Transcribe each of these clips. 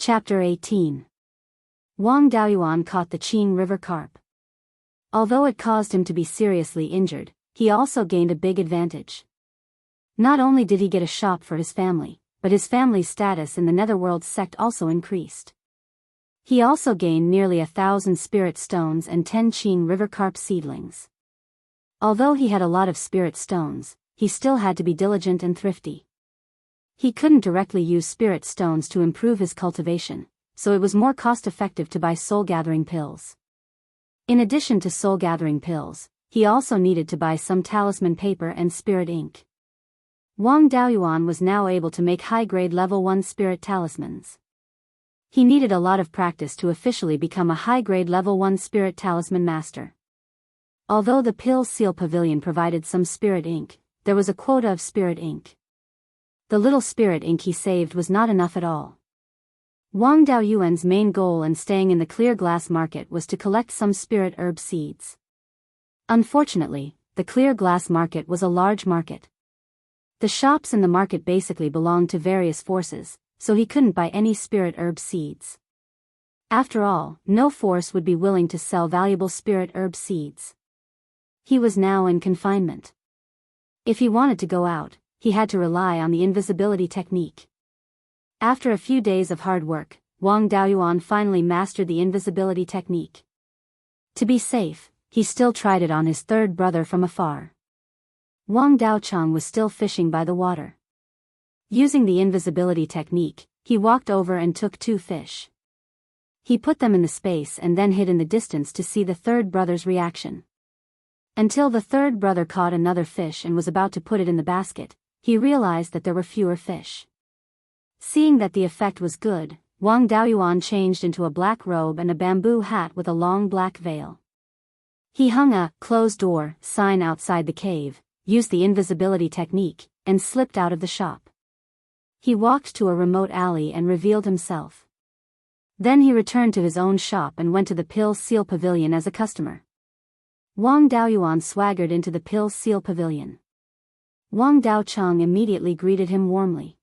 Chapter 18. Wang Daoyuan caught the Qing River carp. Although it caused him to be seriously injured, he also gained a big advantage. Not only did he get a shop for his family, but his family's status in the Netherworld sect also increased. He also gained nearly 1,000 spirit stones and 10 Qing River carp seedlings. Although he had a lot of spirit stones, he still had to be diligent and thrifty. He couldn't directly use spirit stones to improve his cultivation, so it was more cost-effective to buy soul-gathering pills. In addition to soul-gathering pills, he also needed to buy some talisman paper and spirit ink. Wang Daoyuan was now able to make high-grade level 1 spirit talismans. He needed a lot of practice to officially become a high-grade level 1 spirit talisman master. Although the pill seal pavilion provided some spirit ink, there was a quota of spirit ink. The little spirit ink he saved was not enough at all. Wang Daoyuan's main goal in staying in the clear glass market was to collect some spirit herb seeds. Unfortunately, the clear glass market was a large market. The shops in the market basically belonged to various forces, so he couldn't buy any spirit herb seeds. After all, no force would be willing to sell valuable spirit herb seeds. He was now in confinement. If he wanted to go out, he had to rely on the invisibility technique. After a few days of hard work, Wang Daoyuan finally mastered the invisibility technique. To be safe, he still tried it on his third brother from afar. Wang Daochang was still fishing by the water. Using the invisibility technique, he walked over and took 2 fish. He put them in the space and then hid in the distance to see the third brother's reaction. Until the third brother caught another fish and was about to put it in the basket, he realized that there were fewer fish. Seeing that the effect was good, Wang Daoyuan changed into a black robe and a bamboo hat with a long black veil. He hung a closed door sign outside the cave, used the invisibility technique, and slipped out of the shop. He walked to a remote alley and revealed himself. Then he returned to his own shop and went to the pill seal pavilion as a customer. Wang Daoyuan swaggered into the pill seal pavilion. Wang Daochang immediately greeted him warmly.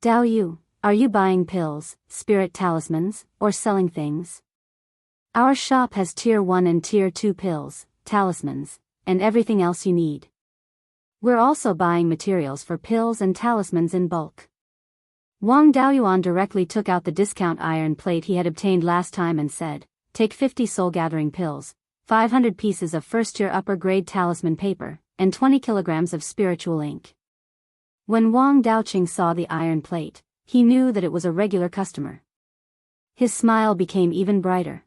"Dao Yu, are you buying pills, spirit talismans, or selling things? Our shop has tier 1 and tier 2 pills, talismans, and everything else you need. We're also buying materials for pills and talismans in bulk." Wang Daoyuan directly took out the discount iron plate he had obtained last time and said, "Take 50 soul-gathering pills, 500 pieces of first-tier upper-grade talisman paper, and 20 kilograms of spiritual ink." When Wang Daoching saw the iron plate, he knew that it was a regular customer. His smile became even brighter.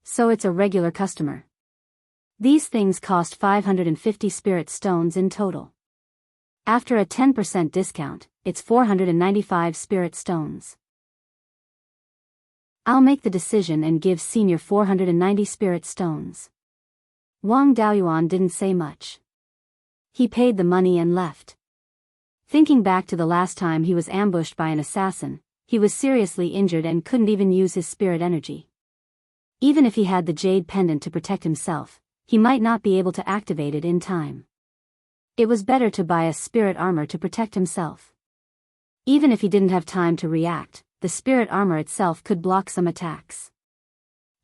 So it's a regular customer. These things cost 550 spirit stones in total. After a 10% discount, it's 495 spirit stones. I'll make the decision and give Senior 490 spirit stones. Wang Daoyuan didn't say much. He paid the money and left. Thinking back to the last time he was ambushed by an assassin, he was seriously injured and couldn't even use his spirit energy. Even if he had the jade pendant to protect himself, he might not be able to activate it in time. It was better to buy a spirit armor to protect himself. Even if he didn't have time to react, the spirit armor itself could block some attacks.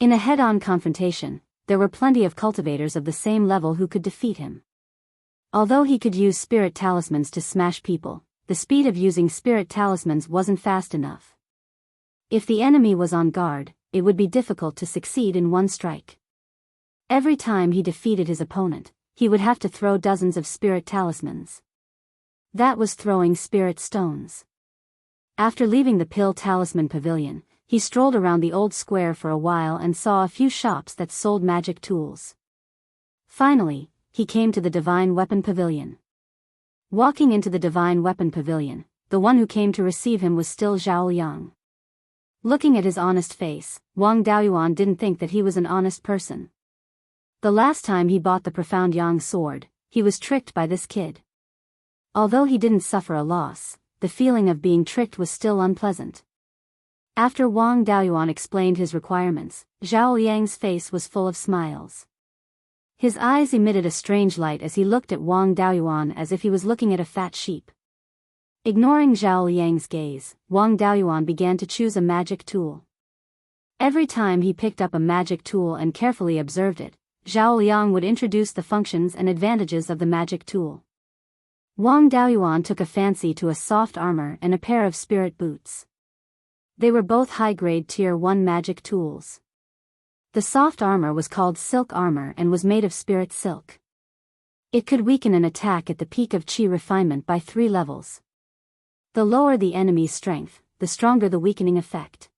In a head-on confrontation, there were plenty of cultivators of the same level who could defeat him. Although he could use spirit talismans to smash people, the speed of using spirit talismans wasn't fast enough. If the enemy was on guard, it would be difficult to succeed in one strike. Every time he defeated his opponent, he would have to throw dozens of spirit talismans. That was throwing spirit stones. After leaving the pill talisman pavilion, he strolled around the old square for a while and saw a few shops that sold magic tools. Finally, he came to the Divine Weapon Pavilion. Walking into the Divine Weapon Pavilion, the one who came to receive him was still Zhao Liang. Looking at his honest face, Wang Daoyuan didn't think that he was an honest person. The last time he bought the Profound Yang sword, he was tricked by this kid. Although he didn't suffer a loss, the feeling of being tricked was still unpleasant. After Wang Daoyuan explained his requirements, Zhao Liang's face was full of smiles. His eyes emitted a strange light as he looked at Wang Daoyuan as if he was looking at a fat sheep. Ignoring Zhao Liang's gaze, Wang Daoyuan began to choose a magic tool. Every time he picked up a magic tool and carefully observed it, Zhao Liang would introduce the functions and advantages of the magic tool. Wang Daoyuan took a fancy to a soft armor and a pair of spirit boots. They were both high-grade Tier 1 magic tools. The soft armor was called silk armor and was made of spirit silk. It could weaken an attack at the peak of Qi refinement by 3 levels. The lower the enemy's strength, the stronger the weakening effect.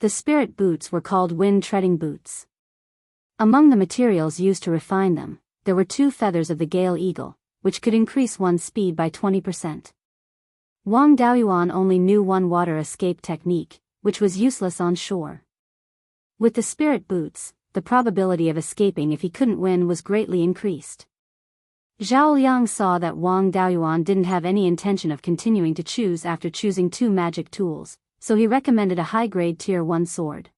The spirit boots were called wind-treading boots. Among the materials used to refine them, there were 2 feathers of the Gale Eagle, which could increase one's speed by 20%. Wang Daoyuan only knew one water escape technique, which was useless on shore. With the spirit boots, the probability of escaping if he couldn't win was greatly increased. Zhao Liang saw that Wang Daoyuan didn't have any intention of continuing to choose after choosing 2 magic tools, so he recommended a high-grade Tier 1 sword.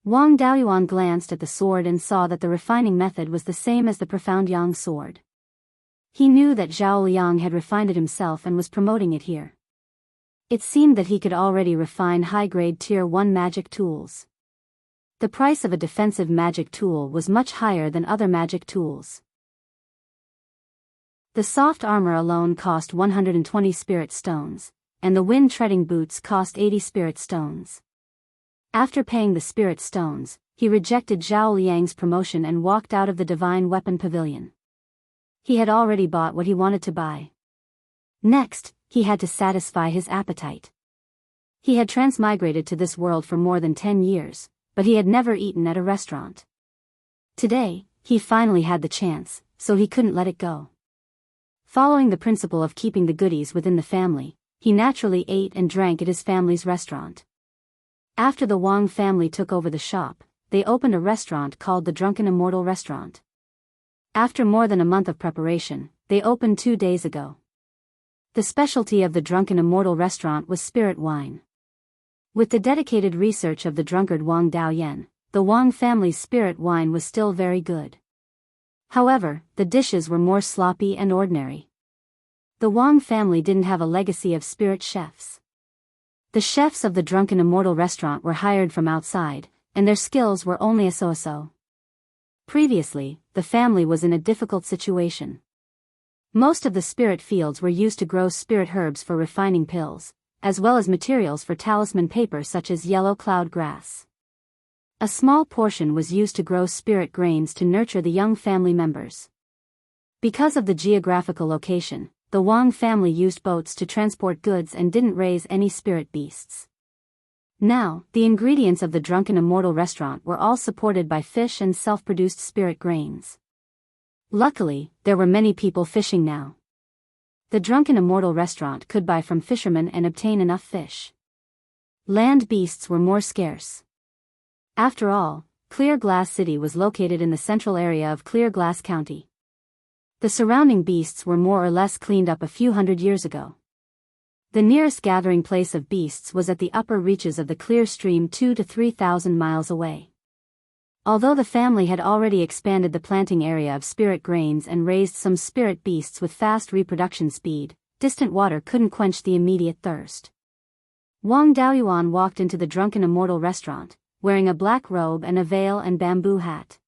Wang Daoyuan glanced at the sword and saw that the refining method was the same as the Profound Yang sword. He knew that Zhao Liang had refined it himself and was promoting it here. It seemed that he could already refine high-grade Tier 1 magic tools. The price of a defensive magic tool was much higher than other magic tools. The soft armor alone cost 120 spirit stones, and the wind-treading boots cost 80 spirit stones. After paying the spirit stones, he rejected Zhao Liang's promotion and walked out of the Divine Weapon Pavilion. He had already bought what he wanted to buy. Next, he had to satisfy his appetite. He had transmigrated to this world for more than 10 years, but he had never eaten at a restaurant. Today, he finally had the chance, so he couldn't let it go. Following the principle of keeping the goodies within the family, he naturally ate and drank at his family's restaurant. After the Wang family took over the shop, they opened a restaurant called the Drunken Immortal Restaurant. After more than a month of preparation, they opened 2 days ago. The specialty of the Drunken Immortal Restaurant was spirit wine. With the dedicated research of the drunkard Wang Daoyan, the Wang family's spirit wine was still very good. However, the dishes were more sloppy and ordinary. The Wang family didn't have a legacy of spirit chefs. The chefs of the Drunken Immortal Restaurant were hired from outside, and their skills were only a so-so. Previously, the family was in a difficult situation. Most of the spirit fields were used to grow spirit herbs for refining pills, as well as materials for talisman paper such as yellow cloud grass. A small portion was used to grow spirit grains to nurture the young family members. Because of the geographical location, the Wang family used boats to transport goods and didn't raise any spirit beasts. Now, the ingredients of the Drunken Immortal Restaurant were all supported by fish and self-produced spirit grains. Luckily, there were many people fishing now. The Drunken Immortal Restaurant could buy from fishermen and obtain enough fish. Land beasts were more scarce. After all, Clear Glass City was located in the central area of Clear Glass County. The surrounding beasts were more or less cleaned up a few hundred years ago. The nearest gathering place of beasts was at the upper reaches of the Clear Stream 2,000 to 3,000 miles away. Although the family had already expanded the planting area of spirit grains and raised some spirit beasts with fast reproduction speed, distant water couldn't quench the immediate thirst. Wang Daoyuan walked into the Drunken Immortal Restaurant, wearing a black robe and a veil and bamboo hat.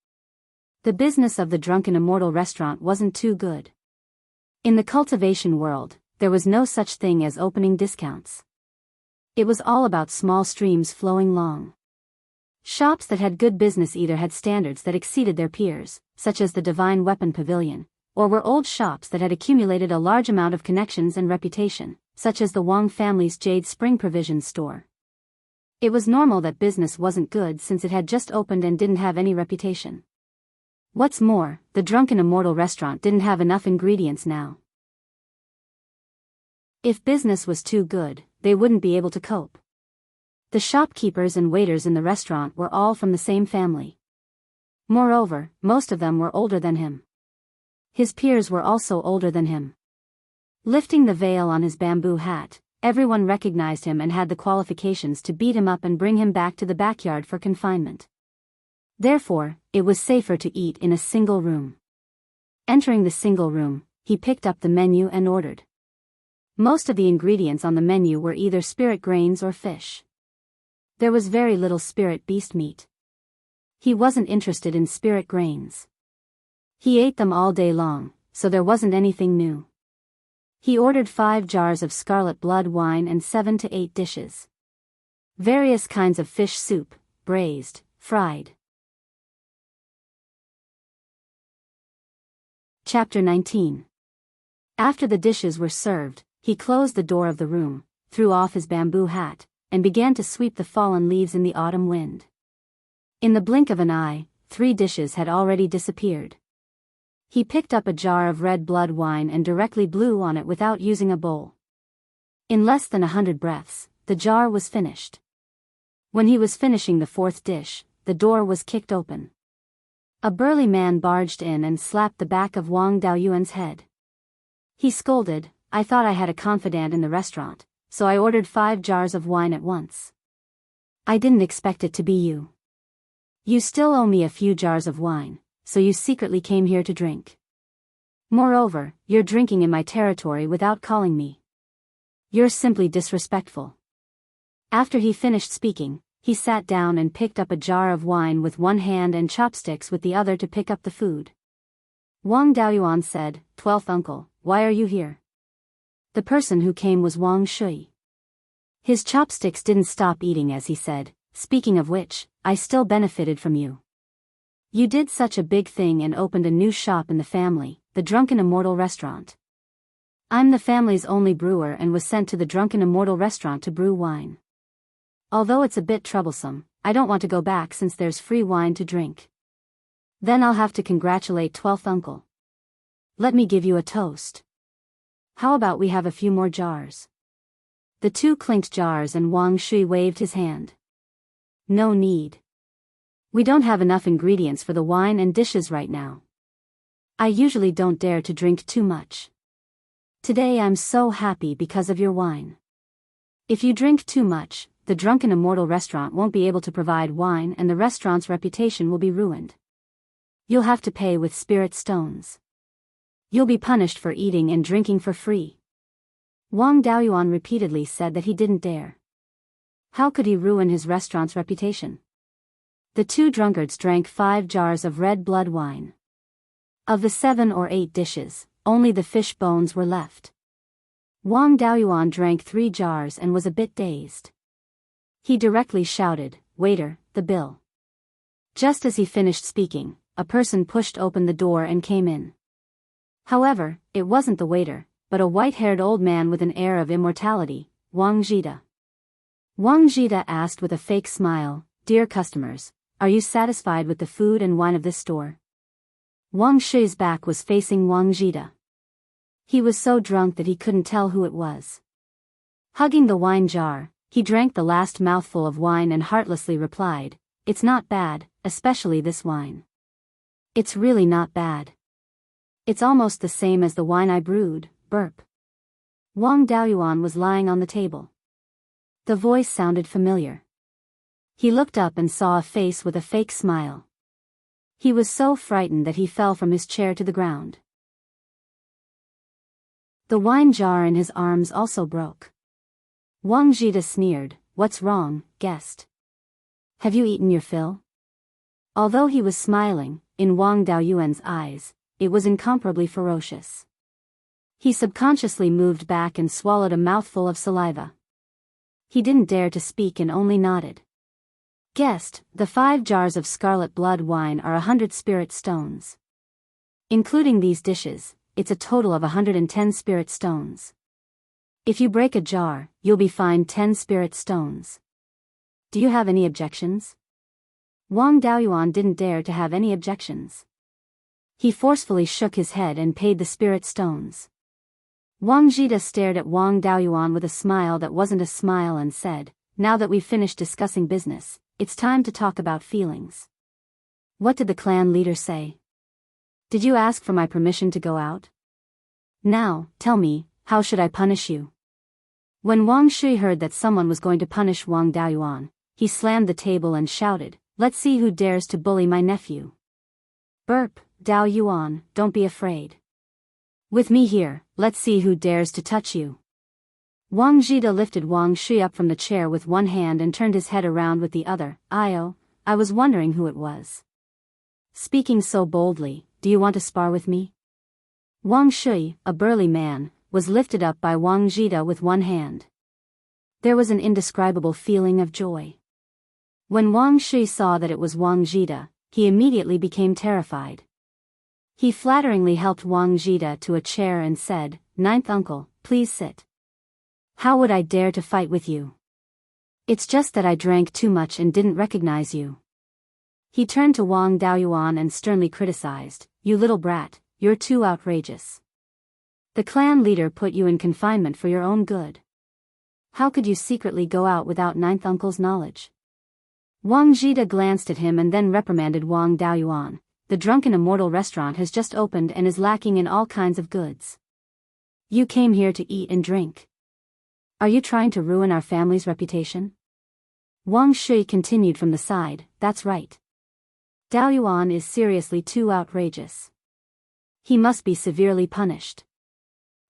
The business of the Drunken Immortal Restaurant wasn't too good. In the cultivation world, there was no such thing as opening discounts. It was all about small streams flowing long. Shops that had good business either had standards that exceeded their peers, such as the Divine Weapon Pavilion, or were old shops that had accumulated a large amount of connections and reputation, such as the Wang family's Jade Spring Provisions store. It was normal that business wasn't good since it had just opened and didn't have any reputation. What's more, the Drunken Immortal Restaurant didn't have enough ingredients now. If business was too good, they wouldn't be able to cope. The shopkeepers and waiters in the restaurant were all from the same family. Moreover, most of them were older than him. His peers were also older than him. Lifting the veil on his bamboo hat, everyone recognized him and had the qualifications to beat him up and bring him back to the backyard for confinement. Therefore, it was safer to eat in a single room. Entering the single room, he picked up the menu and ordered. Most of the ingredients on the menu were either spirit grains or fish. There was very little spirit beast meat. He wasn't interested in spirit grains. He ate them all day long, so there wasn't anything new. He ordered 5 jars of scarlet blood wine and 7 to 8 dishes. Various kinds of fish soup, braised, fried. Chapter 19. After the dishes were served, he closed the door of the room, threw off his bamboo hat, and began to sweep the fallen leaves in the autumn wind. In the blink of an eye, 3 dishes had already disappeared. He picked up a jar of red blood wine and directly blew on it without using a bowl. In less than 100 breaths, the jar was finished. When he was finishing the 4th dish, the door was kicked open. A burly man barged in and slapped the back of Wang Daoyuan's head. He scolded, "I thought I had a confidant in the restaurant, so I ordered 5 jars of wine at once. I didn't expect it to be you. You still owe me a few jars of wine, so you secretly came here to drink. Moreover, you're drinking in my territory without calling me. You're simply disrespectful." After he finished speaking, he sat down and picked up a jar of wine with one hand and chopsticks with the other to pick up the food. Wang Daoyuan said, "12th uncle, why are you here?" The person who came was Wang Shui. His chopsticks didn't stop eating as he said, "Speaking of which, I still benefited from you. You did such a big thing and opened a new shop in the family, the Drunken Immortal Restaurant. I'm the family's only brewer and was sent to the Drunken Immortal Restaurant to brew wine. Although it's a bit troublesome, I don't want to go back since there's free wine to drink. Then I'll have to congratulate 12th uncle. Let me give you a toast. How about we have a few more jars?" The 2 clinked jars and Wang Shui waved his hand. "No need. We don't have enough ingredients for the wine and dishes right now. I usually don't dare to drink too much. Today I'm so happy because of your wine. If you drink too much, the Drunken Immortal Restaurant won't be able to provide wine and the restaurant's reputation will be ruined. You'll have to pay with spirit stones. You'll be punished for eating and drinking for free." Wang Daoyuan repeatedly said that he didn't dare. How could he ruin his restaurant's reputation? The 2 drunkards drank 5 jars of red blood wine. Of the 7 or 8 dishes, only the fish bones were left. Wang Daoyuan drank 3 jars and was a bit dazed. He directly shouted, "Waiter, the bill." Just as he finished speaking, a person pushed open the door and came in. However, it wasn't the waiter, but a white-haired old man with an air of immortality, Wang Zhida. Wang Zhida asked with a fake smile, "Dear customers, are you satisfied with the food and wine of this store?" Wang Shui's back was facing Wang Zhida. He was so drunk that he couldn't tell who it was. Hugging the wine jar, he drank the last mouthful of wine and heartlessly replied, "It's not bad, especially this wine. It's really not bad. It's almost the same as the wine I brewed." Burp. Wang Daoyuan was lying on the table. The voice sounded familiar. He looked up and saw a face with a fake smile. He was so frightened that he fell from his chair to the ground. The wine jar in his arms also broke. Wang Zhida sneered, "What's wrong, guest? Have you eaten your fill?" Although he was smiling, in Wang Daoyuan's eyes, it was incomparably ferocious. He subconsciously moved back and swallowed a mouthful of saliva. He didn't dare to speak and only nodded. "Guest, the 5 jars of scarlet blood wine are 100 spirit stones. Including these dishes, it's a total of 110 spirit stones. If you break a jar, you'll be fined 10 spirit stones. Do you have any objections?" Wang Daoyuan didn't dare to have any objections. He forcefully shook his head and paid the spirit stones. Wang Zhida stared at Wang Daoyuan with a smile that wasn't a smile and said, "Now that we've finished discussing business, it's time to talk about feelings. What did the clan leader say? Did you ask for my permission to go out? Now, tell me, how should I punish you?" When Wang Shui heard that someone was going to punish Wang Daoyuan, he slammed the table and shouted, "Let's see who dares to bully my nephew." Burp, Daoyuan, don't be afraid. With me here, let's see who dares to touch you. Wang Zhida lifted Wang Shui up from the chair with one hand and turned his head around with the other. I was wondering who it was. Speaking so boldly, do you want to spar with me? Wang Shui, a burly man, was lifted up by Wang Zhida with one hand. There was an indescribable feeling of joy. When Wang Shui saw that it was Wang Zhida, he immediately became terrified. He flatteringly helped Wang Zhida to a chair and said, "Ninth uncle, please sit. How would I dare to fight with you? It's just that I drank too much and didn't recognize you." He turned to Wang Daoyuan and sternly criticized, "You little brat, you're too outrageous. The clan leader put you in confinement for your own good. How could you secretly go out without ninth uncle's knowledge?" Wang Zhida glanced at him and then reprimanded Wang Daoyuan. "The drunken immortal restaurant has just opened and is lacking in all kinds of goods. You came here to eat and drink. Are you trying to ruin our family's reputation?" Wang Shui continued from the side, "That's right. Daoyuan is seriously too outrageous. He must be severely punished.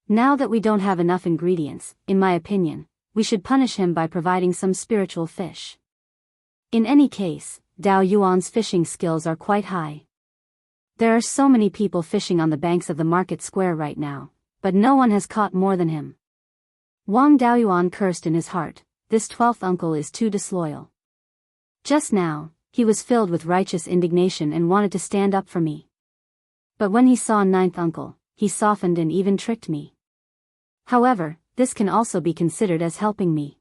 Now that we don't have enough ingredients, in my opinion, we should punish him by providing some spiritual fish. In any case, Dao Yuan's fishing skills are quite high. There are so many people fishing on the banks of the market square right now, but no one has caught more than him." Wang Daoyuan cursed in his heart, "This 12th uncle is too disloyal. Just now, he was filled with righteous indignation and wanted to stand up for me. But when he saw 9th uncle, he softened and even tricked me. However, this can also be considered as helping me.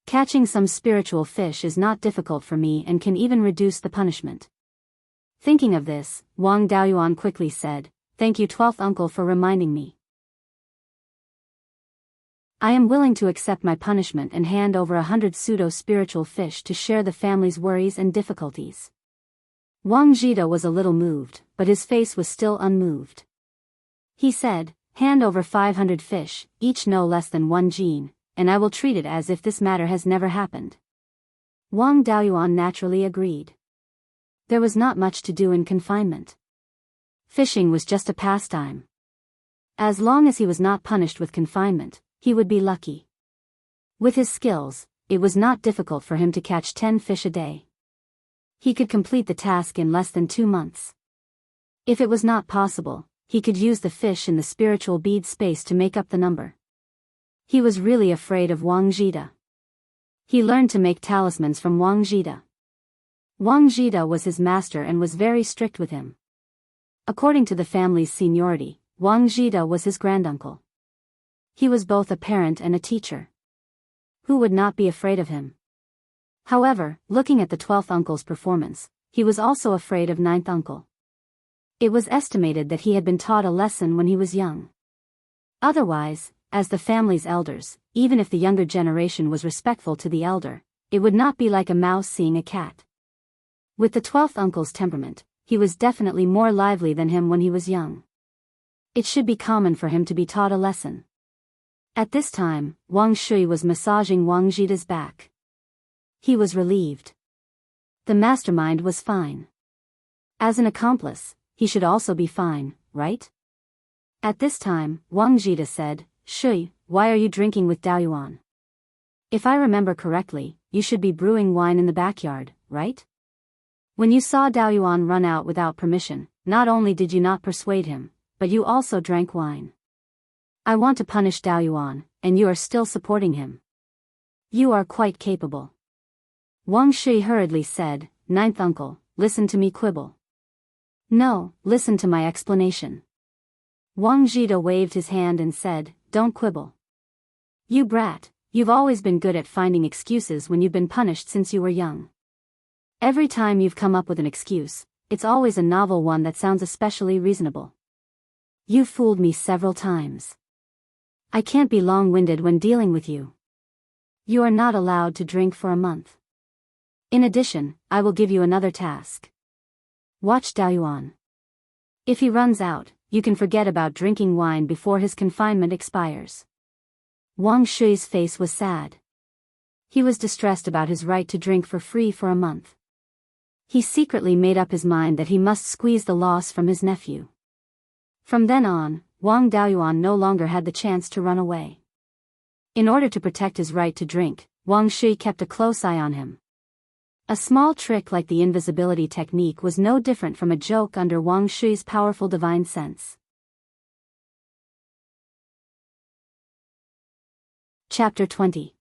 Catching some spiritual fish is not difficult for me and can even reduce the punishment." Thinking of this, Wang Daoyuan quickly said, "Thank you 12th uncle for reminding me. I am willing to accept my punishment and hand over 100 pseudo-spiritual fish to share the family's worries and difficulties." Wang Zhida was a little moved, but his face was still unmoved. He said, "Hand over 500 fish, each no less than 1 jin, and I will treat it as if this matter has never happened." Wang Daoyuan naturally agreed. There was not much to do in confinement. Fishing was just a pastime. As long as he was not punished with confinement, he would be lucky. With his skills, it was not difficult for him to catch 10 fish a day. He could complete the task in less than 2 months. If it was not possible, he could use the fish in the spiritual bead space to make up the number. He was really afraid of Wang Zhida. He learned to make talismans from Wang Zhida. Wang Zhida was his master and was very strict with him. According to the family's seniority, Wang Zhida was his granduncle. He was both a parent and a teacher. Who would not be afraid of him? However, looking at the 12th uncle's performance, he was also afraid of 9th uncle. It was estimated that he had been taught a lesson when he was young. Otherwise, as the family's elders, even if the younger generation was respectful to the elder, it would not be like a mouse seeing a cat. With the 12th uncle's temperament, he was definitely more lively than him when he was young. It should be common for him to be taught a lesson. At this time, Wang Shui was massaging Wang Zhida's back. He was relieved. The mastermind was fine. As an accomplice, he should also be fine, right? At this time, Wang Zhida said, "Shui, why are you drinking with Daoyuan? If I remember correctly, you should be brewing wine in the backyard, right? When you saw Daoyuan run out without permission, not only did you not persuade him, but you also drank wine. I want to punish Daoyuan, and you are still supporting him. You are quite capable." Wang Shui hurriedly said, "9th uncle, listen to me quibble." "No, listen to my explanation." Wang Zhida waved his hand and said, "Don't quibble. You brat, you've always been good at finding excuses when you've been punished since you were young. Every time you've come up with an excuse, it's always a novel one that sounds especially reasonable. You fooled me several times. I can't be long-winded when dealing with you. You are not allowed to drink for a month. In addition, I will give you another task. Watch Daoyuan. If he runs out, you can forget about drinking wine before his confinement expires." Wang Shui's face was sad. He was distressed about his right to drink for free for a month. He secretly made up his mind that he must squeeze the loss from his nephew. From then on, Wang Daoyuan no longer had the chance to run away. In order to protect his right to drink, Wang Shui kept a close eye on him. A small trick like the invisibility technique was no different from a joke under Wang Shui's powerful divine sense. Chapter 20.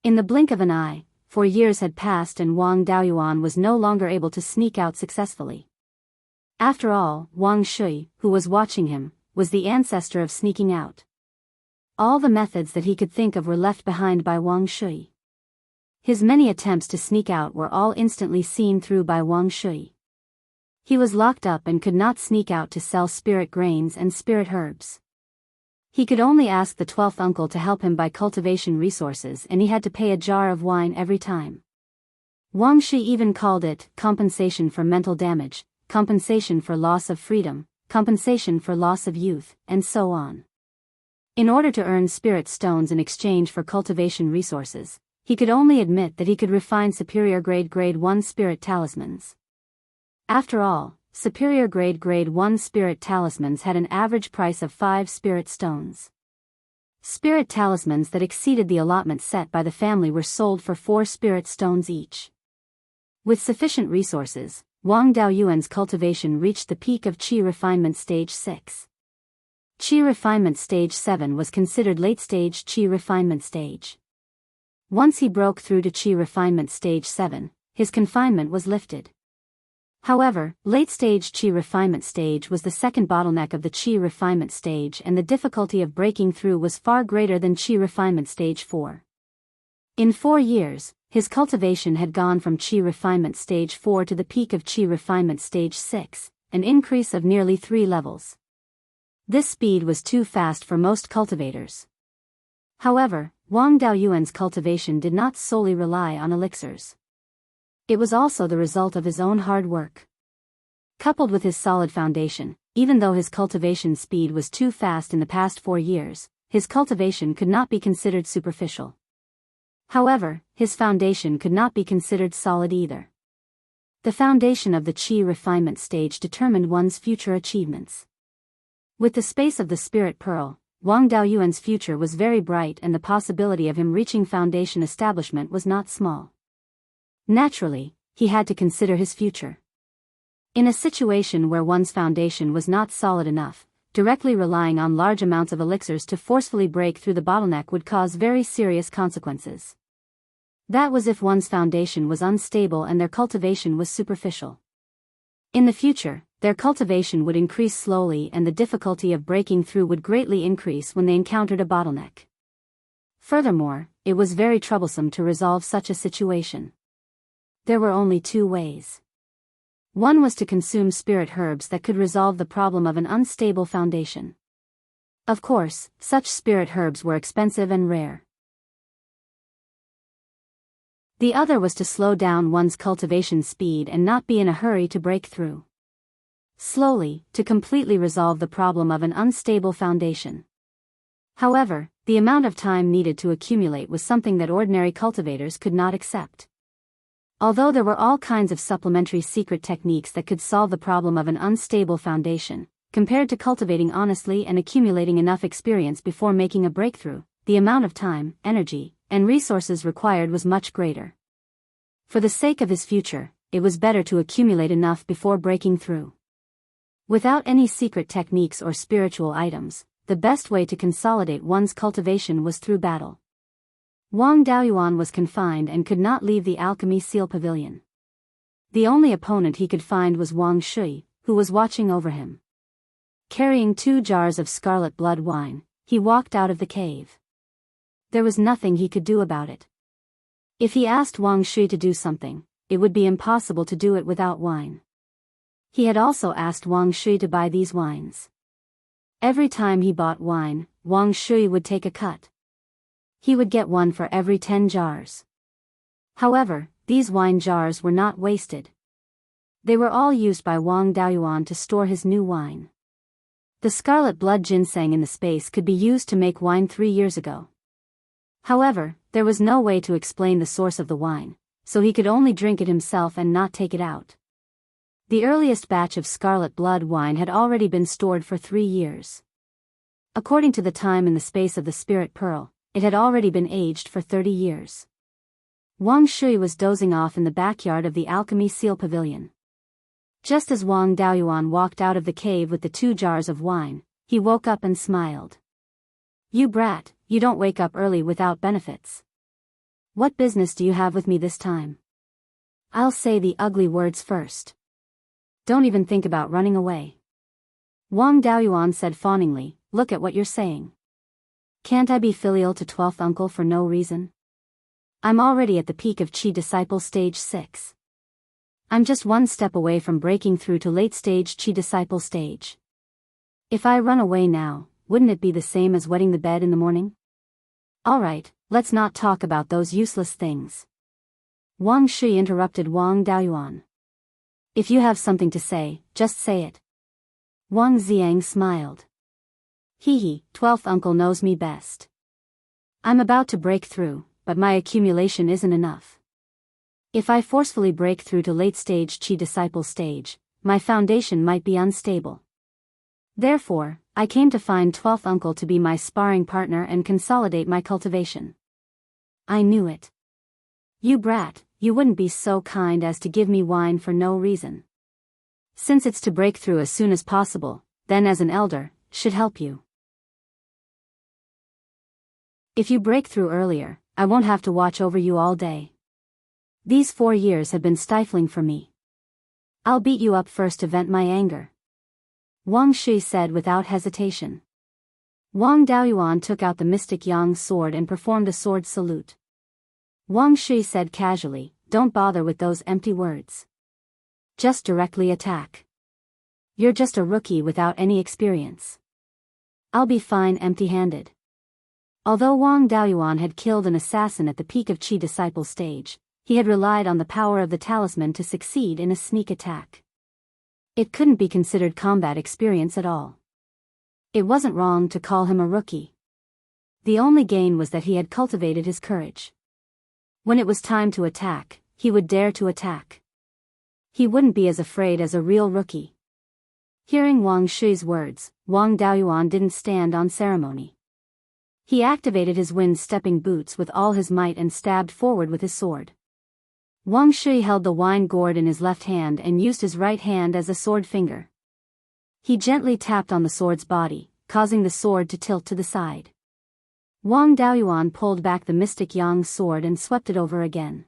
In the blink of an eye, 4 years had passed and Wang Daoyuan was no longer able to sneak out successfully. After all, Wang Shui, who was watching him, was the ancestor of sneaking out. All the methods that he could think of were left behind by Wang Shui. His many attempts to sneak out were all instantly seen through by Wang Shui. He was locked up and could not sneak out to sell spirit grains and spirit herbs. He could only ask the 12th uncle to help him buy cultivation resources, and he had to pay a jar of wine every time. Wang Shui even called it compensation for mental damage, compensation for loss of freedom, compensation for loss of youth, and so on. In order to earn spirit stones in exchange for cultivation resources, he could only admit that he could refine superior grade 1 spirit talismans. After all, superior grade 1 spirit talismans had an average price of 5 spirit stones. Spirit talismans that exceeded the allotment set by the family were sold for 4 spirit stones each. With sufficient resources, Wang Daoyuan's cultivation reached the peak of Qi refinement stage 6. Qi refinement stage 7 was considered late-stage Qi refinement stage. Once he broke through to Qi refinement stage 7, his confinement was lifted. However, late-stage Qi refinement stage was the second bottleneck of the Qi refinement stage, and the difficulty of breaking through was far greater than Qi refinement stage 4. In 4 years, his cultivation had gone from Qi refinement stage 4 to the peak of Qi refinement stage 6, an increase of nearly 3 levels. This speed was too fast for most cultivators. However, Wang Daoyuan's cultivation did not solely rely on elixirs. It was also the result of his own hard work. Coupled with his solid foundation, even though his cultivation speed was too fast in the past 4 years, his cultivation could not be considered superficial. However, his foundation could not be considered solid either. The foundation of the Qi refinement stage determined one's future achievements. With the space of the spirit pearl, Wang Daoyuan's future was very bright, and the possibility of him reaching foundation establishment was not small. Naturally, he had to consider his future. In a situation where one's foundation was not solid enough, directly relying on large amounts of elixirs to forcefully break through the bottleneck would cause very serious consequences. That was if one's foundation was unstable and their cultivation was superficial. In the future, their cultivation would increase slowly and the difficulty of breaking through would greatly increase when they encountered a bottleneck. Furthermore, it was very troublesome to resolve such a situation. There were only 2 ways. One was to consume spirit herbs that could resolve the problem of an unstable foundation. Of course, such spirit herbs were expensive and rare. The other was to slow down one's cultivation speed and not be in a hurry to break through. Slowly, to completely resolve the problem of an unstable foundation. However, the amount of time needed to accumulate was something that ordinary cultivators could not accept. Although there were all kinds of supplementary secret techniques that could solve the problem of an unstable foundation, compared to cultivating honestly and accumulating enough experience before making a breakthrough, the amount of time, energy, and resources required was much greater. For the sake of his future, it was better to accumulate enough before breaking through. Without any secret techniques or spiritual items, the best way to consolidate one's cultivation was through battle. Wang Daoyuan was confined and could not leave the alchemy seal pavilion. The only opponent he could find was Wang Shui, who was watching over him. Carrying 2 jars of scarlet blood wine, he walked out of the cave. There was nothing he could do about it. If he asked Wang Shui to do something, it would be impossible to do it without wine. He had also asked Wang Shui to buy these wines. Every time he bought wine, Wang Shui would take a cut. He would get one for every 10 jars. However, these wine jars were not wasted. They were all used by Wang Daoyuan to store his new wine. The scarlet blood ginseng in the space could be used to make wine 3 years ago. However, there was no way to explain the source of the wine, so he could only drink it himself and not take it out. The earliest batch of scarlet blood wine had already been stored for 3 years. According to the time and the space of the spirit pearl, it had already been aged for 30 years. Wang Shui was dozing off in the backyard of the Alchemy Seal Pavilion. Just as Wang Daoyuan walked out of the cave with the 2 jars of wine, he woke up and smiled. "You brat, you don't wake up early without benefits. What business do you have with me this time? I'll say the ugly words first. Don't even think about running away." Wang Daoyuan said fawningly, "Look at what you're saying. Can't I be filial to 12th uncle for no reason? I'm already at the peak of Qi disciple stage 6. I'm just one step away from breaking through to late stage Qi disciple stage. If I run away now, wouldn't it be the same as wetting the bed in the morning? Alright, let's not talk about those useless things." Wang Shui interrupted Wang Daoyuan. "If you have something to say, just say it." Wang Xiang smiled. "Hee, 12th uncle knows me best. I'm about to break through, but my accumulation isn't enough. If I forcefully break through to late-stage Qi disciple stage, my foundation might be unstable. Therefore, I came to find 12th uncle to be my sparring partner and consolidate my cultivation." "I knew it. You brat, you wouldn't be so kind as to give me wine for no reason. Since it's to break through as soon as possible, then as an elder, should help you. If you break through earlier, I won't have to watch over you all day. These 4 years have been stifling for me. I'll beat you up first to vent my anger." Wang Shui said without hesitation. Wang Daoyuan took out the Mystic Yang sword and performed a sword salute. Wang Shui said casually, "Don't bother with those empty words. Just directly attack. You're just a rookie without any experience. I'll be fine empty-handed." Although Wang Daoyuan had killed an assassin at the peak of Qi disciple stage, he had relied on the power of the talisman to succeed in a sneak attack. It couldn't be considered combat experience at all. It wasn't wrong to call him a rookie. The only gain was that he had cultivated his courage. When it was time to attack, he would dare to attack. He wouldn't be as afraid as a real rookie. Hearing Wang Shui's words, Wang Daoyuan didn't stand on ceremony. He activated his wind-stepping boots with all his might and stabbed forward with his sword. Wang Shui held the wine gourd in his left hand and used his right hand as a sword finger. He gently tapped on the sword's body, causing the sword to tilt to the side. Wang Daoyuan pulled back the Mystic Yang sword and swept it over again.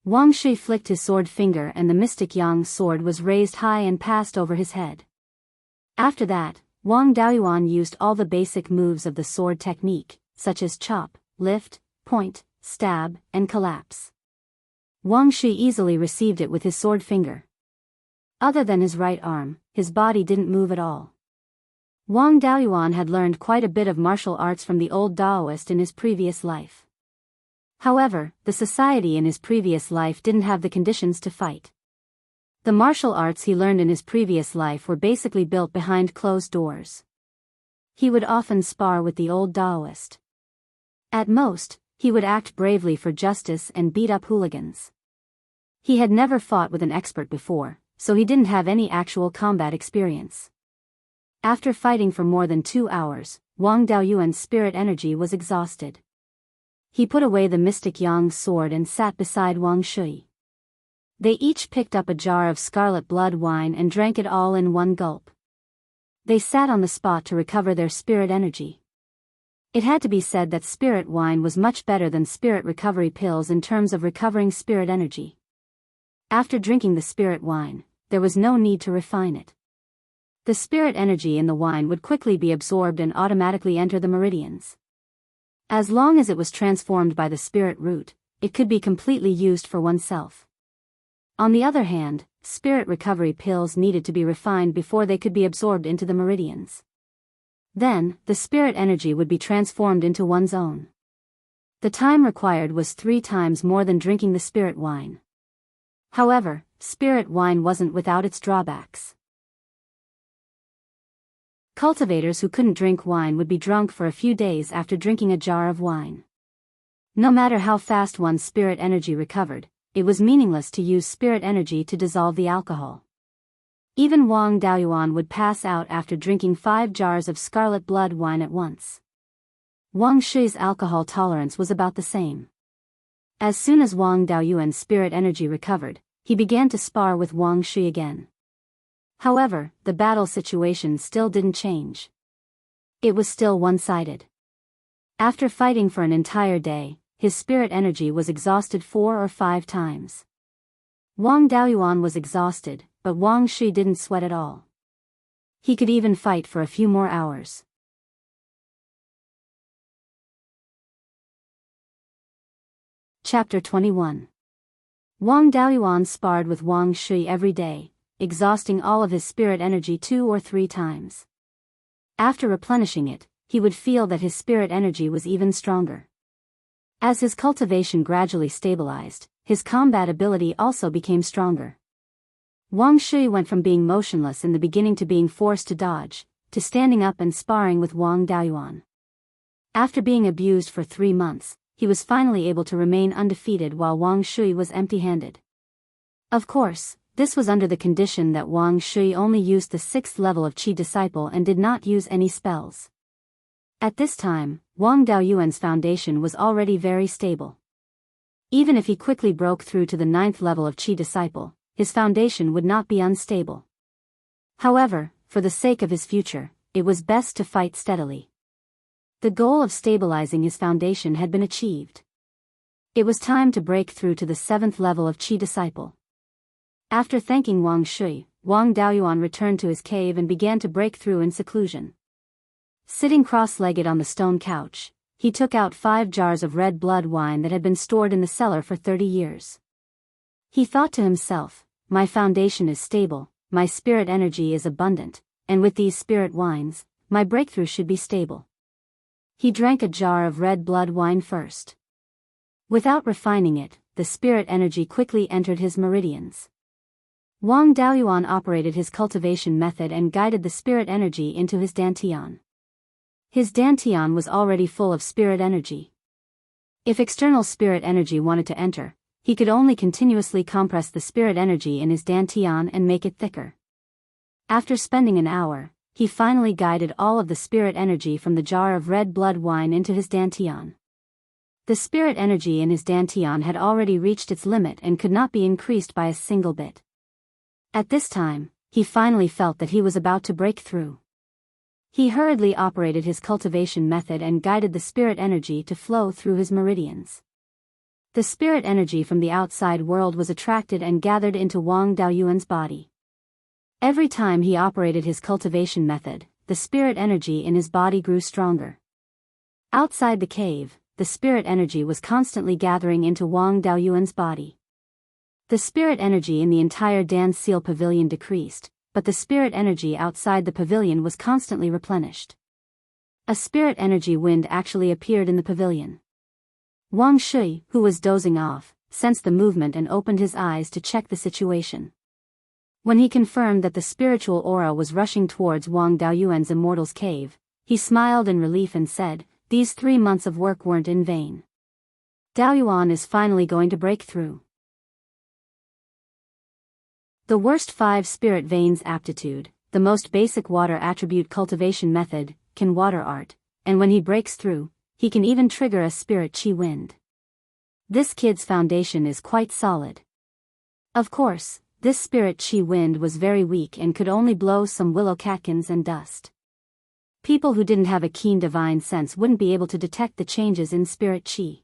Wang Shui flicked his sword finger and the Mystic Yang sword was raised high and passed over his head. After that, Wang Daoyuan used all the basic moves of the sword technique, such as chop, lift, point, stab, and collapse. Wang Shui easily received it with his sword finger. Other than his right arm, his body didn't move at all. Wang Daoyuan had learned quite a bit of martial arts from the old Daoist in his previous life. However, the society in his previous life didn't have the conditions to fight. The martial arts he learned in his previous life were basically built behind closed doors. He would often spar with the old Daoist. At most, he would act bravely for justice and beat up hooligans. He had never fought with an expert before, so he didn't have any actual combat experience. After fighting for more than 2 hours, Wang Daoyuan's spirit energy was exhausted. He put away the Mystic Yang sword and sat beside Wang Shui. They each picked up a jar of scarlet blood wine and drank it all in one gulp. They sat on the spot to recover their spirit energy. It had to be said that spirit wine was much better than spirit recovery pills in terms of recovering spirit energy. After drinking the spirit wine, there was no need to refine it. The spirit energy in the wine would quickly be absorbed and automatically enter the meridians. As long as it was transformed by the spirit root, it could be completely used for oneself. On the other hand, spirit recovery pills needed to be refined before they could be absorbed into the meridians. Then, the spirit energy would be transformed into one's own. The time required was 3 times more than drinking the spirit wine. However, spirit wine wasn't without its drawbacks. Cultivators who couldn't drink wine would be drunk for a few days after drinking a jar of wine. No matter how fast one's spirit energy recovered, it was meaningless to use spirit energy to dissolve the alcohol. Even Wang Daoyuan would pass out after drinking 5 jars of scarlet blood wine at once. Wang Shui's alcohol tolerance was about the same. As soon as Wang Daoyuan's spirit energy recovered, he began to spar with Wang Shui again. However, the battle situation still didn't change. It was still one-sided. After fighting for an entire day, his spirit energy was exhausted 4 or 5 times. Wang Daoyuan was exhausted, but Wang Shui didn't sweat at all. He could even fight for a few more hours. Chapter 21. Wang Daoyuan sparred with Wang Shui every day, exhausting all of his spirit energy 2 or 3 times. After replenishing it, he would feel that his spirit energy was even stronger. As his cultivation gradually stabilized, his combat ability also became stronger. Wang Shui went from being motionless in the beginning to being forced to dodge, to standing up and sparring with Wang Daoyuan. After being abused for 3 months, he was finally able to remain undefeated while Wang Shui was empty-handed. Of course, this was under the condition that Wang Shui only used the 6th level of Qi Disciple and did not use any spells. At this time, Wang Daoyuan's foundation was already very stable. Even if he quickly broke through to the 9th level of Qi Disciple, his foundation would not be unstable. However, for the sake of his future, it was best to fight steadily. The goal of stabilizing his foundation had been achieved. It was time to break through to the 7th level of Qi Disciple. After thanking Wang Shui, Wang Daoyuan returned to his cave and began to break through in seclusion. Sitting cross-legged on the stone couch, he took out 5 jars of red blood wine that had been stored in the cellar for 30 years. He thought to himself, my foundation is stable, my spirit energy is abundant, and with these spirit wines, my breakthrough should be stable. He drank a jar of red blood wine first. Without refining it, the spirit energy quickly entered his meridians. Wang Daoyuan operated his cultivation method and guided the spirit energy into his dantian. His dantian was already full of spirit energy. If external spirit energy wanted to enter, he could only continuously compress the spirit energy in his dantian and make it thicker. After spending an hour, he finally guided all of the spirit energy from the jar of red blood wine into his dantian. The spirit energy in his dantian had already reached its limit and could not be increased by a single bit. At this time, he finally felt that he was about to break through. He hurriedly operated his cultivation method and guided the spirit energy to flow through his meridians. The spirit energy from the outside world was attracted and gathered into Wang Daoyuan's body. Every time he operated his cultivation method, the spirit energy in his body grew stronger. Outside the cave, the spirit energy was constantly gathering into Wang Daoyuan's body. The spirit energy in the entire Dan Seal pavilion decreased, but the spirit energy outside the pavilion was constantly replenished. A spirit energy wind actually appeared in the pavilion. Wang Shui, who was dozing off, sensed the movement and opened his eyes to check the situation. When he confirmed that the spiritual aura was rushing towards Wang Daoyuan's Immortals cave, he smiled in relief and said, "These 3 months of work weren't in vain. Daoyuan is finally going to break through." The worst 5 spirit veins aptitude, the most basic water attribute cultivation method, can water art, and when he breaks through, he can even trigger a spirit chi wind. This kid's foundation is quite solid. Of course, this spirit chi wind was very weak and could only blow some willow catkins and dust. People who didn't have a keen divine sense wouldn't be able to detect the changes in spirit chi.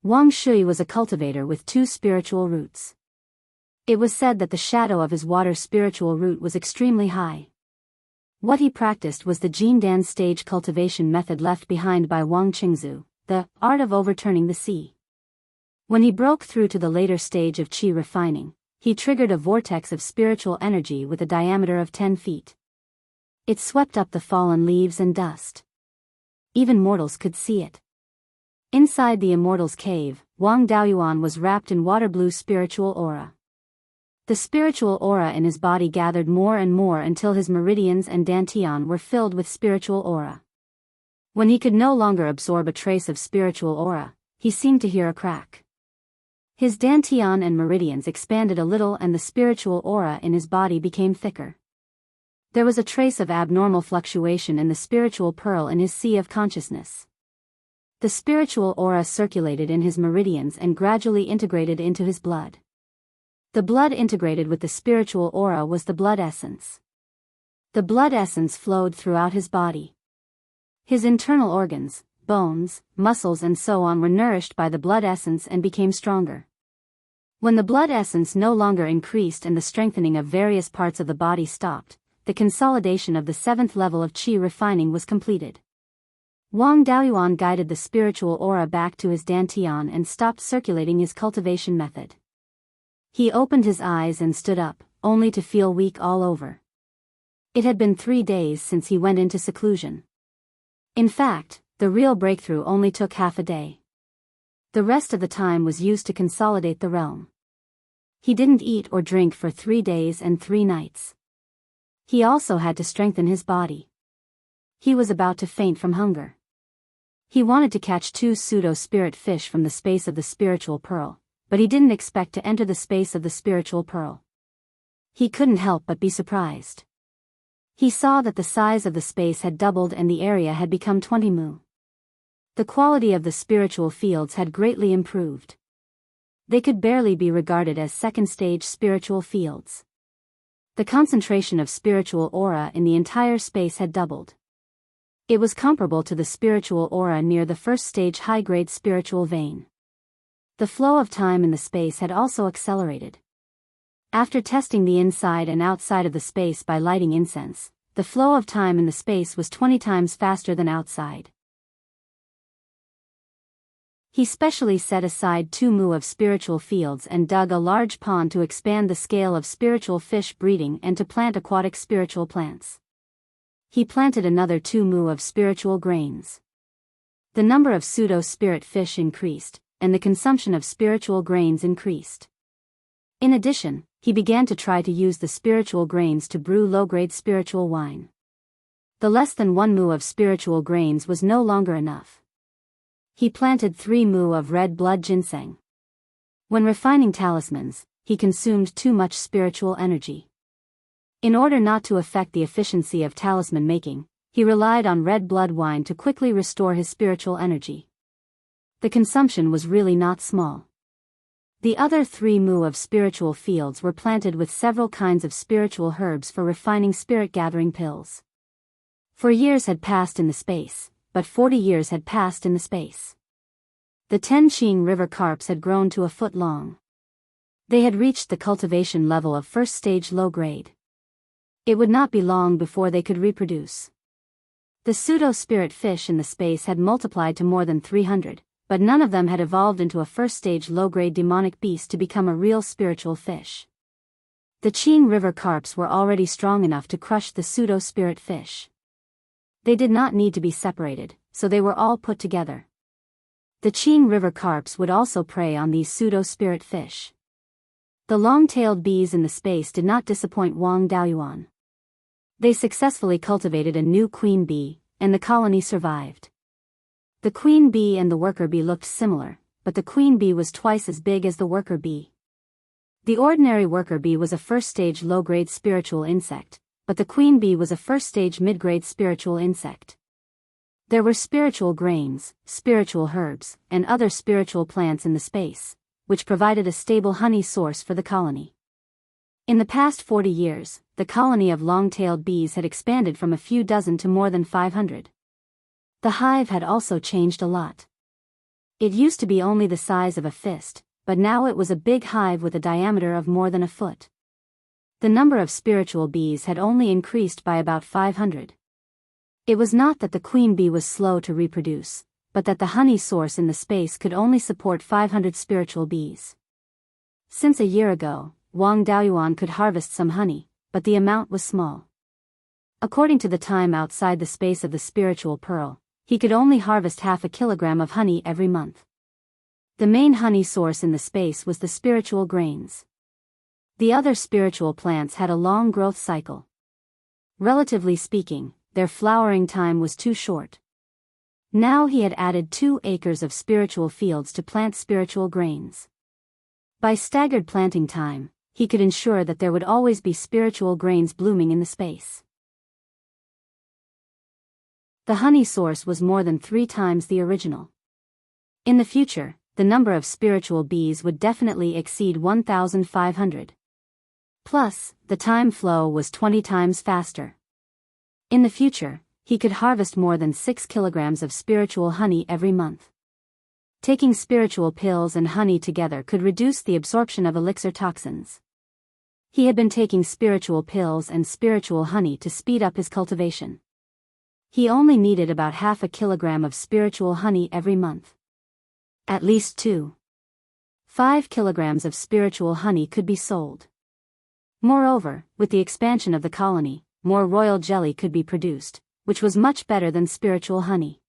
Wang Shui was a cultivator with 2 spiritual roots. It was said that the shadow of his water spiritual root was extremely high. What he practiced was the Jindan stage cultivation method left behind by Wang Qingzu, the art of overturning the sea. When he broke through to the later stage of qi refining, he triggered a vortex of spiritual energy with a diameter of 10 feet. It swept up the fallen leaves and dust. Even mortals could see it. Inside the Immortals cave, Wang Daoyuan was wrapped in water-blue spiritual aura. The spiritual aura in his body gathered more and more until his meridians and dantian were filled with spiritual aura. When he could no longer absorb a trace of spiritual aura, he seemed to hear a crack. His dantian and meridians expanded a little and the spiritual aura in his body became thicker. There was a trace of abnormal fluctuation in the spiritual pearl in his sea of consciousness. The spiritual aura circulated in his meridians and gradually integrated into his blood. The blood integrated with the spiritual aura was the blood essence. The blood essence flowed throughout his body. His internal organs, bones, muscles and so on were nourished by the blood essence and became stronger. When the blood essence no longer increased and the strengthening of various parts of the body stopped, the consolidation of the 7th level of qi refining was completed. Wang Daoyuan guided the spiritual aura back to his dantian and stopped circulating his cultivation method. He opened his eyes and stood up, only to feel weak all over. It had been 3 days since he went into seclusion. In fact, the real breakthrough only took half a day. The rest of the time was used to consolidate the realm. He didn't eat or drink for 3 days and 3 nights. He also had to strengthen his body. He was about to faint from hunger. He wanted to catch 2 pseudo-spirit fish from the space of the spiritual pearl, but he didn't expect to enter the space of the spiritual pearl. He couldn't help but be surprised. He saw that the size of the space had doubled and the area had become 20 mu. The quality of the spiritual fields had greatly improved. They could barely be regarded as second-stage spiritual fields. The concentration of spiritual aura in the entire space had doubled. It was comparable to the spiritual aura near the first-stage high-grade spiritual vein. The flow of time in the space had also accelerated. After testing the inside and outside of the space by lighting incense, the flow of time in the space was 20 times faster than outside. He specially set aside 2 mu of spiritual fields and dug a large pond to expand the scale of spiritual fish breeding and to plant aquatic spiritual plants. He planted another 2 mu of spiritual grains. The number of pseudo-spirit fish increased, and the consumption of spiritual grains increased. In addition, he began to try to use the spiritual grains to brew low-grade spiritual wine. The less than 1 mu of spiritual grains was no longer enough. He planted 3 mu of red blood ginseng. When refining talismans, he consumed too much spiritual energy. In order not to affect the efficiency of talisman making, he relied on red blood wine to quickly restore his spiritual energy. The consumption was really not small. The other 3 mu of spiritual fields were planted with several kinds of spiritual herbs for refining spirit-gathering pills. 4 years had passed in the space, but 40 years had passed in the space. The Tenqing River carps had grown to a foot long. They had reached the cultivation level of first stage low grade. It would not be long before they could reproduce. The pseudo-spirit fish in the space had multiplied to more than 300, but none of them had evolved into a first-stage low-grade demonic beast to become a real spiritual fish. The Qing River carps were already strong enough to crush the pseudo-spirit fish. They did not need to be separated, so they were all put together. The Qing River carps would also prey on these pseudo-spirit fish. The long-tailed bees in the space did not disappoint Wang Daoyuan. They successfully cultivated a new queen bee, and the colony survived. The queen bee and the worker bee looked similar, but the queen bee was twice as big as the worker bee. The ordinary worker bee was a first-stage low-grade spiritual insect, but the queen bee was a first-stage mid-grade spiritual insect. There were spiritual grains, spiritual herbs, and other spiritual plants in the space, which provided a stable honey source for the colony. In the past 40 years, the colony of long-tailed bees had expanded from a few dozen to more than 500. The hive had also changed a lot. It used to be only the size of a fist, but now it was a big hive with a diameter of more than a foot. The number of spiritual bees had only increased by about 500. It was not that the queen bee was slow to reproduce, but that the honey source in the space could only support 500 spiritual bees. Since a year ago, Wang Daoyuan could harvest some honey, but the amount was small. According to the time outside the space of the spiritual pearl, he could only harvest half a kilogram of honey every month. The main honey source in the space was the spiritual grains. The other spiritual plants had a long growth cycle. Relatively speaking, their flowering time was too short. Now he had added 2 acres of spiritual fields to plant spiritual grains. By staggered planting time, he could ensure that there would always be spiritual grains blooming in the space. The honey source was more than 3 times the original. In the future, the number of spiritual bees would definitely exceed 1,500. Plus, the time flow was 20 times faster. In the future, he could harvest more than 6 kilograms of spiritual honey every month. Taking spiritual pills and honey together could reduce the absorption of elixir toxins. He had been taking spiritual pills and spiritual honey to speed up his cultivation. He only needed about half a kilogram of spiritual honey every month. At least 5 kilograms of spiritual honey could be sold. Moreover, with the expansion of the colony, more royal jelly could be produced, which was much better than spiritual honey.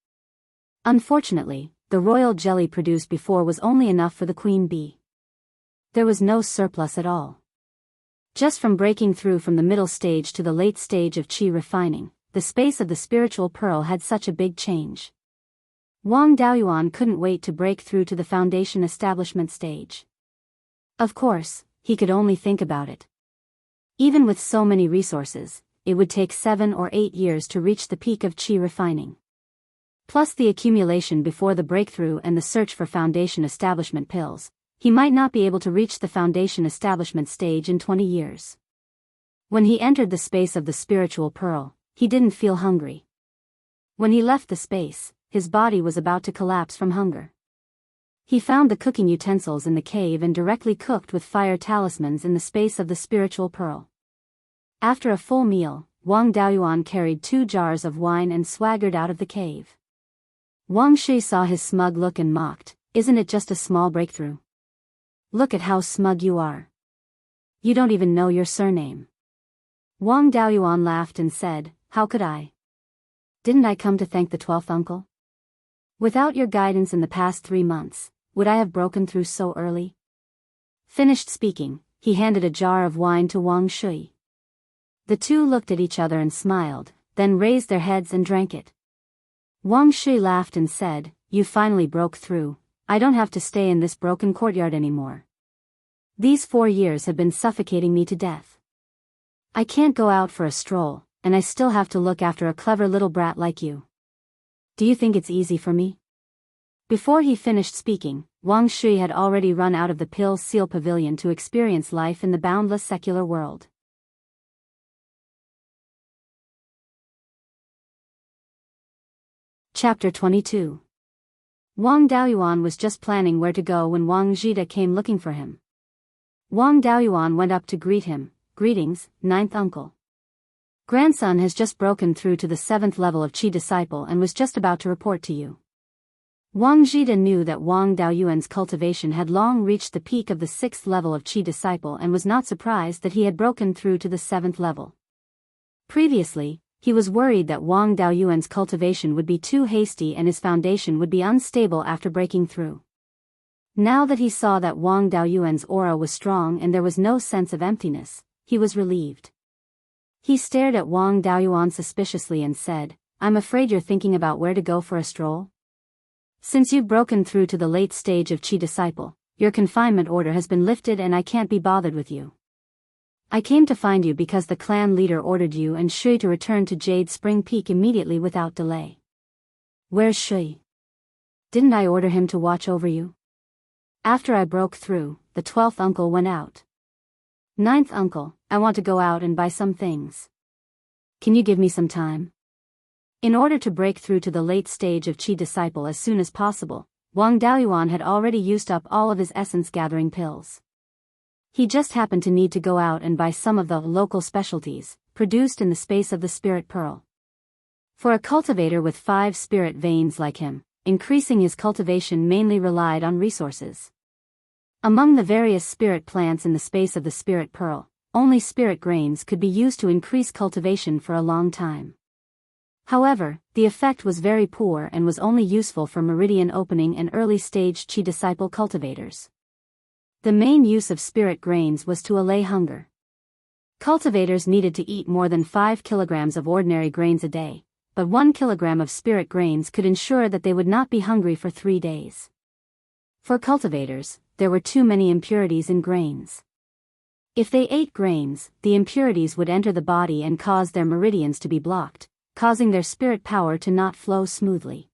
Unfortunately, the royal jelly produced before was only enough for the queen bee. There was no surplus at all. Just from breaking through from the middle stage to the late stage of qi refining, the space of the spiritual pearl had such a big change. Wang Daoyuan couldn't wait to break through to the foundation establishment stage. Of course, he could only think about it. Even with so many resources, it would take 7 or 8 years to reach the peak of qi refining. Plus the accumulation before the breakthrough and the search for foundation establishment pills, he might not be able to reach the foundation establishment stage in 20 years. When he entered the space of the spiritual pearl, he didn't feel hungry. When he left the space, his body was about to collapse from hunger. He found the cooking utensils in the cave and directly cooked with fire talismans in the space of the spiritual pearl. After a full meal, Wang Daoyuan carried 2 jars of wine and swaggered out of the cave. Wang Shi saw his smug look and mocked, "Isn't it just a small breakthrough? Look at how smug you are. You don't even know your surname." Wang Daoyuan laughed and said, "How could I? Didn't I come to thank the 12th uncle? Without your guidance in the past 3 months, would I have broken through so early?" Finished speaking, he handed a jar of wine to Wang Shui. The two looked at each other and smiled, then raised their heads and drank it. Wang Shui laughed and said, "You finally broke through. I don't have to stay in this broken courtyard anymore. These 4 years have been suffocating me to death. I can't go out for a stroll, and I still have to look after a clever little brat like you. Do you think it's easy for me?" Before he finished speaking, Wang Shui had already run out of the Pill Seal Pavilion to experience life in the boundless secular world. Chapter 22. Wang Daoyuan was just planning where to go when Wang Zhida came looking for him. Wang Daoyuan went up to greet him. "Greetings, 9th uncle. Grandson has just broken through to the 7th level of Qi disciple and was just about to report to you." Wang Zhida knew that Wang Daoyuan's cultivation had long reached the peak of the 6th level of Qi disciple and was not surprised that he had broken through to the 7th level. Previously, he was worried that Wang Daoyuan's cultivation would be too hasty and his foundation would be unstable after breaking through. Now that he saw that Wang Daoyuan's aura was strong and there was no sense of emptiness, he was relieved. He stared at Wang Daoyuan suspiciously and said, "I'm afraid you're thinking about where to go for a stroll? Since you've broken through to the late stage of Qi disciple, your confinement order has been lifted and I can't be bothered with you. I came to find you because the clan leader ordered you and Shui to return to Jade Spring Peak immediately without delay." "Where's Shui? Didn't I order him to watch over you?" "After I broke through, the 12th uncle went out." "9th uncle, I want to go out and buy some things. Can you give me some time?" In order to break through to the late stage of Qi disciple as soon as possible, Wang Daoyuan had already used up all of his essence-gathering pills. He just happened to need to go out and buy some of the local specialties, produced in the space of the spirit pearl. For a cultivator with 5 spirit veins like him, increasing his cultivation mainly relied on resources. Among the various spirit plants in the space of the spirit pearl, only spirit grains could be used to increase cultivation for a long time. However, the effect was very poor and was only useful for meridian opening and early-stage Qi disciple cultivators. The main use of spirit grains was to allay hunger. Cultivators needed to eat more than 5 kilograms of ordinary grains a day, but 1 kilogram of spirit grains could ensure that they would not be hungry for 3 days. For cultivators, there were too many impurities in grains. If they ate grains, the impurities would enter the body and cause their meridians to be blocked, causing their spirit power to not flow smoothly.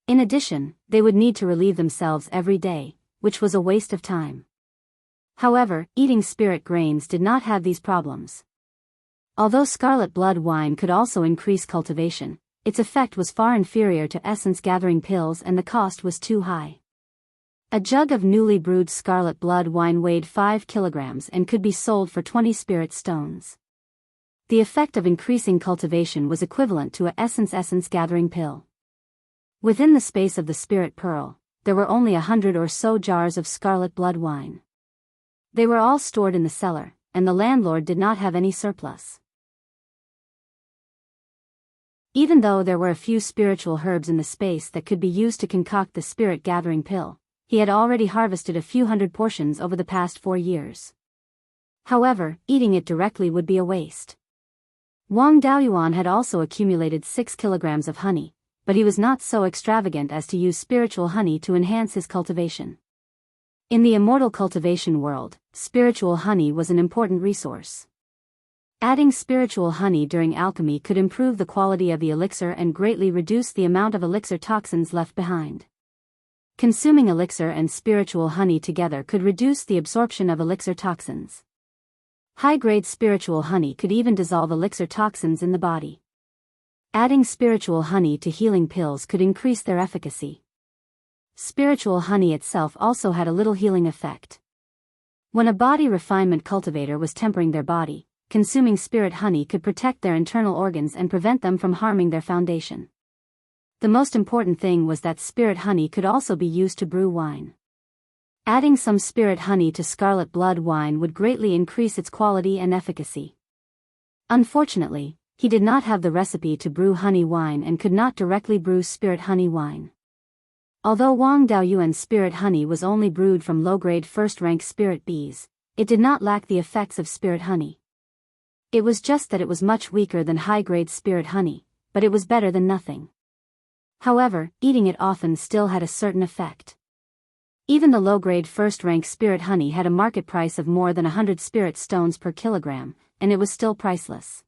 In addition, they would need to relieve themselves every day, which was a waste of time. However, eating spirit grains did not have these problems. Although scarlet blood wine could also increase cultivation, its effect was far inferior to essence-gathering pills and the cost was too high. A jug of newly brewed scarlet blood wine weighed 5 kilograms and could be sold for 20 spirit stones. The effect of increasing cultivation was equivalent to a essence-gathering pill. Within the space of the spirit pearl, there were only 100 or so jars of scarlet blood wine. They were all stored in the cellar, and the landlord did not have any surplus. Even though there were a few spiritual herbs in the space that could be used to concoct the spirit-gathering pill, he had already harvested a few hundred portions over the past 4 years. However, eating it directly would be a waste. Wang Daoyuan had also accumulated 6 kilograms of honey, but he was not so extravagant as to use spiritual honey to enhance his cultivation. In the immortal cultivation world, spiritual honey was an important resource. Adding spiritual honey during alchemy could improve the quality of the elixir and greatly reduce the amount of elixir toxins left behind. Consuming elixir and spiritual honey together could reduce the absorption of elixir toxins. High-grade spiritual honey could even dissolve elixir toxins in the body. Adding spiritual honey to healing pills could increase their efficacy. Spiritual honey itself also had a little healing effect. When a body refinement cultivator was tempering their body, consuming spirit honey could protect their internal organs and prevent them from harming their foundation. The most important thing was that spirit honey could also be used to brew wine. Adding some spirit honey to scarlet blood wine would greatly increase its quality and efficacy. Unfortunately, he did not have the recipe to brew honey wine and could not directly brew spirit honey wine. Although Wang Daoyuan's spirit honey was only brewed from low-grade first-rank spirit bees, it did not lack the effects of spirit honey. It was just that it was much weaker than high-grade spirit honey, but it was better than nothing. However, eating it often still had a certain effect. Even the low-grade first-rank spirit honey had a market price of more than 100 spirit stones per kilogram, and it was still priceless.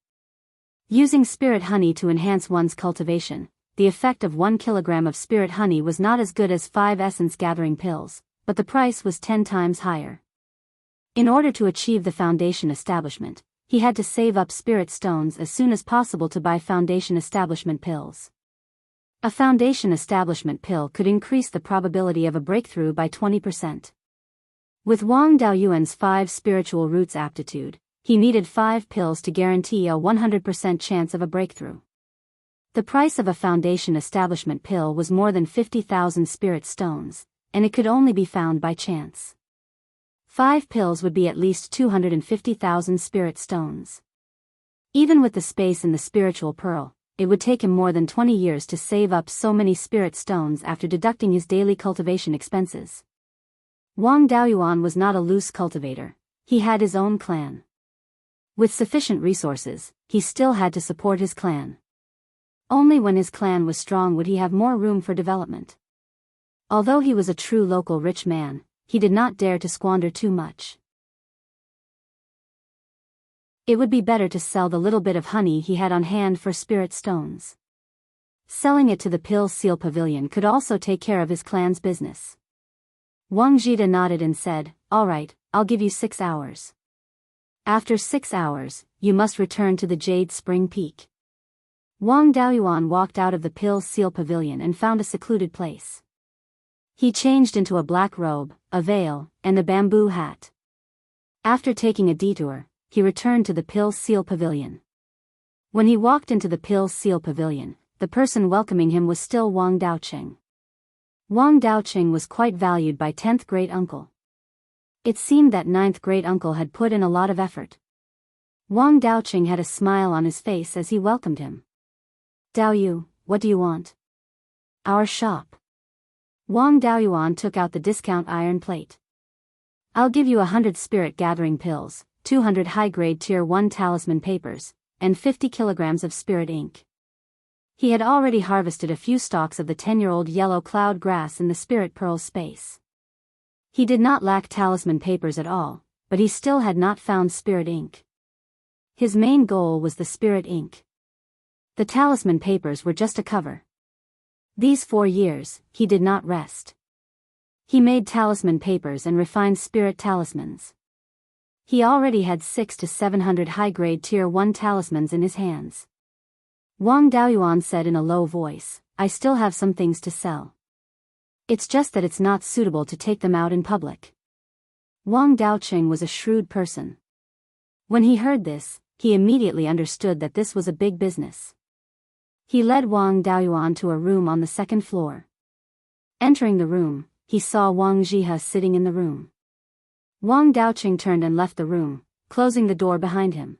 Using spirit honey to enhance one's cultivation, the effect of 1 kilogram of spirit honey was not as good as 5 essence-gathering pills, but the price was 10 times higher. In order to achieve the foundation establishment, he had to save up spirit stones as soon as possible to buy foundation establishment pills. A foundation establishment pill could increase the probability of a breakthrough by 20%. With Wang Daoyuan's 5 spiritual roots aptitude, he needed 5 pills to guarantee a 100% chance of a breakthrough. The price of a foundation establishment pill was more than 50,000 spirit stones, and it could only be found by chance. 5 pills would be at least 250,000 spirit stones. Even with the space in the spiritual pearl, it would take him more than 20 years to save up so many spirit stones after deducting his daily cultivation expenses. Wang Daoyuan was not a loose cultivator, he had his own clan. With sufficient resources, he still had to support his clan. Only when his clan was strong would he have more room for development. Although he was a true local rich man, he did not dare to squander too much. It would be better to sell the little bit of honey he had on hand for spirit stones. Selling it to the Pill Seal Pavilion could also take care of his clan's business. Wang Zhida nodded and said, "All right, I'll give you 6 hours. After 6 hours, you must return to the Jade Spring Peak." Wang Daoyuan walked out of the Pill Seal Pavilion and found a secluded place. He changed into a black robe, a veil, and a bamboo hat. After taking a detour, he returned to the Pill Seal Pavilion. When he walked into the Pill Seal Pavilion, the person welcoming him was still Wang Daocheng. Wang Daocheng was quite valued by 10th great uncle. It seemed that 9th great uncle had put in a lot of effort. Wang Daocheng had a smile on his face as he welcomed him. "Daoyu, what do you want?" "Our shop." Wang Daoyuan took out the discount iron plate. "I'll give you 100 spirit gathering pills, 200 high-grade Tier 1 talisman papers, and 50 kilograms of spirit ink." He had already harvested a few stalks of the 10-year-old yellow cloud grass in the spirit pearl space. He did not lack talisman papers at all, but he still had not found spirit ink. His main goal was the spirit ink. The talisman papers were just a cover. These 4 years, he did not rest. He made talisman papers and refined spirit talismans. He already had 600 to 700 high-grade Tier 1 talismans in his hands. Wang Daoyuan said in a low voice, I still have some things to sell. It's just that it's not suitable to take them out in public. Wang Daoqing was a shrewd person. When he heard this, he immediately understood that this was a big business. He led Wang Daoyuan to a room on the second floor. Entering the room, he saw Wang Jihe sitting in the room. Wang Daoqing turned and left the room, closing the door behind him.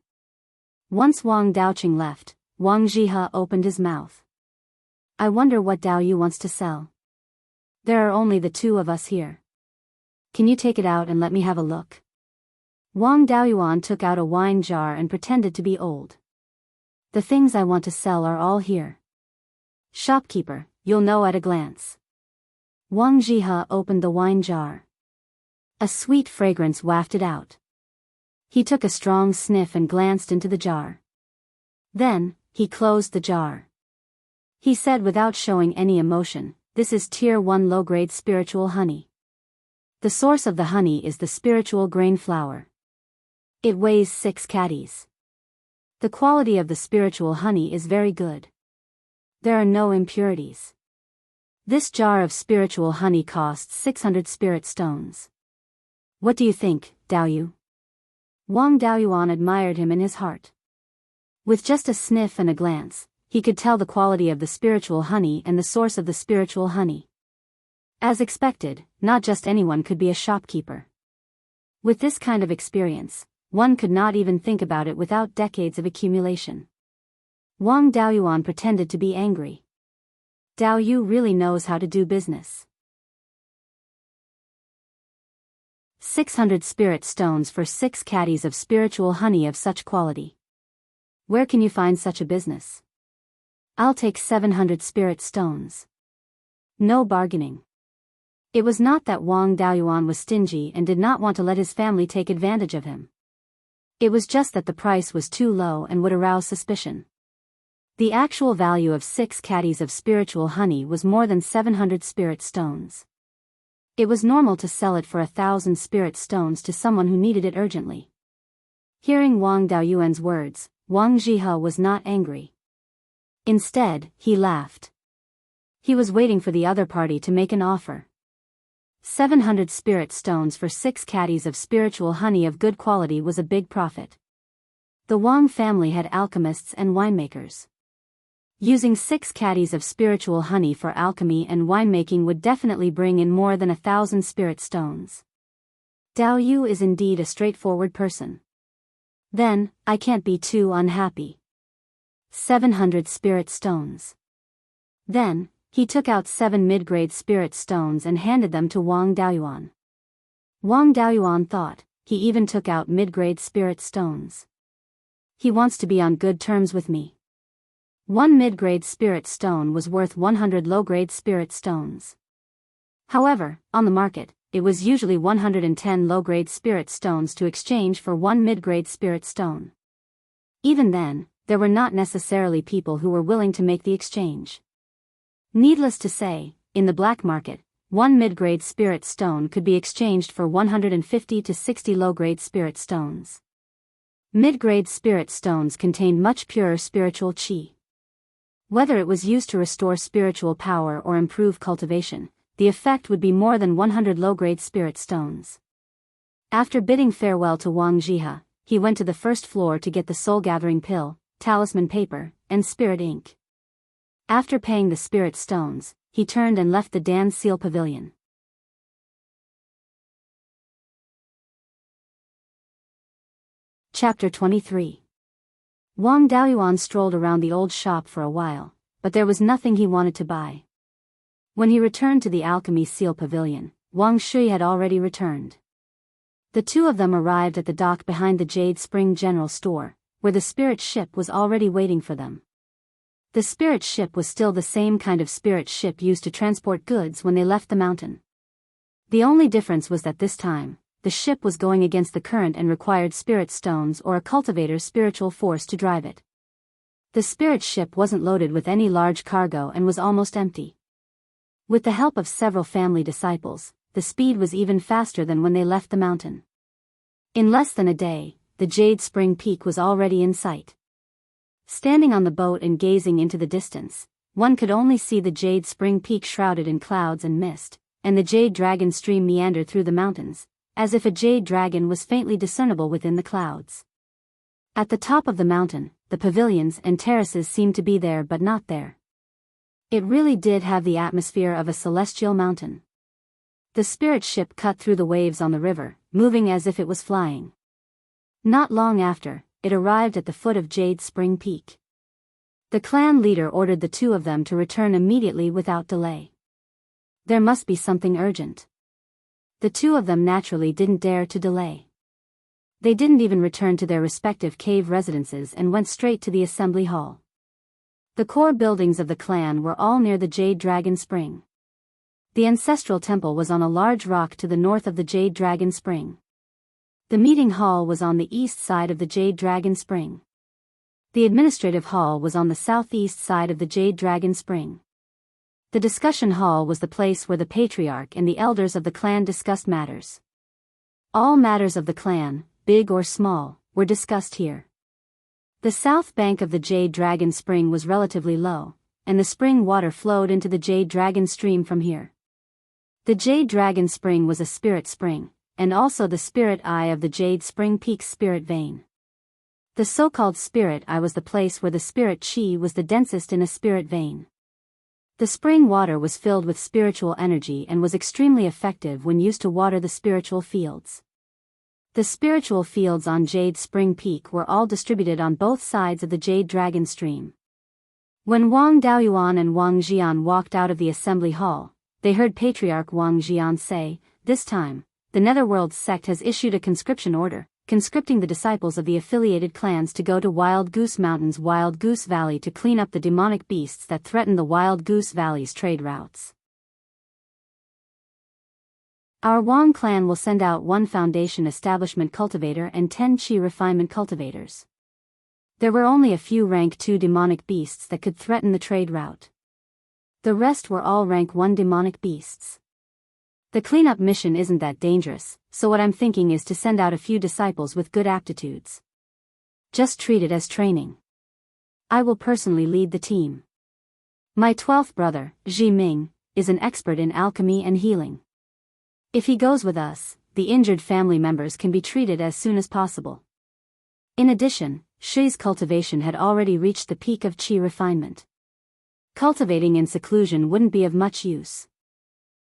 Once Wang Daoqing left, Wang Jihe opened his mouth. I wonder what Dao Yu wants to sell. There are only the two of us here. Can you take it out and let me have a look? Wang Daoyuan took out a wine jar and pretended to be old. The things I want to sell are all here. Shopkeeper, you'll know at a glance. Wang Jihe opened the wine jar. A sweet fragrance wafted out. He took a strong sniff and glanced into the jar. Then, he closed the jar. He said without showing any emotion, this is Tier 1 low-grade spiritual honey. The source of the honey is the spiritual grain flour. It weighs 6 caddies. The quality of the spiritual honey is very good. There are no impurities. This jar of spiritual honey costs 600 spirit stones. What do you think, Dao Yu? Wang Daoyuan admired him in his heart. With just a sniff and a glance, he could tell the quality of the spiritual honey and the source of the spiritual honey. As expected, not just anyone could be a shopkeeper. With this kind of experience, one could not even think about it without decades of accumulation. Wang Daoyuan pretended to be angry. Dao Yu really knows how to do business. 600 spirit stones for 6 caddies of spiritual honey of such quality. Where can you find such a business? I'll take 700 spirit stones. No bargaining. It was not that Wang Daoyuan was stingy and did not want to let his family take advantage of him. It was just that the price was too low and would arouse suspicion. The actual value of 6 caddies of spiritual honey was more than 700 spirit stones. It was normal to sell it for 1,000 spirit stones to someone who needed it urgently. Hearing Wang Daoyuan's words, Wang Jihe was not angry. Instead, he laughed. He was waiting for the other party to make an offer. 700 spirit stones for 6 caddies of spiritual honey of good quality was a big profit. The Wang family had alchemists and winemakers. Using 6 caddies of spiritual honey for alchemy and winemaking would definitely bring in more than 1,000 spirit stones. Dao Yu is indeed a straightforward person. Then, I can't be too unhappy. 700 spirit stones. Then, he took out 7 mid-grade spirit stones and handed them to Wang Daoyuan. Wang Daoyuan thought, he even took out mid-grade spirit stones. He wants to be on good terms with me. 1 mid-grade spirit stone was worth 100 low-grade spirit stones. However, on the market, it was usually 110 low-grade spirit stones to exchange for 1 mid-grade spirit stone. Even then, there were not necessarily people who were willing to make the exchange. Needless to say, in the black market, 1 mid-grade spirit stone could be exchanged for 150 to 60 low-grade spirit stones. Mid-grade spirit stones contained much purer spiritual qi. Whether it was used to restore spiritual power or improve cultivation, the effect would be more than 100 low-grade spirit stones. After bidding farewell to Wang Jihe, he went to the first floor to get the soul-gathering pill, talisman paper, and spirit ink. After paying the spirit stones, he turned and left the Dan Seal Pavilion. Chapter 23. Wang Daoyuan strolled around the old shop for a while, but there was nothing he wanted to buy. When he returned to the Alchemy Seal Pavilion, Wang Shui had already returned. The two of them arrived at the dock behind the Jade Spring General Store, where the spirit ship was already waiting for them. The spirit ship was still the same kind of spirit ship used to transport goods when they left the mountain. The only difference was that this time, the ship was going against the current and required spirit stones or a cultivator's spiritual force to drive it. The spirit ship wasn't loaded with any large cargo and was almost empty. With the help of several family disciples, the speed was even faster than when they left the mountain. In less than a day, the Jade Spring Peak was already in sight. Standing on the boat and gazing into the distance, one could only see the Jade Spring Peak shrouded in clouds and mist, and the Jade Dragon stream meandered through the mountains, as if a jade dragon was faintly discernible within the clouds. At the top of the mountain, the pavilions and terraces seemed to be there but not there. It really did have the atmosphere of a celestial mountain. The spirit ship cut through the waves on the river, moving as if it was flying. Not long after, it arrived at the foot of Jade Spring Peak. The clan leader ordered the two of them to return immediately without delay. There must be something urgent. The two of them naturally didn't dare to delay. They didn't even return to their respective cave residences and went straight to the assembly hall. The core buildings of the clan were all near the Jade Dragon Spring. The ancestral temple was on a large rock to the north of the Jade Dragon Spring. The meeting hall was on the east side of the Jade Dragon Spring. The administrative hall was on the southeast side of the Jade Dragon Spring. The discussion hall was the place where the patriarch and the elders of the clan discussed matters. All matters of the clan, big or small, were discussed here. The south bank of the Jade Dragon Spring was relatively low, and the spring water flowed into the Jade Dragon stream from here. The Jade Dragon Spring was a spirit spring, and also the spirit eye of the Jade Spring Peak's spirit vein. The so-called spirit eye was the place where the spirit chi was the densest in a spirit vein. The spring water was filled with spiritual energy and was extremely effective when used to water the spiritual fields. The spiritual fields on Jade Spring Peak were all distributed on both sides of the Jade Dragon Stream. When Wang Daoyuan and Wang Jian walked out of the assembly hall, they heard Patriarch Wang Jian say, "This time, the Netherworld sect has issued a conscription order, conscripting the disciples of the affiliated clans to go to Wild Goose Mountain's Wild Goose Valley to clean up the demonic beasts that threaten the Wild Goose Valley's trade routes. Our Wang clan will send out 1 foundation establishment cultivator and 10 chi refinement cultivators." There were only a few rank 2 demonic beasts that could threaten the trade route. The rest were all rank 1 demonic beasts. The cleanup mission isn't that dangerous, so what I'm thinking is to send out a few disciples with good aptitudes. Just treat it as training. I will personally lead the team. My 12th brother, Ji Ming, is an expert in alchemy and healing. If he goes with us, the injured family members can be treated as soon as possible. In addition, Shi's cultivation had already reached the peak of chi refinement. Cultivating in seclusion wouldn't be of much use.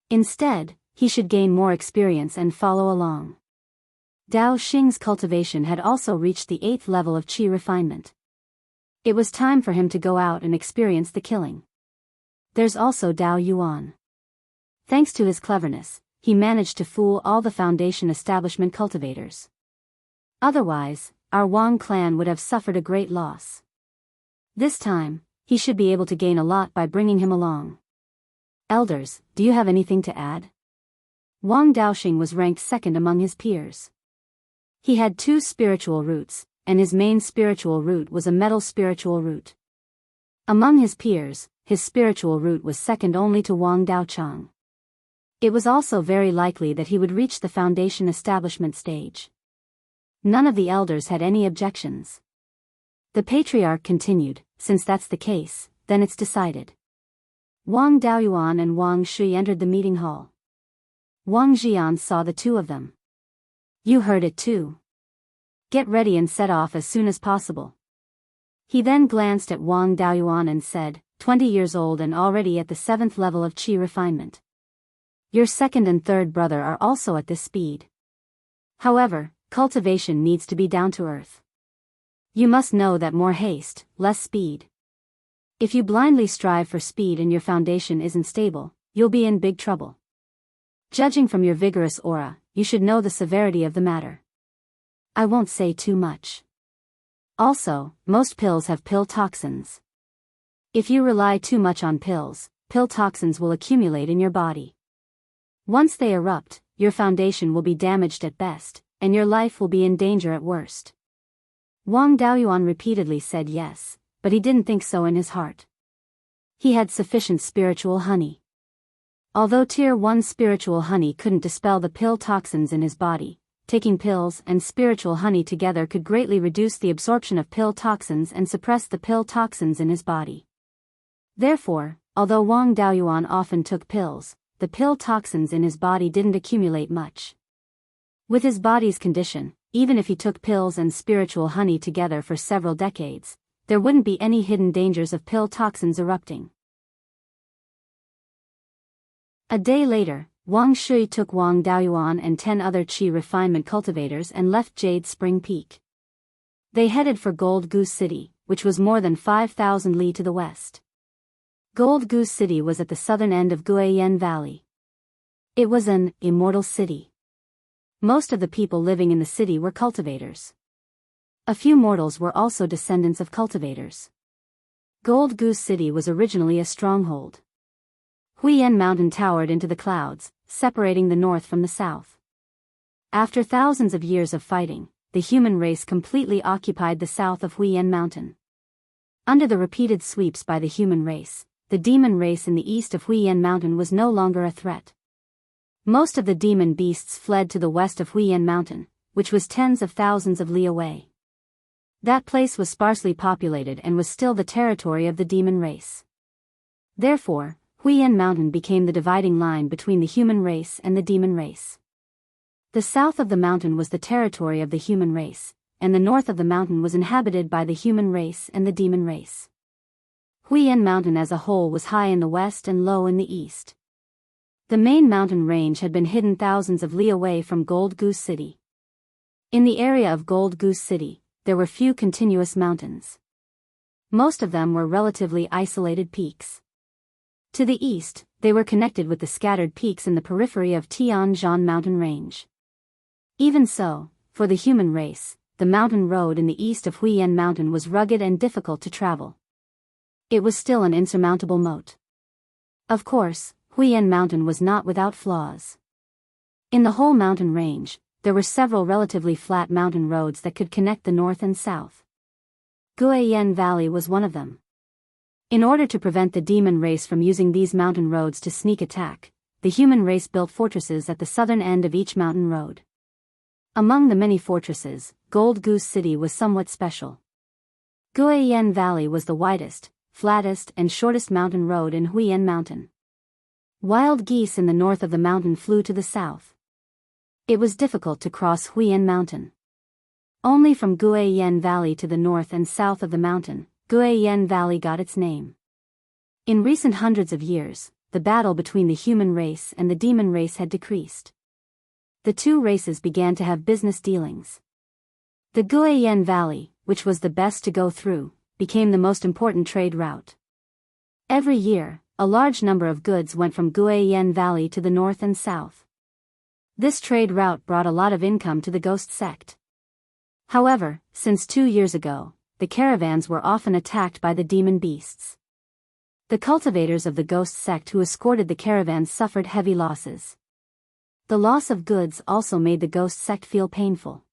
Instead, he should gain more experience and follow along. Dao Xing's cultivation had also reached the 8th level of chi refinement. It was time for him to go out and experience the killing. There's also Dao Yuan. Thanks to his cleverness, he managed to fool all the foundation establishment cultivators. Otherwise, our Wang clan would have suffered a great loss. This time, he should be able to gain a lot by bringing him along. Elders, do you have anything to add? Wang Daoxing was ranked 2nd among his peers. He had 2 spiritual roots, and his main spiritual root was a metal spiritual root. Among his peers, his spiritual root was second only to Wang Daochang. It was also very likely that he would reach the foundation establishment stage. None of the elders had any objections. The patriarch continued, "Since that's the case, then it's decided." Wang Daoyuan and Wang Shui entered the meeting hall. Wang Jian saw the two of them. "You heard it too. Get ready and set off as soon as possible." He then glanced at Wang Daoyuan and said, 20 years old and already at the 7th level of chi refinement. Your 2nd and 3rd brother are also at this speed. However, cultivation needs to be down to earth. You must know that more haste, less speed. If you blindly strive for speed and your foundation isn't stable, you'll be in big trouble. Judging from your vigorous aura, you should know the severity of the matter. I won't say too much. Also, most pills have pill toxins. If you rely too much on pills, pill toxins will accumulate in your body. Once they erupt, your foundation will be damaged at best, and your life will be in danger at worst. Wang Daoyuan repeatedly said yes, but he didn't think so in his heart. He had sufficient spiritual honey. Although Tier 1 spiritual honey couldn't dispel the pill toxins in his body, taking pills and spiritual honey together could greatly reduce the absorption of pill toxins and suppress the pill toxins in his body. Therefore, although Wang Daoyuan often took pills, the pill toxins in his body didn't accumulate much. With his body's condition, even if he took pills and spiritual honey together for several decades, there wouldn't be any hidden dangers of pill toxins erupting. A day later, Wang Shui took Wang Daoyuan and 10 other qi refinement cultivators and left Jade Spring Peak. They headed for Gold Goose City, which was more than 5,000 li to the west. Gold Goose City was at the southern end of Guiyan Valley. It was an immortal city. Most of the people living in the city were cultivators. A few mortals were also descendants of cultivators. Gold Goose City was originally a stronghold. Huiyan Mountain towered into the clouds, separating the north from the south. After thousands of years of fighting, the human race completely occupied the south of Huiyan Mountain. Under the repeated sweeps by the human race, the demon race in the east of Huiyan Mountain was no longer a threat. Most of the demon beasts fled to the west of Huiyan Mountain, which was tens of thousands of li away. That place was sparsely populated and was still the territory of the demon race. Therefore, Huiyan Mountain became the dividing line between the human race and the demon race. The south of the mountain was the territory of the human race, and the north of the mountain was inhabited by the human race and the demon race. Huiyan Mountain as a whole was high in the west and low in the east. The main mountain range had been hidden thousands of li away from Gold Goose City. In the area of Gold Goose City, there were few continuous mountains. Most of them were relatively isolated peaks. To the east, they were connected with the scattered peaks in the periphery of Tianzhan Mountain Range. Even so, for the human race, the mountain road in the east of Huiyan Mountain was rugged and difficult to travel. It was still an insurmountable moat. Of course, Huiyan Mountain was not without flaws. In the whole mountain range, there were several relatively flat mountain roads that could connect the north and south. Guiyan Valley was one of them. In order to prevent the demon race from using these mountain roads to sneak attack, the human race built fortresses at the southern end of each mountain road. Among the many fortresses, Gold Goose City was somewhat special. Guiyan Valley was the widest, flattest and shortest mountain road in Huiyan Mountain. Wild geese in the north of the mountain flew to the south. It was difficult to cross Huiyan Mountain. Only from Guiyan Valley to the north and south of the mountain, Guiyan Valley got its name. In recent hundreds of years, the battle between the human race and the demon race had decreased. The two races began to have business dealings. The Guiyan Valley, which was the best to go through, became the most important trade route. Every year, a large number of goods went from Guiyan Valley to the north and south. This trade route brought a lot of income to the ghost sect. However, since 2 years ago, the caravans were often attacked by the demon beasts. The cultivators of the ghost sect who escorted the caravans suffered heavy losses. The loss of goods also made the ghost sect feel painful.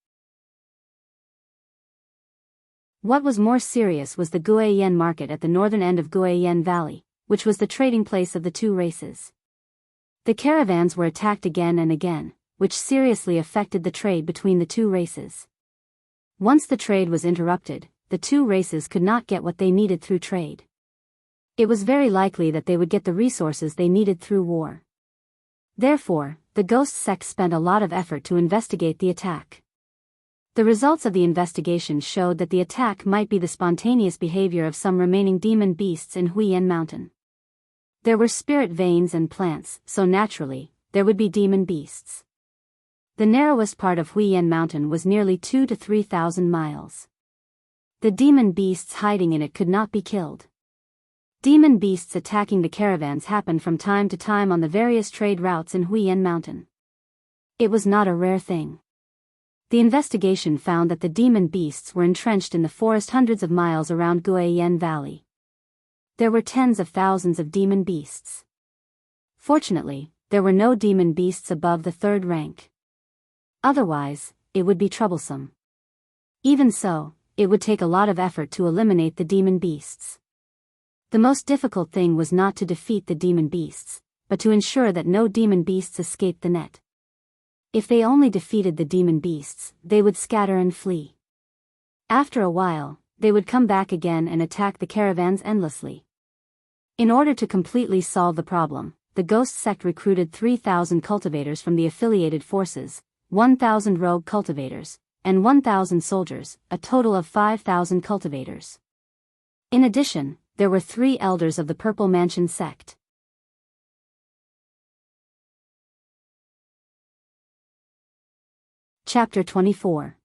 What was more serious was the Guiyan market at the northern end of Guiyan Valley, which was the trading place of the two races. The caravans were attacked again and again, which seriously affected the trade between the two races. Once the trade was interrupted, the two races could not get what they needed through trade. It was very likely that they would get the resources they needed through war. Therefore, the ghost sect spent a lot of effort to investigate the attack. The results of the investigation showed that the attack might be the spontaneous behavior of some remaining demon beasts in Huiyan Mountain. There were spirit veins and plants, so naturally, there would be demon beasts. The narrowest part of Huiyan Mountain was nearly 2,000 to 3,000 miles. The demon beasts hiding in it could not be killed. Demon beasts attacking the caravans happened from time to time on the various trade routes in Huiyan Mountain. It was not a rare thing. The investigation found that the demon beasts were entrenched in the forest hundreds of miles around Guiyan Valley. There were tens of thousands of demon beasts. Fortunately, there were no demon beasts above the 3rd rank. Otherwise, it would be troublesome. Even so, it would take a lot of effort to eliminate the demon beasts. The most difficult thing was not to defeat the demon beasts, but to ensure that no demon beasts escaped the net. If they only defeated the demon beasts, they would scatter and flee. After a while, they would come back again and attack the caravans endlessly. In order to completely solve the problem, the ghost sect recruited 3,000 cultivators from the affiliated forces, 1,000 rogue cultivators, and 1,000 soldiers, a total of 5,000 cultivators. In addition, there were 3 elders of the Purple Mansion sect. Chapter 24.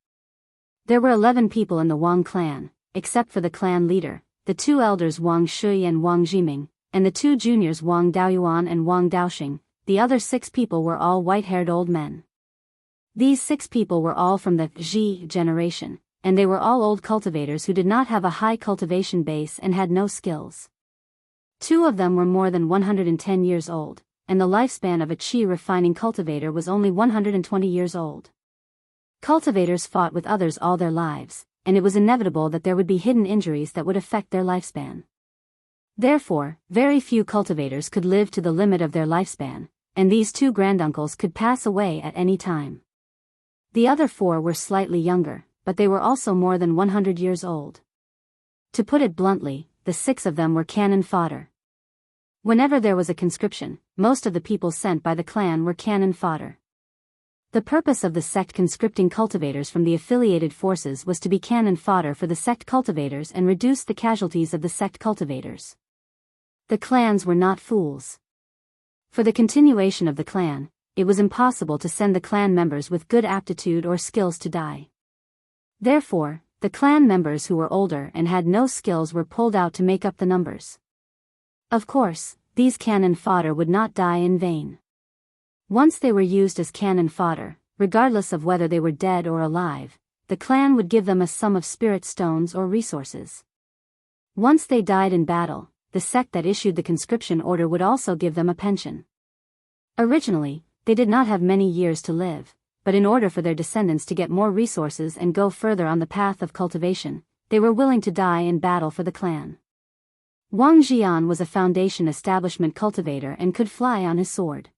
There were 11 people in the Wang clan, except for the clan leader, the 2 elders Wang Shui and Wang Jiming, and the 2 juniors Wang Daoyuan and Wang Daoxing. The other 6 people were all white-haired old men. These 6 people were all from the Ji generation, and they were all old cultivators who did not have a high cultivation base and had no skills. 2 of them were more than 110 years old, and the lifespan of a qi refining cultivator was only 120 years old. Cultivators fought with others all their lives, and it was inevitable that there would be hidden injuries that would affect their lifespan. Therefore, very few cultivators could live to the limit of their lifespan, and these 2 granduncles could pass away at any time. The other 4 were slightly younger, but they were also more than 100 years old. To put it bluntly, the 6 of them were cannon fodder. Whenever there was a conscription, most of the people sent by the clan were cannon fodder. The purpose of the sect conscripting cultivators from the affiliated forces was to be cannon fodder for the sect cultivators and reduce the casualties of the sect cultivators. The clans were not fools. For the continuation of the clan, it was impossible to send the clan members with good aptitude or skills to die. Therefore, the clan members who were older and had no skills were pulled out to make up the numbers. Of course, these cannon fodder would not die in vain. Once they were used as cannon fodder, regardless of whether they were dead or alive, the clan would give them a sum of spirit stones or resources. Once they died in battle, the sect that issued the conscription order would also give them a pension. Originally, they did not have many years to live, but in order for their descendants to get more resources and go further on the path of cultivation, they were willing to die in battle for the clan. Wang Jian was a foundation establishment cultivator and could fly on his sword.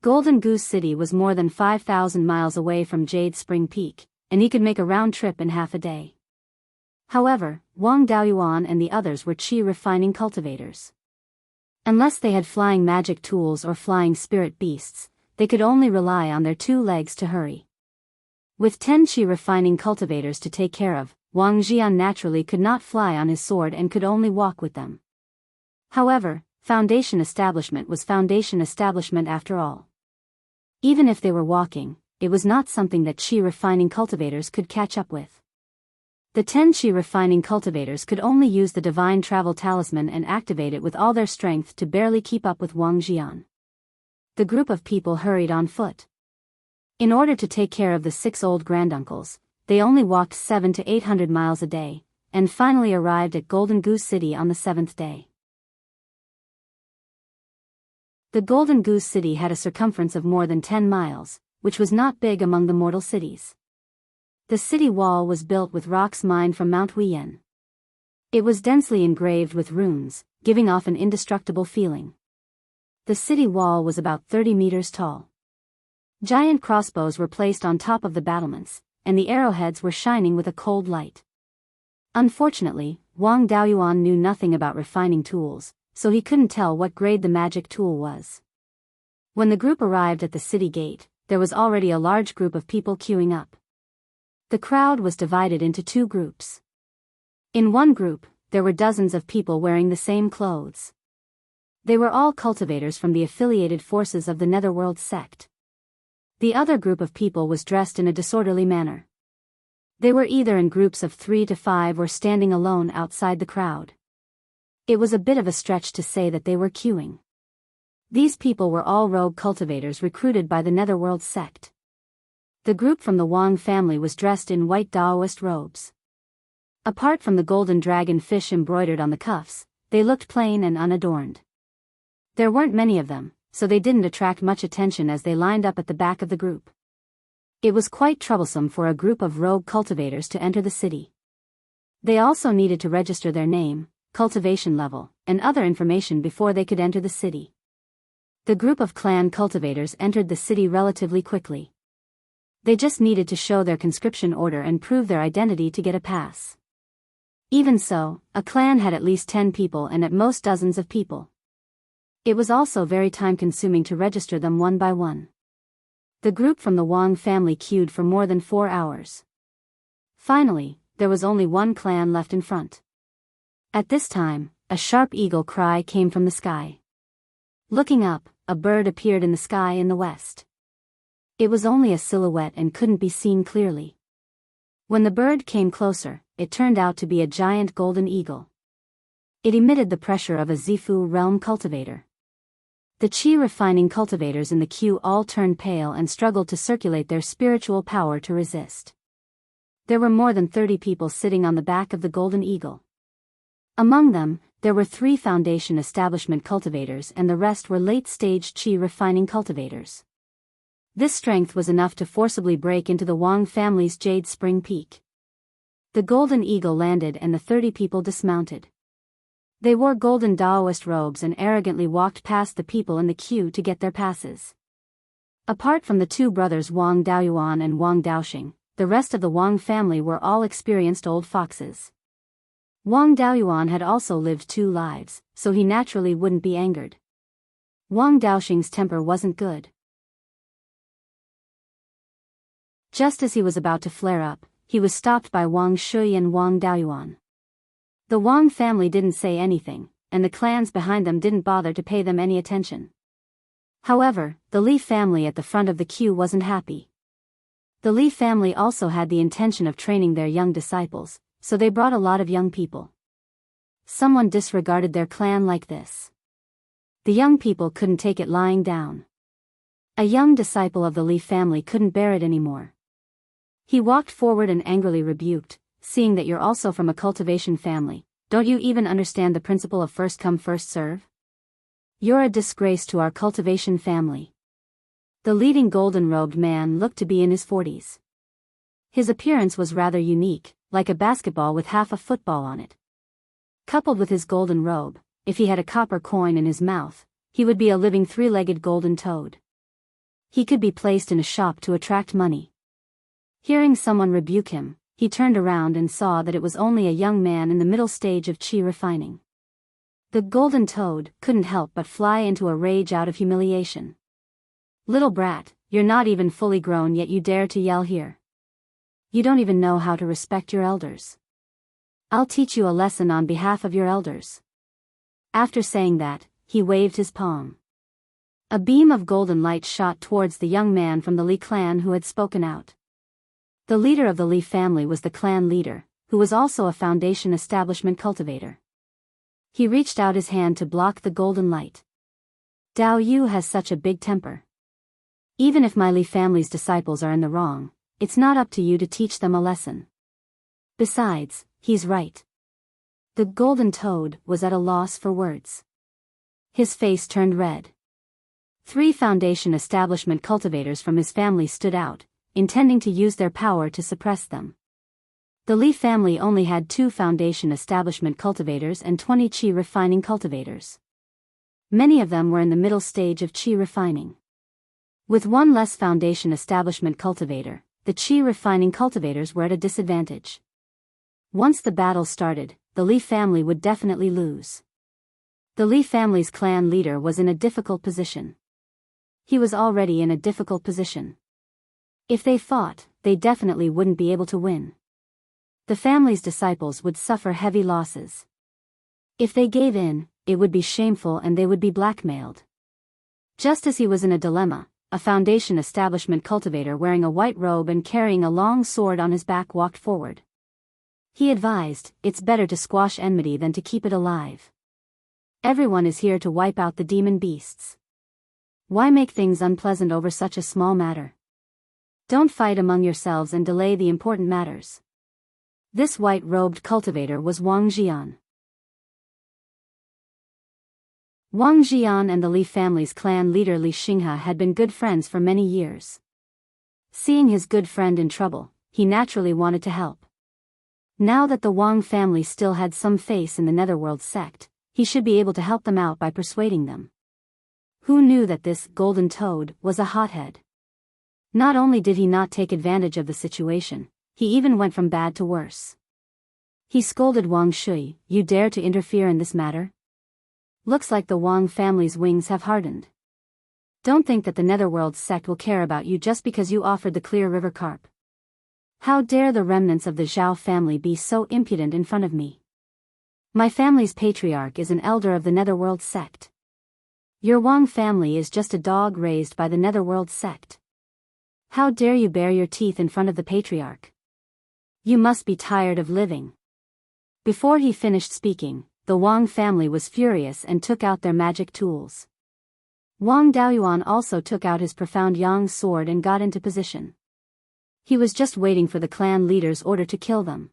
Golden Goose City was more than 5,000 miles away from Jade Spring Peak, and he could make a round trip in half a day. However, Wang Daoyuan and the others were qi refining cultivators. Unless they had flying magic tools or flying spirit beasts, they could only rely on their 2 legs to hurry. With 10 qi refining cultivators to take care of, Wang Jian naturally could not fly on his sword and could only walk with them. However, foundation establishment was foundation establishment after all. Even if they were walking, it was not something that qi refining cultivators could catch up with. The 10 qi refining cultivators could only use the divine travel talisman and activate it with all their strength to barely keep up with Wang Jian. The group of people hurried on foot. In order to take care of the 6 old granduncles, they only walked 700 to 800 miles a day, and finally arrived at Golden Goose City on the 7th day. The Golden Goose City had a circumference of more than 10 miles, which was not big among the mortal cities. The city wall was built with rocks mined from Mount Huiyan. It was densely engraved with runes, giving off an indestructible feeling. The city wall was about 30 meters tall. Giant crossbows were placed on top of the battlements, and the arrowheads were shining with a cold light. Unfortunately, Wang Daoyuan knew nothing about refining tools, so he couldn't tell what grade the magic tool was. When the group arrived at the city gate, there was already a large group of people queuing up. The crowd was divided into 2 groups. In one group, there were dozens of people wearing the same clothes. They were all cultivators from the affiliated forces of the Netherworld sect. The other group of people was dressed in a disorderly manner. They were either in groups of 3 to 5 or standing alone outside the crowd. It was a bit of a stretch to say that they were queuing. These people were all rogue cultivators recruited by the Netherworld sect. The group from the Wang family was dressed in white Daoist robes. Apart from the golden dragon fish embroidered on the cuffs, they looked plain and unadorned. There weren't many of them, so they didn't attract much attention as they lined up at the back of the group. It was quite troublesome for a group of rogue cultivators to enter the city. They also needed to register their name, cultivation level, and other information before they could enter the city. The group of clan cultivators entered the city relatively quickly. They just needed to show their conscription order and prove their identity to get a pass. Even so, a clan had at least 10 people and at most dozens of people. It was also very time-consuming to register them one by one. The group from the Wang family queued for more than 4 hours. Finally, there was only one clan left in front. At this time, a sharp eagle cry came from the sky. Looking up, a bird appeared in the sky in the west. It was only a silhouette and couldn't be seen clearly. When the bird came closer, it turned out to be a giant golden eagle. It emitted the pressure of a Zifu realm cultivator. The qi refining cultivators in the queue all turned pale and struggled to circulate their spiritual power to resist. There were more than 30 people sitting on the back of the golden eagle. Among them, there were 3 foundation establishment cultivators and the rest were late-stage qi refining cultivators. This strength was enough to forcibly break into the Wang family's Jade Spring Peak. The golden eagle landed and the 30 people dismounted. They wore golden Daoist robes and arrogantly walked past the people in the queue to get their passes. Apart from the 2 brothers Wang Daoyuan and Wang Daoxing, the rest of the Wang family were all experienced old foxes. Wang Daoyuan had also lived 2 lives, so he naturally wouldn't be angered. Wang Daoxing's temper wasn't good. Just as he was about to flare up, he was stopped by Wang Shui and Wang Daoyuan. The Wang family didn't say anything, and the clans behind them didn't bother to pay them any attention. However, the Li family at the front of the queue wasn't happy. The Li family also had the intention of training their young disciples, so they brought a lot of young people. Someone disregarded their clan like this. The young people couldn't take it lying down. A young disciple of the Li family couldn't bear it anymore. He walked forward and angrily rebuked, "Seeing that you're also from a cultivation family, don't you even understand the principle of first come first serve? You're a disgrace to our cultivation family." The leading golden-robed man looked to be in his 40s. His appearance was rather unique, like a basketball with half a football on it. Coupled with his golden robe, if he had a copper coin in his mouth, he would be a living 3-legged golden toad. He could be placed in a shop to attract money. Hearing someone rebuke him, he turned around and saw that it was only a young man in the middle stage of qi refining. The golden toad couldn't help but fly into a rage out of humiliation. "Little brat, you're not even fully grown yet you dare to yell here. You don't even know how to respect your elders. I'll teach you a lesson on behalf of your elders." After saying that, he waved his palm. A beam of golden light shot towards the young man from the Li clan who had spoken out. The leader of the Li family was the clan leader, who was also a foundation establishment cultivator. He reached out his hand to block the golden light. "Dao Yu has such a big temper. Even if my Li family's disciples are in the wrong, it's not up to you to teach them a lesson. Besides, he's right." The golden toad was at a loss for words. His face turned red. 3 foundation establishment cultivators from his family stood out, intending to use their power to suppress them. The Li family only had 2 foundation establishment cultivators and 20 qi refining cultivators. Many of them were in the middle stage of qi refining. With 1 less foundation establishment cultivator, the qi refining cultivators were at a disadvantage. Once the battle started, the Li family would definitely lose. The Li family's clan leader was in a difficult position. He was already in a difficult position. If they fought, they definitely wouldn't be able to win. The family's disciples would suffer heavy losses. If they gave in, it would be shameful and they would be blackmailed. Just as he was in a dilemma, a foundation establishment cultivator wearing a white robe and carrying a long sword on his back walked forward. He advised, "It's better to squash enmity than to keep it alive. Everyone is here to wipe out the demon beasts. Why make things unpleasant over such a small matter? Don't fight among yourselves and delay the important matters." This white-robed cultivator was Wang Jian. Wang Jian and the Li family's clan leader Li Xinghe had been good friends for many years. Seeing his good friend in trouble, he naturally wanted to help. Now that the Wang family still had some face in the Netherworld sect, he should be able to help them out by persuading them. Who knew that this golden toad was a hothead? Not only did he not take advantage of the situation, he even went from bad to worse. He scolded Wang Shui, "You dare to interfere in this matter? Looks like the Wang family's wings have hardened. Don't think that the Netherworld sect will care about you just because you offered the clear river carp. How dare the remnants of the Zhao family be so impudent in front of me? My family's patriarch is an elder of the Netherworld sect. Your Wang family is just a dog raised by the Netherworld sect. How dare you bare your teeth in front of the patriarch? You must be tired of living." Before he finished speaking, the Wang family was furious and took out their magic tools. Wang Daoyuan also took out his profound yang sword and got into position. He was just waiting for the clan leader's order to kill them.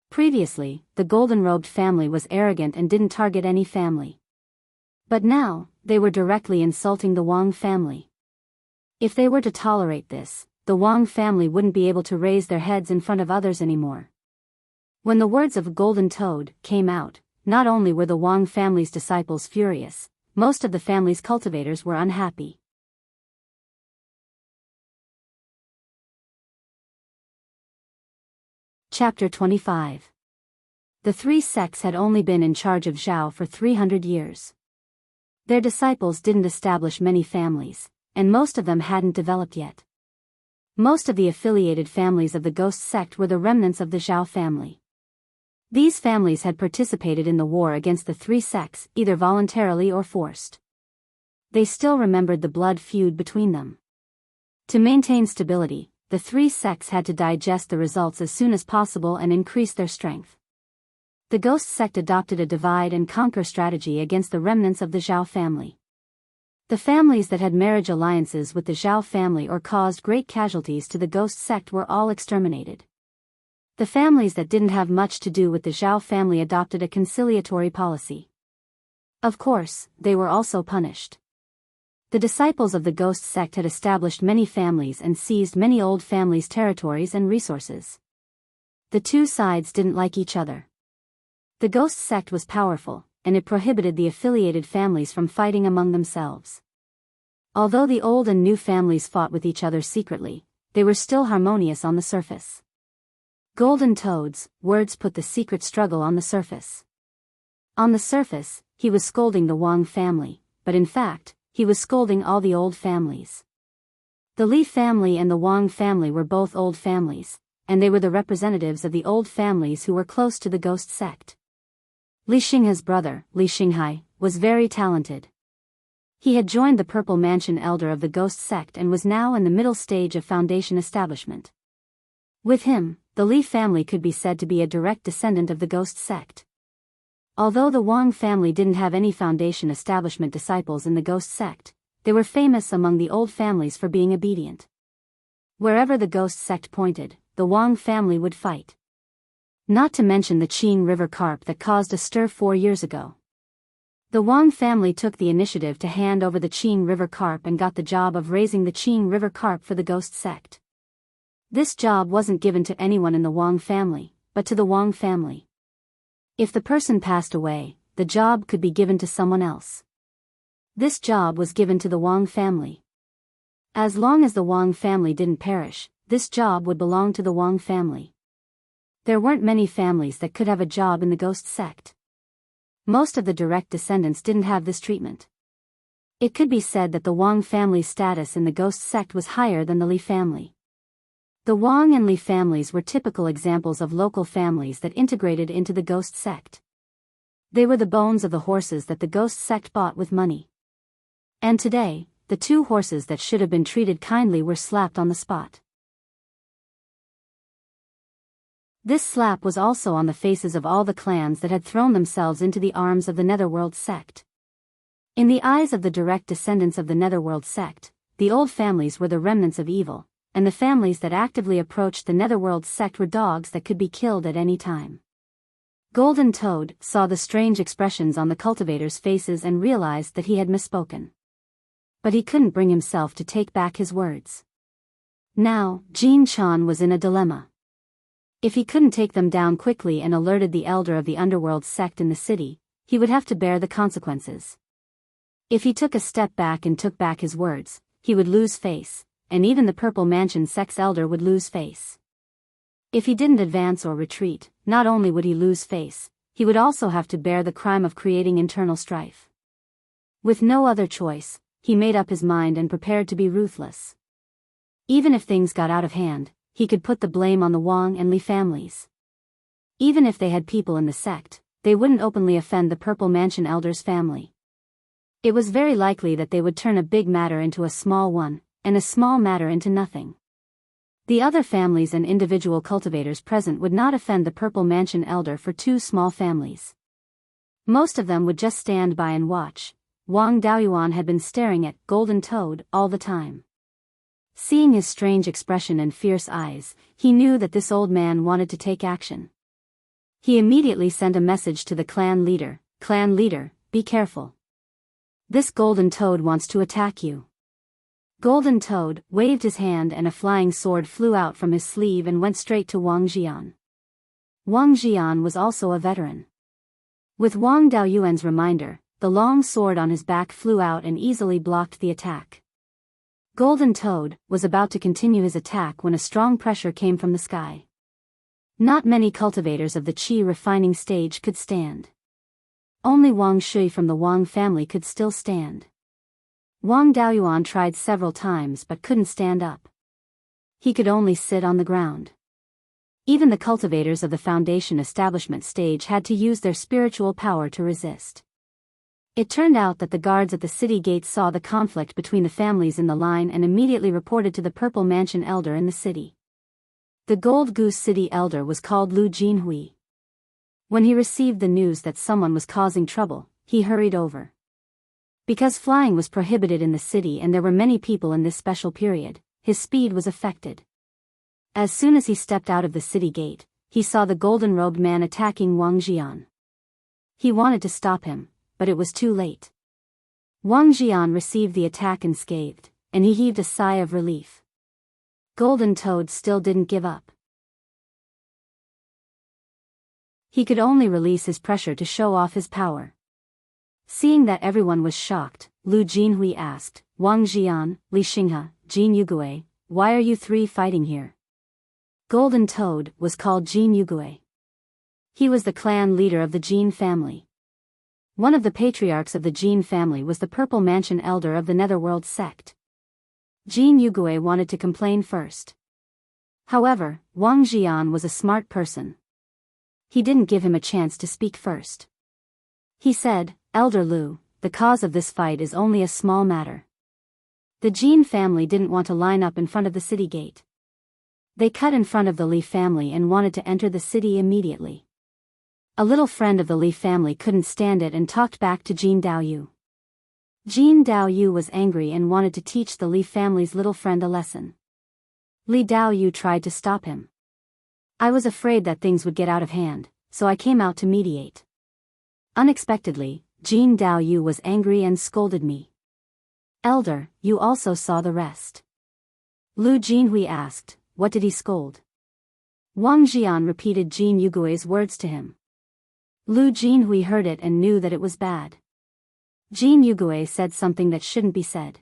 Previously, the golden-robed family was arrogant and didn't target any family. But now, they were directly insulting the Wang family. If they were to tolerate this, the Wang family wouldn't be able to raise their heads in front of others anymore. When the words of Golden Toad came out, not only were the Wang family's disciples furious, most of the family's cultivators were unhappy. Chapter 25. The three sects had only been in charge of Zhao for 300 years. Their disciples didn't establish many families, and most of them hadn't developed yet. Most of the affiliated families of the Ghost sect were the remnants of the Zhao family. These families had participated in the war against the three sects, either voluntarily or forced. They still remembered the blood feud between them. To maintain stability, the three sects had to digest the results as soon as possible and increase their strength. The Ghost sect adopted a divide-and-conquer strategy against the remnants of the Zhao family. The families that had marriage alliances with the Zhao family or caused great casualties to the Ghost sect were all exterminated. The families that didn't have much to do with the Zhao family adopted a conciliatory policy. Of course, they were also punished. The disciples of the Ghost sect had established many families and seized many old families' territories and resources. The two sides didn't like each other. The Ghost sect was powerful, and it prohibited the affiliated families from fighting among themselves. Although the old and new families fought with each other secretly, they were still harmonious on the surface. Golden Toad's words put the secret struggle on the surface. On the surface, he was scolding the Wang family, but in fact, he was scolding all the old families. The Li family and the Wang family were both old families, and they were the representatives of the old families who were close to the Ghost sect. Li Xinghe's brother, Li Xinghai, was very talented. He had joined the Purple Mansion elder of the Ghost sect and was now in the middle stage of foundation establishment. With him, the Li family could be said to be a direct descendant of the Ghost sect. Although the Wang family didn't have any foundation establishment disciples in the Ghost sect, they were famous among the old families for being obedient. Wherever the Ghost sect pointed, the Wang family would fight. Not to mention the Qing River carp that caused a stir 4 years ago. The Wang family took the initiative to hand over the Qing River carp and got the job of raising the Qing River carp for the Ghost sect. This job wasn't given to anyone in the Wang family, but to the Wang family. If the person passed away, the job could be given to someone else. This job was given to the Wang family. As long as the Wang family didn't perish, this job would belong to the Wang family. There weren't many families that could have a job in the Ghost sect. Most of the direct descendants didn't have this treatment. It could be said that the Wang family's status in the Ghost sect was higher than the Li family. The Wang and Li families were typical examples of local families that integrated into the Ghost sect. They were the bones of the horses that the Ghost sect bought with money. And today, the 2 horses that should have been treated kindly were slapped on the spot. This slap was also on the faces of all the clans that had thrown themselves into the arms of the Netherworld sect. In the eyes of the direct descendants of the Netherworld sect, the old families were the remnants of evil, and the families that actively approached the Netherworld sect were dogs that could be killed at any time. Golden Toad saw the strange expressions on the cultivators' faces and realized that he had misspoken. But he couldn't bring himself to take back his words. Now, Jin Chan was in a dilemma. If he couldn't take them down quickly and alerted the elder of the underworld sect in the city, he would have to bear the consequences. If he took a step back and took back his words, he would lose face, and even the Purple Mansion sex elder would lose face. If he didn't advance or retreat, not only would he lose face, he would also have to bear the crime of creating internal strife. With no other choice, he made up his mind and prepared to be ruthless. Even if things got out of hand, he could put the blame on the Wang and Li families. Even if they had people in the sect, they wouldn't openly offend the Purple Mansion elder's family. It was very likely that they would turn a big matter into a small one, and a small matter into nothing. The other families and individual cultivators present would not offend the Purple Mansion elder for two small families. Most of them would just stand by and watch. Wang Daoyuan had been staring at Golden Toad all the time. Seeing his strange expression and fierce eyes, he knew that this old man wanted to take action. He immediately sent a message to the clan leader, be careful. This Golden Toad wants to attack you. Golden Toad waved his hand and a flying sword flew out from his sleeve and went straight to Wang Jian. Wang Jian was also a veteran. With Wang Daoyuan's reminder, the long sword on his back flew out and easily blocked the attack. Golden Toad was about to continue his attack when a strong pressure came from the sky. Not many cultivators of the qi refining stage could stand. Only Wang Shui from the Wang family could still stand. Wang Daoyuan tried several times but couldn't stand up. He could only sit on the ground. Even the cultivators of the foundation establishment stage had to use their spiritual power to resist. It turned out that the guards at the city gates saw the conflict between the families in the line and immediately reported to the Purple Mansion elder in the city. The Gold Goose City elder was called Lu Jinhui. When he received the news that someone was causing trouble, he hurried over. Because flying was prohibited in the city and there were many people in this special period, his speed was affected. As soon as he stepped out of the city gate, he saw the golden-robed man attacking Wang Jian. He wanted to stop him, but it was too late. Wang Jian received the attack unscathed, and he heaved a sigh of relief. Golden Toad still didn't give up. He could only release his pressure to show off his power. Seeing that everyone was shocked, Lu Jinhui asked, Wang Jian, Li Xinghe, Jin Yugue, why are you three fighting here? Golden Toad was called Jin Yugue. He was the clan leader of the Jin family. One of the patriarchs of the Jin family was the Purple Mansion elder of the Netherworld sect. Jin Yugue wanted to complain first. However, Wang Jian was a smart person. He didn't give him a chance to speak first. He said, Elder Lu, the cause of this fight is only a small matter. The Jin family didn't want to line up in front of the city gate. They cut in front of the Li family and wanted to enter the city immediately. A little friend of the Li family couldn't stand it and talked back to Jin Daoyu. Jin Daoyu was angry and wanted to teach the Li family's little friend a lesson. Li Daoyu tried to stop him. I was afraid that things would get out of hand, so I came out to mediate. Unexpectedly, Jin Daoyu was angry and scolded me. Elder, you also saw the rest. Lu Jinhui asked, what did he scold? Wang Jian repeated Jin Yugue's words to him. Lu Jinhui heard it and knew that it was bad. Jin Yugue said something that shouldn't be said.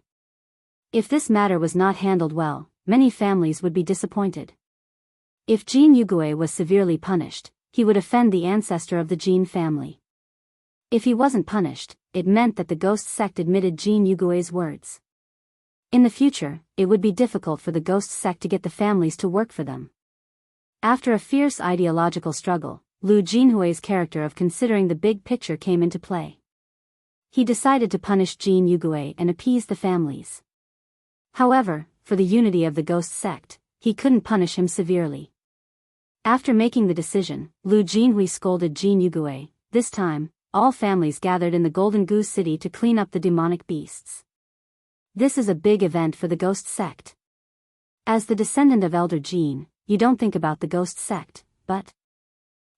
If this matter was not handled well, many families would be disappointed. If Jin Yugue was severely punished, he would offend the ancestor of the Jin family. If he wasn't punished, it meant that the ghost sect admitted Jin Yugue's words. In the future, it would be difficult for the ghost sect to get the families to work for them. After a fierce ideological struggle, Lu Jinhui's character of considering the big picture came into play. He decided to punish Jin Yugue and appease the families. However, for the unity of the ghost sect, he couldn't punish him severely. After making the decision, Lu Jinhui scolded Jin Yugue. This time, all families gathered in the Golden Goose City to clean up the demonic beasts. This is a big event for the ghost sect. As the descendant of Elder Jin, you don't think about the ghost sect, but...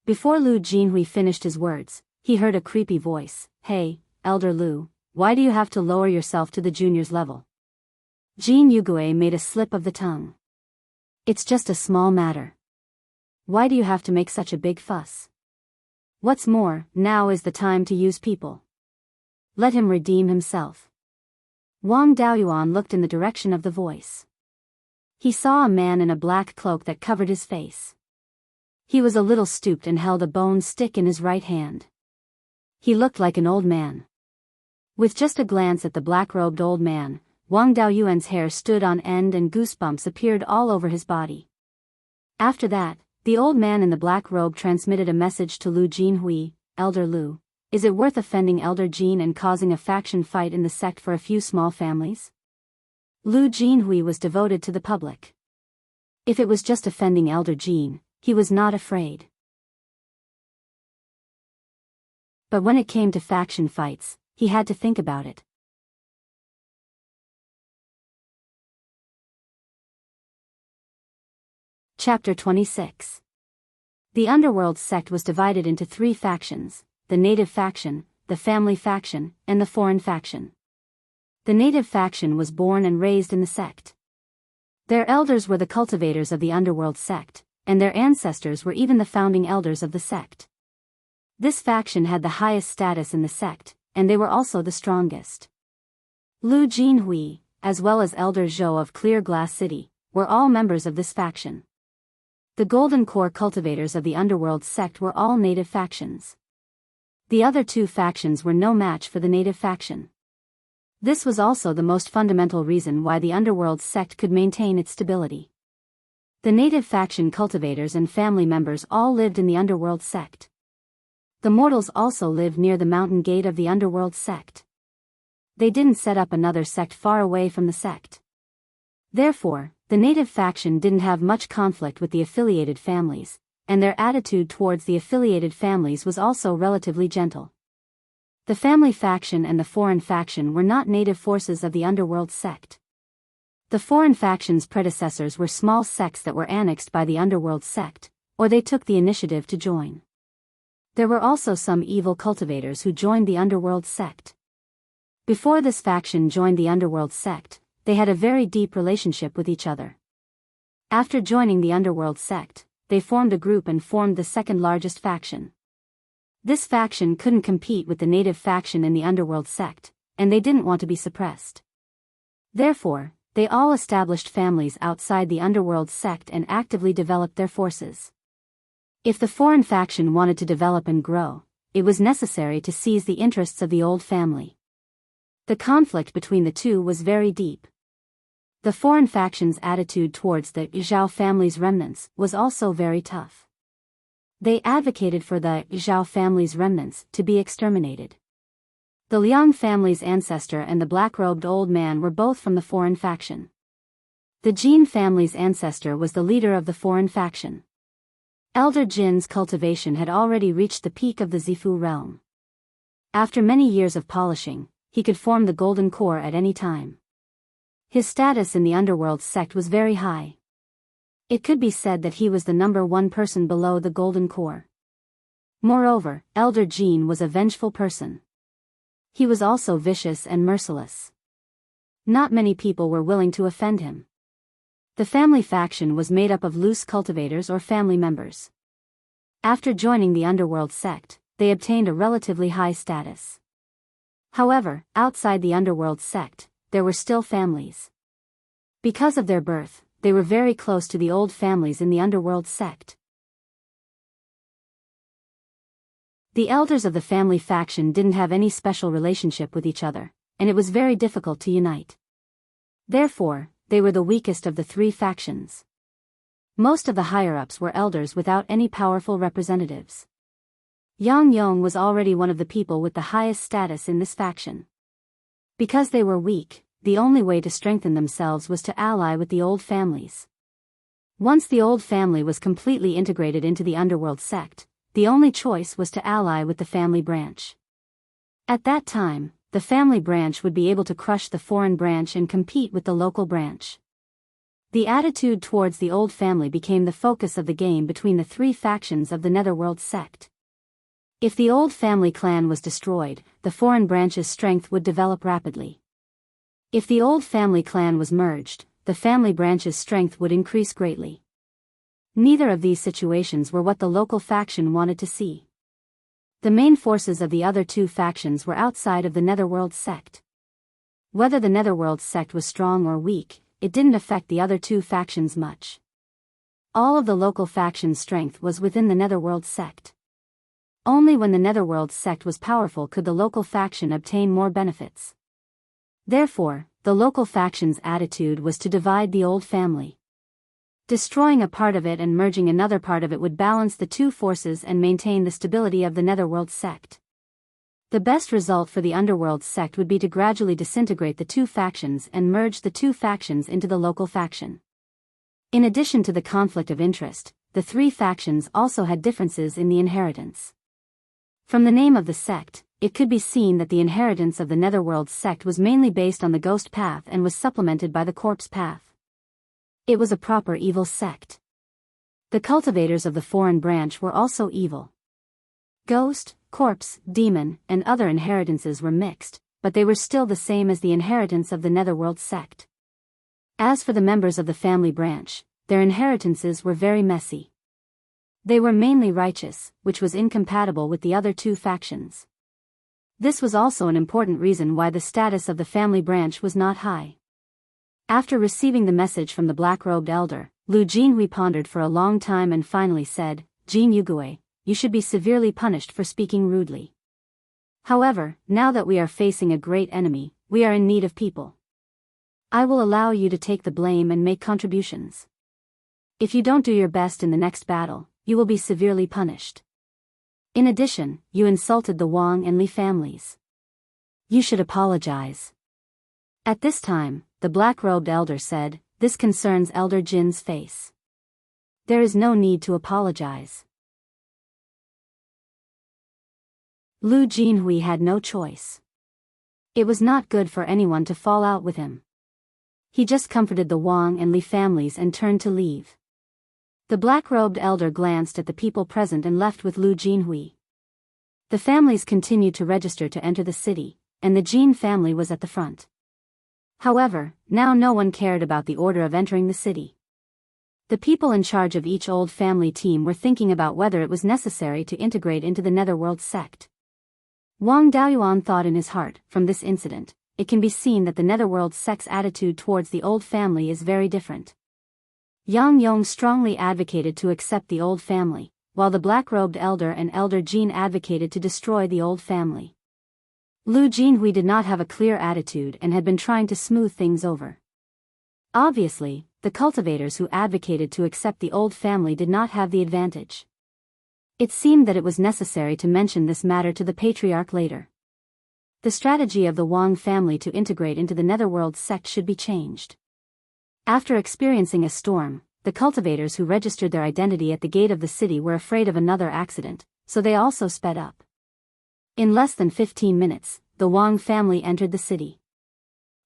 Before Lu Jinhui finished his words, he heard a creepy voice. Hey, Elder Lu, why do you have to lower yourself to the juniors level? Jin Yugue made a slip of the tongue. It's just a small matter. Why do you have to make such a big fuss? What's more, now is the time to use people. Let him redeem himself. Wang Daoyuan looked in the direction of the voice. He saw a man in a black cloak that covered his face. He was a little stooped and held a bone stick in his right hand. He looked like an old man. With just a glance at the black-robed old man, Wang Daoyuan's hair stood on end and goosebumps appeared all over his body. After that, the old man in the black robe transmitted a message to Lu Jinhui. Elder Lu, is it worth offending Elder Jin and causing a faction fight in the sect for a few small families? Lu Jinhui was devoted to the public. If it was just offending Elder Jin, he was not afraid. But when it came to faction fights, he had to think about it. Chapter 26. The underworld sect was divided into 3 factions, the native faction, the family faction, and the foreign faction. The native faction was born and raised in the sect. Their elders were the cultivators of the underworld sect, and their ancestors were even the founding elders of the sect. This faction had the highest status in the sect, and they were also the strongest. Lu Jinhui, as well as Elder Zhou of Clear Glass City, were all members of this faction. The Golden Core cultivators of the underworld sect were all native factions. The other 2 factions were no match for the native faction. This was also the most fundamental reason why the underworld sect could maintain its stability. The native faction cultivators and family members all lived in the underworld sect. The mortals also lived near the mountain gate of the underworld sect. They didn't set up another sect far away from the sect. Therefore, the native faction didn't have much conflict with the affiliated families, and their attitude towards the affiliated families was also relatively gentle. The family faction and the foreign faction were not native forces of the underworld sect. The foreign faction's predecessors were small sects that were annexed by the underworld sect, or they took the initiative to join. There were also some evil cultivators who joined the underworld sect. Before this faction joined the underworld sect, they had a very deep relationship with each other. After joining the underworld sect, they formed a group and formed the second largest faction. This faction couldn't compete with the native faction in the underworld sect, and they didn't want to be suppressed. Therefore, they all established families outside the underworld sect and actively developed their forces. If the foreign faction wanted to develop and grow, it was necessary to seize the interests of the old family. The conflict between the 2 was very deep. The foreign faction's attitude towards the Zhao family's remnants was also very tough. They advocated for the Zhao family's remnants to be exterminated. The Liang family's ancestor and the black-robed old man were both from the foreign faction. The Jin family's ancestor was the leader of the foreign faction. Elder Jin's cultivation had already reached the peak of the Zifu realm. After many years of polishing, he could form the golden core at any time. His status in the underworld sect was very high. It could be said that he was the number 1 person below the golden core. Moreover, Elder Jin was a vengeful person. He was also vicious and merciless. Not many people were willing to offend him. The family faction was made up of loose cultivators or family members. After joining the underworld sect, they obtained a relatively high status. However, outside the underworld sect, there were still families. Because of their birth, they were very close to the old families in the underworld sect. The elders of the family faction didn't have any special relationship with each other, and it was very difficult to unite. Therefore, they were the weakest of the 3 factions. Most of the higher-ups were elders without any powerful representatives. Yang Yong was already one of the people with the highest status in this faction. Because they were weak, the only way to strengthen themselves was to ally with the old families. Once the old family was completely integrated into the underworld sect, the only choice was to ally with the family branch. At that time, the family branch would be able to crush the foreign branch and compete with the local branch. The attitude towards the old family became the focus of the game between the 3 factions of the Netherworld sect. If the old family clan was destroyed, the foreign branch's strength would develop rapidly. If the old family clan was merged, the family branch's strength would increase greatly. Neither of these situations were what the local faction wanted to see. The main forces of the other two factions were outside of the Netherworld sect. Whether the Netherworld sect was strong or weak, it didn't affect the other two factions much. All of the local factions' strength was within the Netherworld sect. Only when the Netherworld sect was powerful could the local faction obtain more benefits. Therefore, the local faction's attitude was to divide the old family. Destroying a part of it and merging another part of it would balance the two forces and maintain the stability of the Netherworld sect. The best result for the Underworld sect would be to gradually disintegrate the two factions and merge the two factions into the local faction. In addition to the conflict of interest, the three factions also had differences in the inheritance. From the name of the sect, it could be seen that the inheritance of the Netherworld sect was mainly based on the ghost path and was supplemented by the corpse path. It was a proper evil sect. The cultivators of the foreign branch were also evil. Ghost, corpse, demon, and other inheritances were mixed, but they were still the same as the inheritance of the Netherworld sect. As for the members of the family branch, their inheritances were very messy. They were mainly righteous, which was incompatible with the other two factions. This was also an important reason why the status of the family branch was not high. After receiving the message from the black-robed elder, Lu Jinhui pondered for a long time and finally said, "Jin Yugui, you should be severely punished for speaking rudely. However, now that we are facing a great enemy, we are in need of people. I will allow you to take the blame and make contributions. If you don't do your best in the next battle, you will be severely punished. In addition, you insulted the Wang and Li families. You should apologize." At this time, the black-robed elder said, "This concerns Elder Jin's face. There is no need to apologize." Lu Jinhui had no choice. It was not good for anyone to fall out with him. He just comforted the Wang and Li families and turned to leave. The black-robed elder glanced at the people present and left with Lu Jinhui. The families continued to register to enter the city, and the Jin family was at the front. However, now no one cared about the order of entering the city. The people in charge of each old family team were thinking about whether it was necessary to integrate into the Netherworld sect. Wang Daoyuan thought in his heart, from this incident, it can be seen that the Netherworld sect's attitude towards the old family is very different. Yang Yong strongly advocated to accept the old family, while the black-robed elder and Elder Jin advocated to destroy the old family. Lu Jinhui did not have a clear attitude and had been trying to smooth things over. Obviously, the cultivators who advocated to accept the old family did not have the advantage. It seemed that it was necessary to mention this matter to the patriarch later. The strategy of the Wang family to integrate into the Netherworld sect should be changed. After experiencing a storm, the cultivators who registered their identity at the gate of the city were afraid of another accident, so they also sped up. In less than 15 minutes, the Wang family entered the city.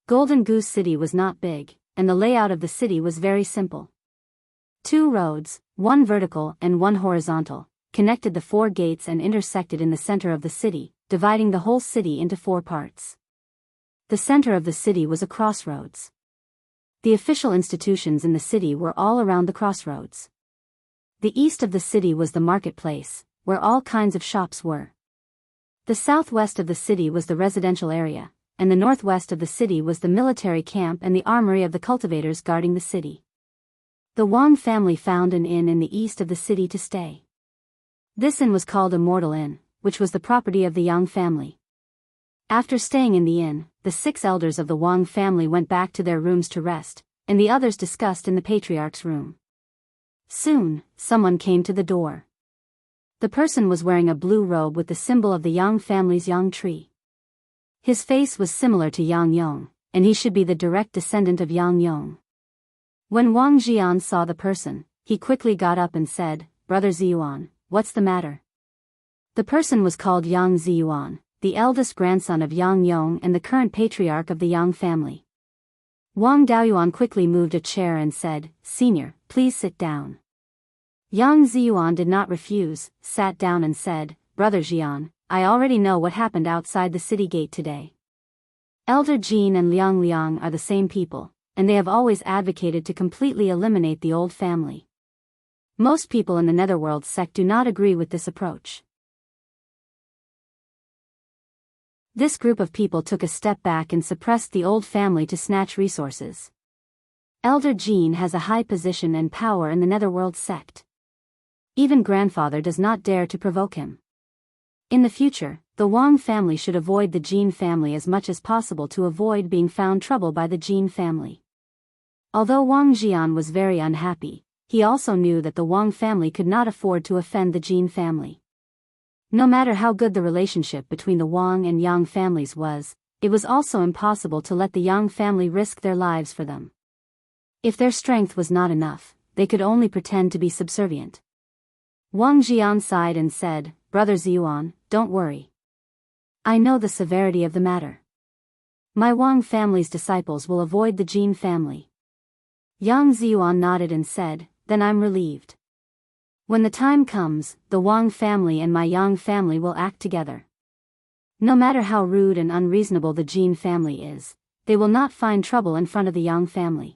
Golden Goose City was not big, and the layout of the city was very simple. 2 roads, one vertical and one horizontal, connected the 4 gates and intersected in the center of the city, dividing the whole city into 4 parts. The center of the city was a crossroads. The official institutions in the city were all around the crossroads. The east of the city was the marketplace, where all kinds of shops were. The southwest of the city was the residential area, and the northwest of the city was the military camp and the armory of the cultivators guarding the city. The Wang family found an inn in the east of the city to stay. This inn was called Immortal Inn, which was the property of the Yang family. After staying in the inn, the 6 elders of the Wang family went back to their rooms to rest, and the others discussed in the patriarch's room. Soon, someone came to the door. The person was wearing a blue robe with the symbol of the Yang family's Yang tree. His face was similar to Yang Yong, and he should be the direct descendant of Yang Yong. When Wang Jian saw the person, he quickly got up and said, "Brother Ziyuan, what's the matter?" The person was called Yang Ziyuan, the eldest grandson of Yang Yong and the current patriarch of the Yang family. Wang Daoyuan quickly moved a chair and said, "Senior, please sit down." Yang Ziyuan did not refuse, sat down and said, "Brother Jian, I already know what happened outside the city gate today. Elder Jin and Liang Liang are the same people, and they have always advocated to completely eliminate the old family. Most people in the Netherworld sect do not agree with this approach. This group of people took a step back and suppressed the old family to snatch resources. Elder Jin has a high position and power in the Netherworld sect. Even grandfather does not dare to provoke him. In the future, the Wang family should avoid the Jin family as much as possible to avoid being found trouble by the Jin family. Although Wang Jian was very unhappy, he also knew that the Wang family could not afford to offend the Jin family. No matter how good the relationship between the Wang and Yang families was, it was also impossible to let the Yang family risk their lives for them. If their strength was not enough, they could only pretend to be subservient. Wang Jian sighed and said, "Brother Ziyuan, don't worry. I know the severity of the matter. My Wang family's disciples will avoid the Jin family." Yang Ziyuan nodded and said, "Then I'm relieved. When the time comes, the Wang family and my Yang family will act together. No matter how rude and unreasonable the Jin family is, they will not find trouble in front of the Yang family."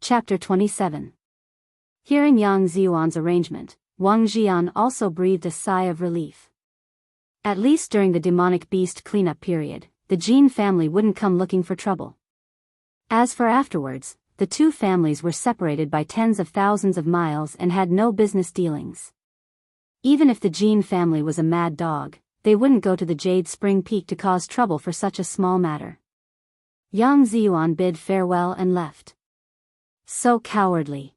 Chapter 27. Hearing Yang Ziyuan's arrangement, Wang Jian also breathed a sigh of relief. At least during the demonic beast cleanup period, the Jin family wouldn't come looking for trouble. As for afterwards, the two families were separated by tens of thousands of miles and had no business dealings. Even if the Jin family was a mad dog, they wouldn't go to the Jade Spring Peak to cause trouble for such a small matter. Yang Ziyuan bid farewell and left. So cowardly.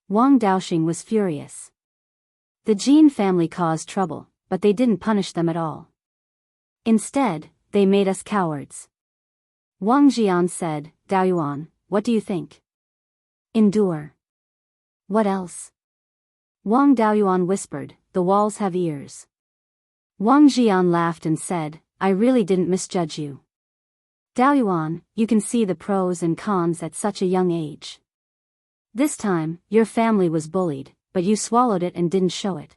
Wang Daoxing was furious. The Jin family caused trouble, but they didn't punish them at all. Instead, they made us cowards. Wang Jian said, "Daoyuan, what do you think?" "Endure." "What else?" Wang Daoyuan whispered, "The walls have ears." Wang Jian laughed and said, "I really didn't misjudge you. Daoyuan, you can see the pros and cons at such a young age. This time, your family was bullied, but you swallowed it and didn't show it.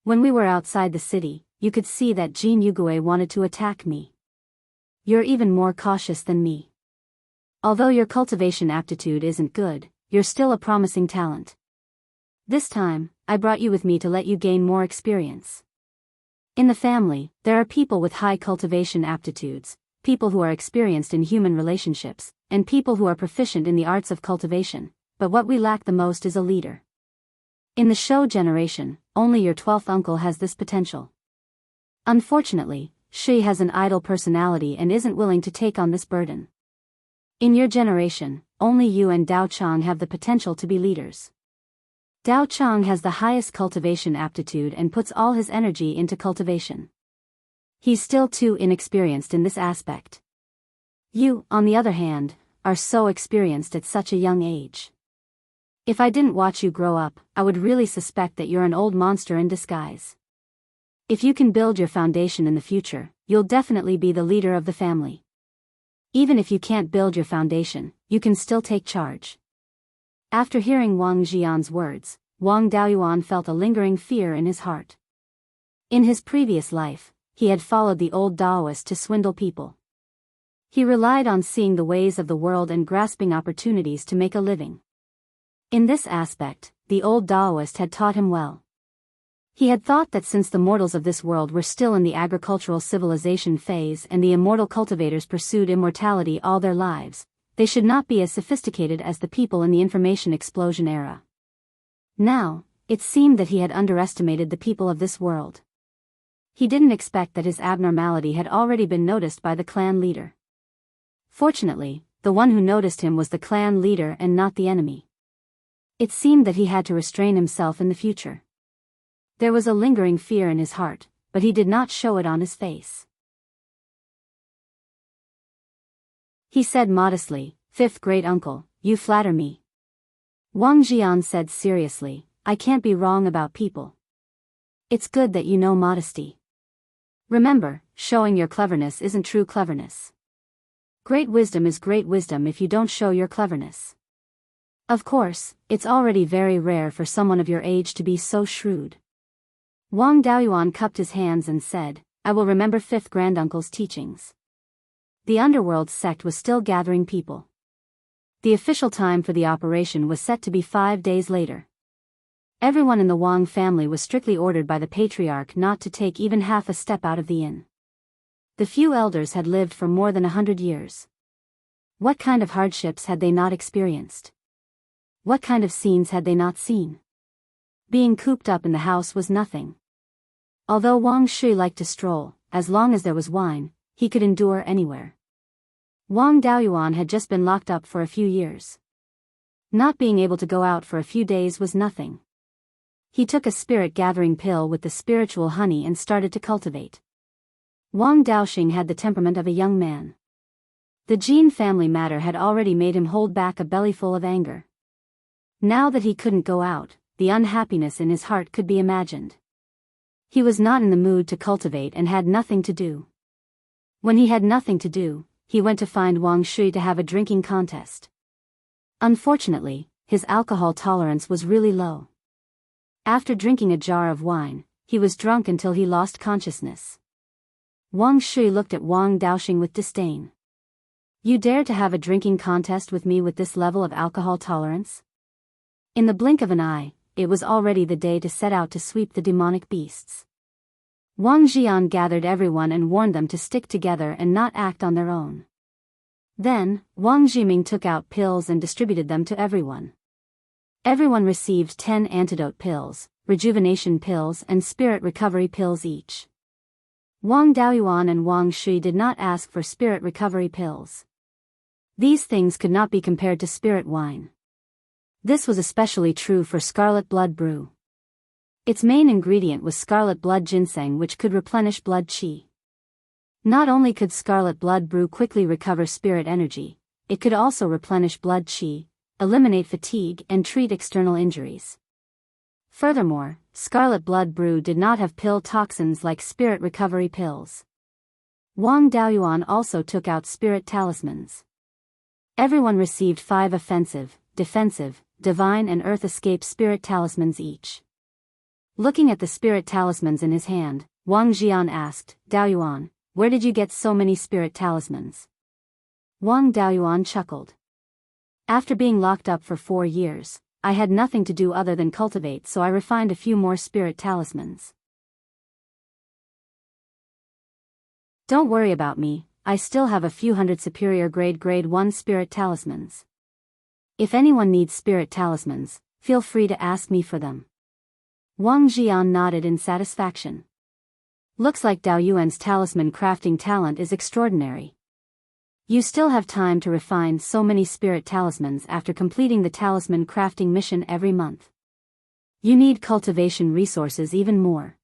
When we were outside the city, you could see that Jin Yugue wanted to attack me. You're even more cautious than me. Although your cultivation aptitude isn't good, you're still a promising talent. This time, I brought you with me to let you gain more experience. In the family, there are people with high cultivation aptitudes, people who are experienced in human relationships, and people who are proficient in the arts of cultivation, but what we lack the most is a leader. In the Shou generation, only your 12th uncle has this potential. Unfortunately, Shi has an idle personality and isn't willing to take on this burden. In your generation, only you and Dao Chang have the potential to be leaders. Dao Chang has the highest cultivation aptitude and puts all his energy into cultivation. He's still too inexperienced in this aspect. You, on the other hand, are so experienced at such a young age. If I didn't watch you grow up, I would really suspect that you're an old monster in disguise. If you can build your foundation in the future, you'll definitely be the leader of the family. Even if you can't build your foundation, you can still take charge." After hearing Wang Jian's words, Wang Daoyuan felt a lingering fear in his heart. In his previous life, he had followed the old Daoist to swindle people. He relied on seeing the ways of the world and grasping opportunities to make a living. In this aspect, the old Daoist had taught him well. He had thought that since the mortals of this world were still in the agricultural civilization phase and the immortal cultivators pursued immortality all their lives, they should not be as sophisticated as the people in the information explosion era. Now, it seemed that he had underestimated the people of this world. He didn't expect that his abnormality had already been noticed by the clan leader. Fortunately, the one who noticed him was the clan leader and not the enemy. It seemed that he had to restrain himself in the future. There was a lingering fear in his heart, but he did not show it on his face. He said modestly, "Fifth great uncle, you flatter me." Wang Jian said seriously, "I can't be wrong about people. It's good that you know modesty. Remember, showing your cleverness isn't true cleverness. Great wisdom is great wisdom if you don't show your cleverness. Of course, it's already very rare for someone of your age to be so shrewd." Wang Daoyuan cupped his hands and said, "I will remember fifth granduncle's teachings." The underworld sect was still gathering people. The official time for the operation was set to be 5 days later. Everyone in the Wang family was strictly ordered by the patriarch not to take even half a step out of the inn. The few elders had lived for more than 100 years. What kind of hardships had they not experienced? What kind of scenes had they not seen? Being cooped up in the house was nothing. Although Wang Shui liked to stroll, as long as there was wine, he could endure anywhere. Wang Daoyuan had just been locked up for a few years. Not being able to go out for a few days was nothing. He took a spirit-gathering pill with the spiritual honey and started to cultivate. Wang Daoxing had the temperament of a young man. The Jin family matter had already made him hold back a bellyful of anger. Now that he couldn't go out, the unhappiness in his heart could be imagined. He was not in the mood to cultivate and had nothing to do. When he had nothing to do, he went to find Wang Shui to have a drinking contest. Unfortunately, his alcohol tolerance was really low. After drinking a jar of wine, he was drunk until he lost consciousness. Wang Shui looked at Wang Daoxing with disdain. "You dare to have a drinking contest with me with this level of alcohol tolerance?" In the blink of an eye, it was already the day to set out to sweep the demonic beasts. Wang Jian gathered everyone and warned them to stick together and not act on their own. Then, Wang Jiming took out pills and distributed them to everyone. Everyone received 10 antidote pills, rejuvenation pills and spirit recovery pills each. Wang Daoyuan and Wang Shui did not ask for spirit recovery pills. These things could not be compared to spirit wine. This was especially true for scarlet blood brew. Its main ingredient was scarlet blood ginseng, which could replenish blood qi. Not only could scarlet blood brew quickly recover spirit energy, it could also replenish blood qi, eliminate fatigue and treat external injuries. Furthermore, scarlet blood brew did not have pill toxins like spirit recovery pills. Wang Daoyuan also took out spirit talismans. Everyone received 5 offensive, defensive, divine and earth escape spirit talismans each. Looking at the spirit talismans in his hand, Wang Jian asked, "Daoyuan, where did you get so many spirit talismans?" Wang Daoyuan chuckled. "After being locked up for 4 years, I had nothing to do other than cultivate, so I refined a few more spirit talismans. Don't worry about me, I still have a few hundred superior grade 1 spirit talismans. If anyone needs spirit talismans, feel free to ask me for them." Wang Jian nodded in satisfaction. "Looks like Dao Yuan's talisman crafting talent is extraordinary. You still have time to refine so many spirit talismans after completing the talisman crafting mission every month. You need cultivation resources even more.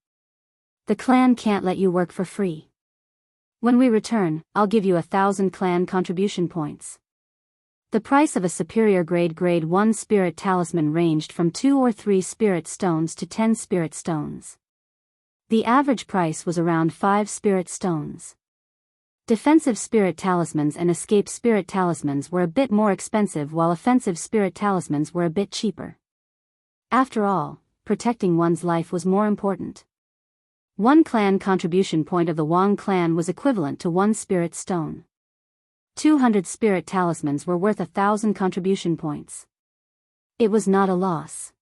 The clan can't let you work for free. When we return, I'll give you 1,000 clan contribution points." The price of a superior grade 1 spirit talisman ranged from 2 or 3 spirit stones to 10 spirit stones. The average price was around 5 spirit stones. Defensive spirit talismans and escape spirit talismans were a bit more expensive, while offensive spirit talismans were a bit cheaper. After all, protecting one's life was more important. 1 clan contribution point of the Wang clan was equivalent to 1 spirit stone. 200 spirit talismans were worth 1,000 contribution points. It was not a loss.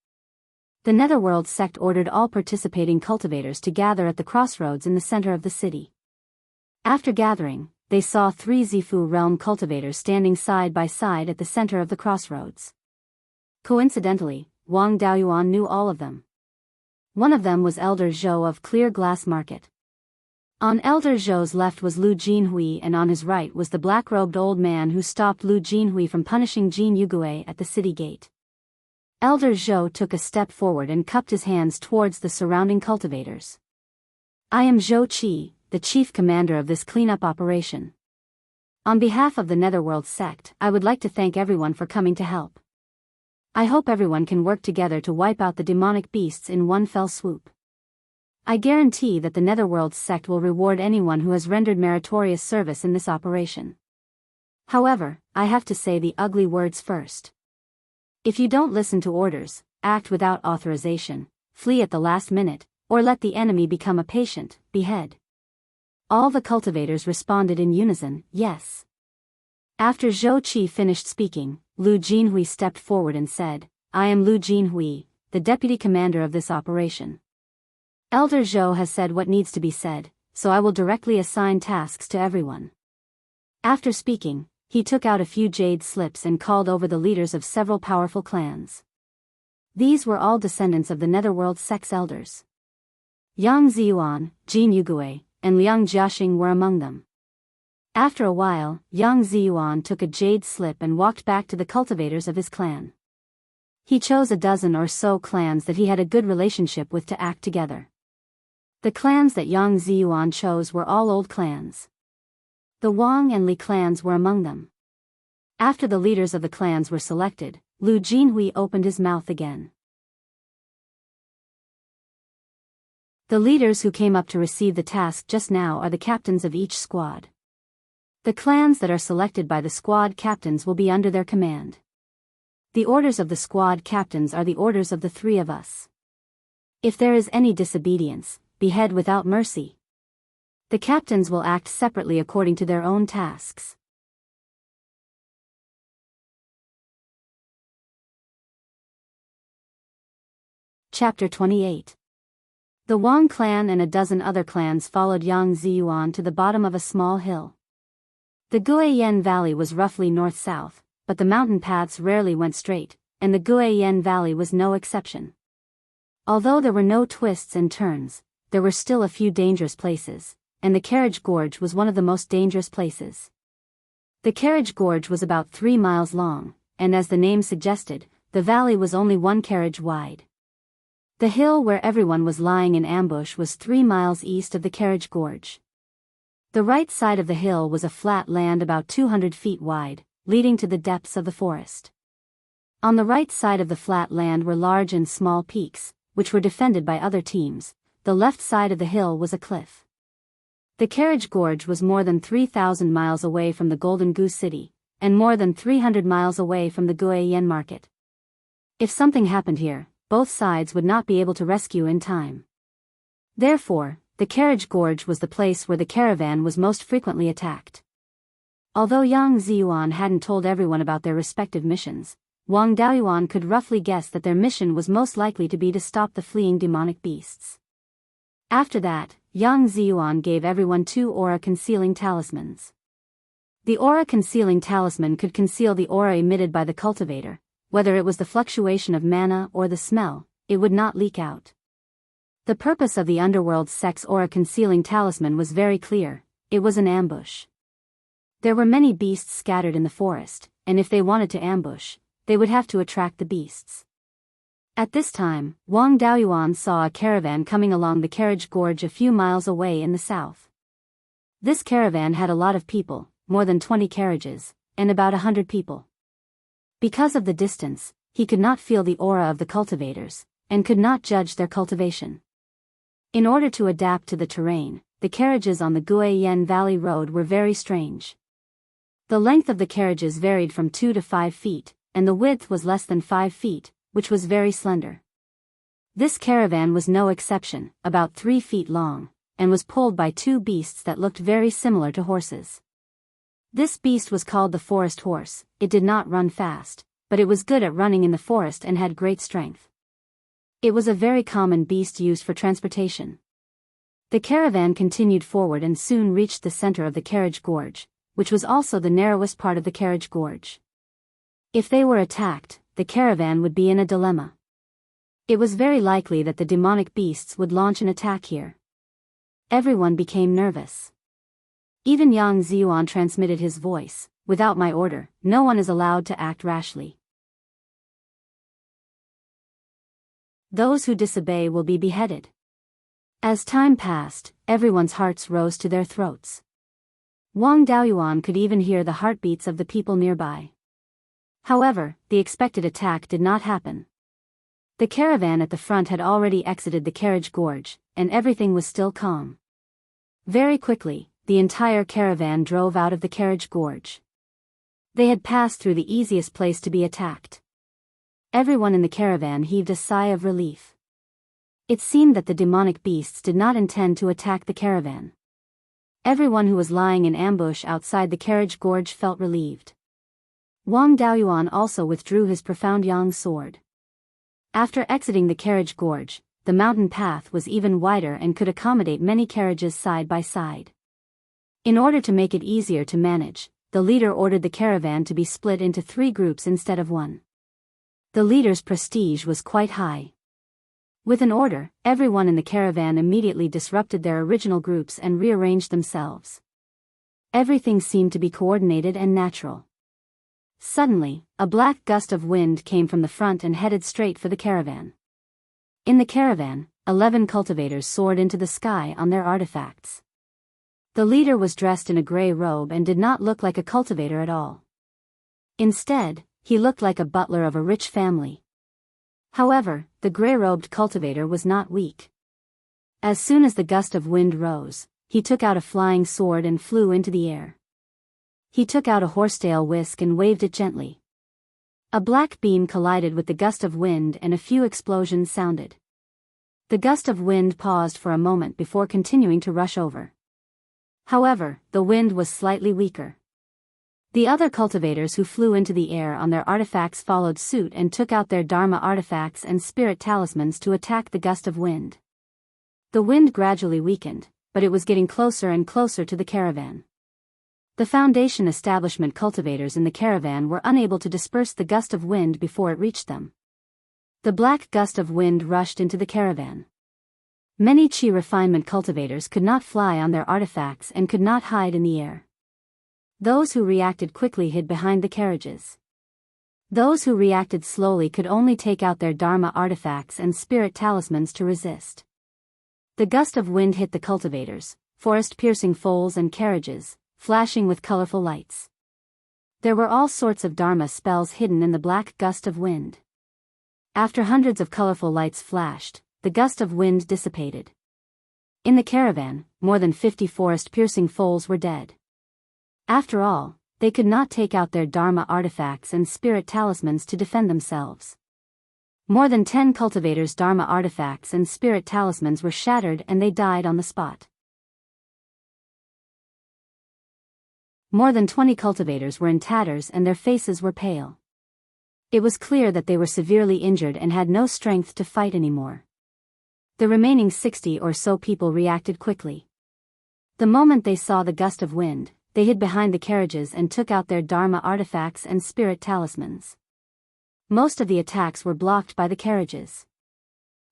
The Netherworld sect ordered all participating cultivators to gather at the crossroads in the center of the city. After gathering, they saw 3 Zifu realm cultivators standing side by side at the center of the crossroads. Coincidentally, Wang Daoyuan knew all of them. One of them was Elder Zhou of Clear Glass Market. On Elder Zhou's left was Lu Jinhui, and on his right was the black-robed old man who stopped Lu Jinhui from punishing Jin Yugue at the city gate. Elder Zhou took a step forward and cupped his hands towards the surrounding cultivators. "I am Zhou Qi, the chief commander of this cleanup operation. On behalf of the Netherworld sect, I would like to thank everyone for coming to help. I hope everyone can work together to wipe out the demonic beasts in one fell swoop. I guarantee that the Netherworld sect will reward anyone who has rendered meritorious service in this operation. However, I have to say the ugly words first. If you don't listen to orders, act without authorization, flee at the last minute, or let the enemy become a patient, behead." All the cultivators responded in unison, "Yes." After Zhou Qi finished speaking, Lu Jinhui stepped forward and said, "I am Lu Jinhui, the deputy commander of this operation. Elder Zhou has said what needs to be said, so I will directly assign tasks to everyone. After speaking, he took out a few jade slips and called over the leaders of several powerful clans. These were all descendants of the Netherworld sex elders. Yang Ziyuan, Jin Yugui, and Liang Jiaxing were among them. After a while, Yang Ziyuan took a jade slip and walked back to the cultivators of his clan. He chose a dozen or so clans that he had a good relationship with to act together. The clans that Yang Ziyuan chose were all old clans. The Wang and Li clans were among them. After the leaders of the clans were selected, Lu Jinhui opened his mouth again. The leaders who came up to receive the task just now are the captains of each squad. The clans that are selected by the squad captains will be under their command. The orders of the squad captains are the orders of the three of us. If there is any disobedience, behead without mercy. The captains will act separately according to their own tasks. Chapter 28. The Wang clan and a dozen other clans followed Yang Ziyuan to the bottom of a small hill. The Guiyan Valley was roughly north-south, but the mountain paths rarely went straight, and the Guiyan Valley was no exception. Although there were no twists and turns, there were still a few dangerous places, and the Carriage Gorge was one of the most dangerous places. The Carriage Gorge was about 3 miles long, and as the name suggested, the valley was only 1 carriage wide. The hill where everyone was lying in ambush was 3 miles east of the Carriage Gorge. The right side of the hill was a flat land about 200 feet wide, leading to the depths of the forest. On the right side of the flat land were large and small peaks, which were defended by other teams. The left side of the hill was a cliff. The Carriage Gorge was more than 3,000 miles away from the Golden Goose City, and more than 300 miles away from the Guiyan Market. If something happened here, both sides would not be able to rescue in time. Therefore, the Carriage Gorge was the place where the caravan was most frequently attacked. Although Yang Ziyuan hadn't told everyone about their respective missions, Wang Daoyuan could roughly guess that their mission was most likely to be to stop the fleeing demonic beasts. After that, Yang Ziyuan gave everyone 2 aura-concealing talismans. The aura-concealing talisman could conceal the aura emitted by the cultivator. Whether it was the fluctuation of mana or the smell, it would not leak out. The purpose of the underworld's sex aura-concealing talisman was very clear: it was an ambush. There were many beasts scattered in the forest, and if they wanted to ambush, they would have to attract the beasts. At this time, Wang Daoyuan saw a caravan coming along the Carriage Gorge a few miles away in the south. This caravan had a lot of people, more than 20 carriages, and about 100 people. Because of the distance, he could not feel the aura of the cultivators, and could not judge their cultivation. In order to adapt to the terrain, the carriages on the Guiyan Valley Road were very strange. The length of the carriages varied from 2 to 5 feet, and the width was less than 5 feet, which was very slender. This caravan was no exception, about 3 feet long, and was pulled by 2 beasts that looked very similar to horses. This beast was called the forest horse. It did not run fast, but it was good at running in the forest and had great strength. It was a very common beast used for transportation. The caravan continued forward and soon reached the center of the Carriage Gorge, which was also the narrowest part of the Carriage Gorge. If they were attacked, the caravan would be in a dilemma. It was very likely that the demonic beasts would launch an attack here. Everyone became nervous. Even Yang Ziyuan transmitted his voice: "Without my order, no one is allowed to act rashly. Those who disobey will be beheaded." As time passed, everyone's hearts rose to their throats. Wang Daoyuan could even hear the heartbeats of the people nearby. However, the expected attack did not happen. The caravan at the front had already exited the Carriage Gorge, and everything was still calm. Very quickly, the entire caravan drove out of the Carriage Gorge. They had passed through the easiest place to be attacked. Everyone in the caravan heaved a sigh of relief. It seemed that the demonic beasts did not intend to attack the caravan. Everyone who was lying in ambush outside the Carriage Gorge felt relieved. Wang Daoyuan also withdrew his profound yang sword. After exiting the carriage gorge, the mountain path was even wider and could accommodate many carriages side by side. In order to make it easier to manage, the leader ordered the caravan to be split into 3 groups instead of 1. The leader's prestige was quite high. With an order, everyone in the caravan immediately disrupted their original groups and rearranged themselves. Everything seemed to be coordinated and natural. Suddenly, a black gust of wind came from the front and headed straight for the caravan. In the caravan, 11 cultivators soared into the sky on their artifacts. The leader was dressed in a gray robe and did not look like a cultivator at all. Instead, he looked like a butler of a rich family. However, the gray-robed cultivator was not weak. As soon as the gust of wind rose, he took out a flying sword and flew into the air. He took out a horsetail whisk and waved it gently. A black beam collided with the gust of wind and a few explosions sounded. The gust of wind paused for a moment before continuing to rush over. However, the wind was slightly weaker. The other cultivators who flew into the air on their artifacts followed suit and took out their Dharma artifacts and spirit talismans to attack the gust of wind. The wind gradually weakened, but it was getting closer and closer to the caravan. The foundation establishment cultivators in the caravan were unable to disperse the gust of wind before it reached them. The black gust of wind rushed into the caravan. Many chi refinement cultivators could not fly on their artifacts and could not hide in the air. Those who reacted quickly hid behind the carriages. Those who reacted slowly could only take out their Dharma artifacts and spirit talismans to resist. The gust of wind hit the cultivators, forest-piercing foals and carriages, flashing with colorful lights. There were all sorts of Dharma spells hidden in the black gust of wind. After hundreds of colorful lights flashed, the gust of wind dissipated. In the caravan, more than 50 forest-piercing foals were dead. After all, they could not take out their Dharma artifacts and spirit talismans to defend themselves. More than 10 cultivators' Dharma artifacts and spirit talismans were shattered and they died on the spot. More than 20 cultivators were in tatters and their faces were pale. It was clear that they were severely injured and had no strength to fight anymore. The remaining 60 or so people reacted quickly. The moment they saw the gust of wind, they hid behind the carriages and took out their Dharma artifacts and spirit talismans. Most of the attacks were blocked by the carriages.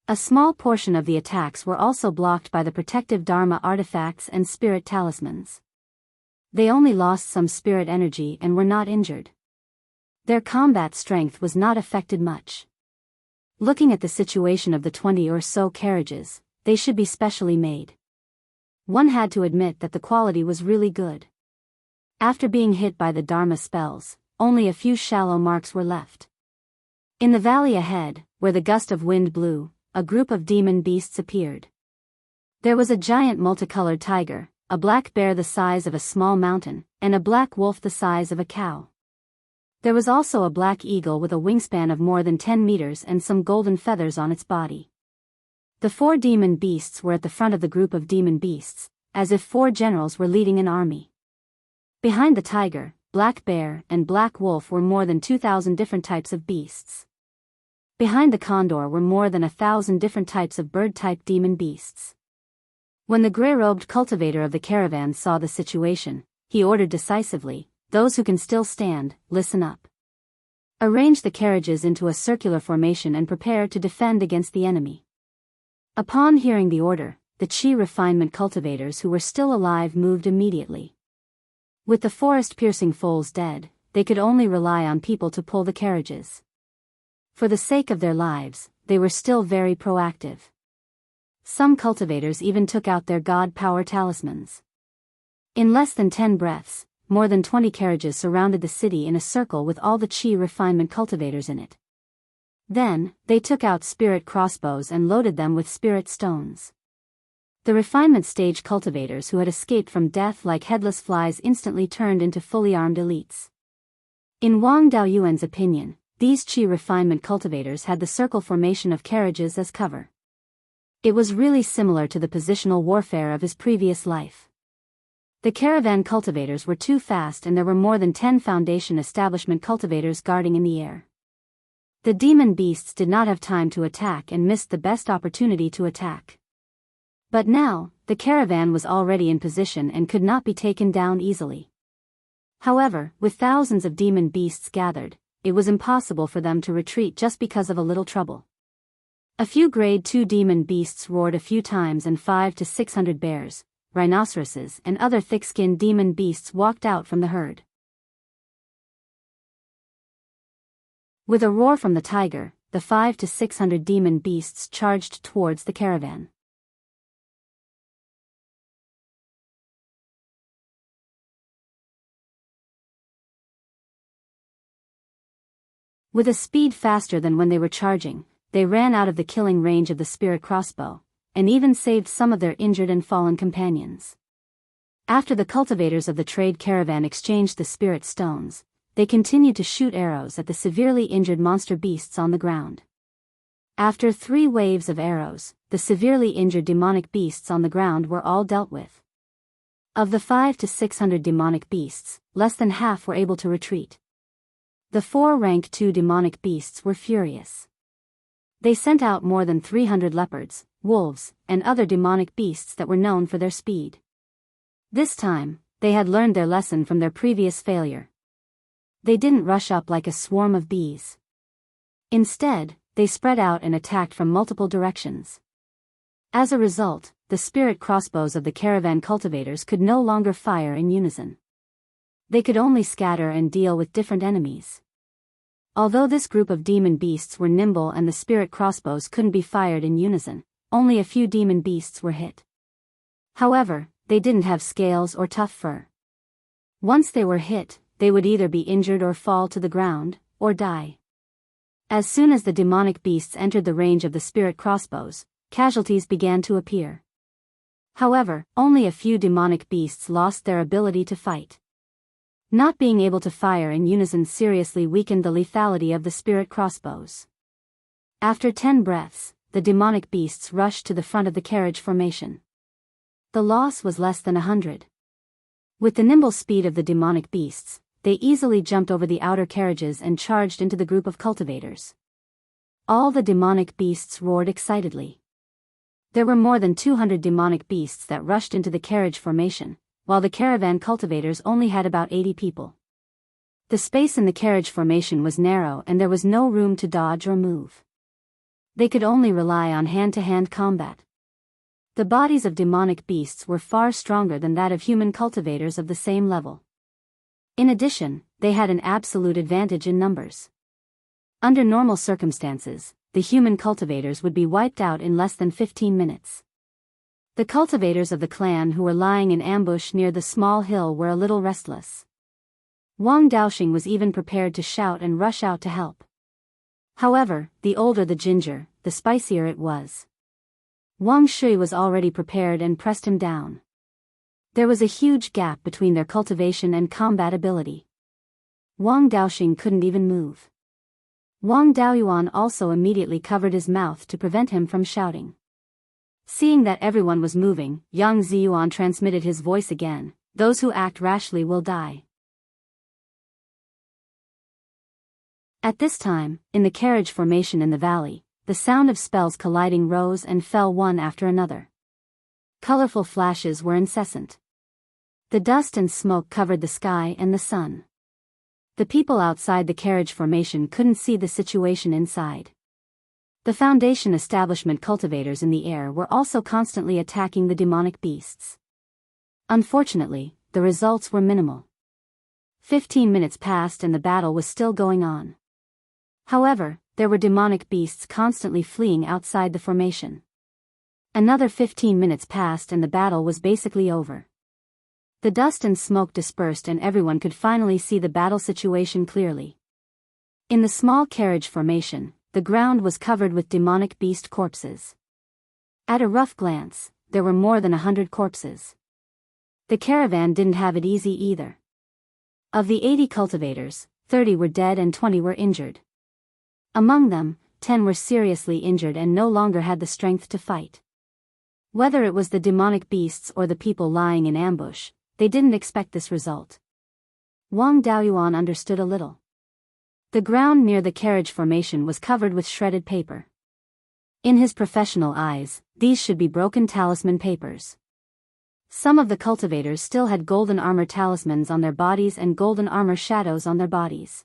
A small portion of the attacks were also blocked by the protective Dharma artifacts and spirit talismans. They only lost some spirit energy and were not injured. Their combat strength was not affected much. Looking at the situation of the 20 or so carriages, they should be specially made. One had to admit that the quality was really good. After being hit by the Dharma spells, only a few shallow marks were left. In the valley ahead, where the gust of wind blew, a group of demon beasts appeared. There was a giant multicolored tiger, a black bear the size of a small mountain, and a black wolf the size of a cow. There was also a black eagle with a wingspan of more than 10 meters and some golden feathers on its body. The 4 demon beasts were at the front of the group of demon beasts, as if 4 generals were leading an army. Behind the tiger, black bear, and black wolf were more than 2,000 different types of beasts. Behind the condor were more than 1,000 different types of bird-type demon beasts. When the gray-robed cultivator of the caravan saw the situation, he ordered decisively, "Those who can still stand, listen up. Arrange the carriages into a circular formation and prepare to defend against the enemy." Upon hearing the order, the chi refinement cultivators who were still alive moved immediately. With the forest-piercing foals dead, they could only rely on people to pull the carriages. For the sake of their lives, they were still very proactive. Some cultivators even took out their god power talismans. In less than 10 breaths, more than 20 carriages surrounded the city in a circle with all the chi refinement cultivators in it. Then, they took out spirit crossbows and loaded them with spirit stones. The refinement stage cultivators who had escaped from death like headless flies instantly turned into fully armed elites. In Wang Daoyuan's opinion, these chi refinement cultivators had the circle formation of carriages as cover. It was really similar to the positional warfare of his previous life. The caravan cultivators were too fast and there were more than 10 foundation establishment cultivators guarding in the air. The demon beasts did not have time to attack and missed the best opportunity to attack. But now, the caravan was already in position and could not be taken down easily. However, with thousands of demon beasts gathered, it was impossible for them to retreat just because of a little trouble. A few grade 2 demon beasts roared a few times and 500 to 600 bears, rhinoceroses and other thick-skinned demon beasts walked out from the herd. With a roar from the tiger, the 500 to 600 demon beasts charged towards the caravan. With a speed faster than when they were charging, they ran out of the killing range of the spirit crossbow, and even saved some of their injured and fallen companions. After the cultivators of the trade caravan exchanged the spirit stones, they continued to shoot arrows at the severely injured monster beasts on the ground. After 3 waves of arrows, the severely injured demonic beasts on the ground were all dealt with. Of the 500 to 600 demonic beasts, less than half were able to retreat. The 4 rank 2 demonic beasts were furious. They sent out more than 300 leopards, wolves, and other demonic beasts that were known for their speed. This time, they had learned their lesson from their previous failure. They didn't rush up like a swarm of bees. Instead, they spread out and attacked from multiple directions. As a result, the spirit crossbows of the caravan cultivators could no longer fire in unison. They could only scatter and deal with different enemies. Although this group of demon beasts were nimble and the spirit crossbows couldn't be fired in unison, only a few demon beasts were hit. However, they didn't have scales or tough fur. Once they were hit, they would either be injured or fall to the ground, or die. As soon as the demonic beasts entered the range of the spirit crossbows, casualties began to appear. However, only a few demonic beasts lost their ability to fight. Not being able to fire in unison seriously weakened the lethality of the spirit crossbows. After 10 breaths, the demonic beasts rushed to the front of the carriage formation. The loss was less than 100. With the nimble speed of the demonic beasts, they easily jumped over the outer carriages and charged into the group of cultivators. All the demonic beasts roared excitedly. There were more than 200 demonic beasts that rushed into the carriage formation, while the caravan cultivators only had about 80 people. The space in the carriage formation was narrow and there was no room to dodge or move. They could only rely on hand-to-hand combat. The bodies of demonic beasts were far stronger than that of human cultivators of the same level. In addition, they had an absolute advantage in numbers. Under normal circumstances, the human cultivators would be wiped out in less than 15 minutes. The cultivators of the clan who were lying in ambush near the small hill were a little restless. Wang Daoxing was even prepared to shout and rush out to help. However, the older the ginger, the spicier it was. Wang Shui was already prepared and pressed him down. There was a huge gap between their cultivation and combat ability. Wang Daoxing couldn't even move. Wang Daoyuan also immediately covered his mouth to prevent him from shouting. Seeing that everyone was moving, Yang Ziyuan transmitted his voice again, "Those who act rashly will die." At this time, in the carriage formation in the valley, the sound of spells colliding rose and fell one after another. Colorful flashes were incessant. The dust and smoke covered the sky and the sun. The people outside the carriage formation couldn't see the situation inside. The foundation establishment cultivators in the air were also constantly attacking the demonic beasts. Unfortunately, the results were minimal. 15 minutes passed and the battle was still going on. However, there were demonic beasts constantly fleeing outside the formation. Another 15 minutes passed and the battle was basically over. The dust and smoke dispersed and everyone could finally see the battle situation clearly. In the small carriage formation, the ground was covered with demonic beast corpses. At a rough glance, there were more than 100 corpses. The caravan didn't have it easy either. Of the 80 cultivators, 30 were dead and 20 were injured. Among them, 10 were seriously injured and no longer had the strength to fight. Whether it was the demonic beasts or the people lying in ambush, they didn't expect this result. Wang Daoyuan understood a little. The ground near the carriage formation was covered with shredded paper. In his professional eyes, these should be broken talisman papers. Some of the cultivators still had golden armor talismans on their bodies and golden armor shadows on their bodies.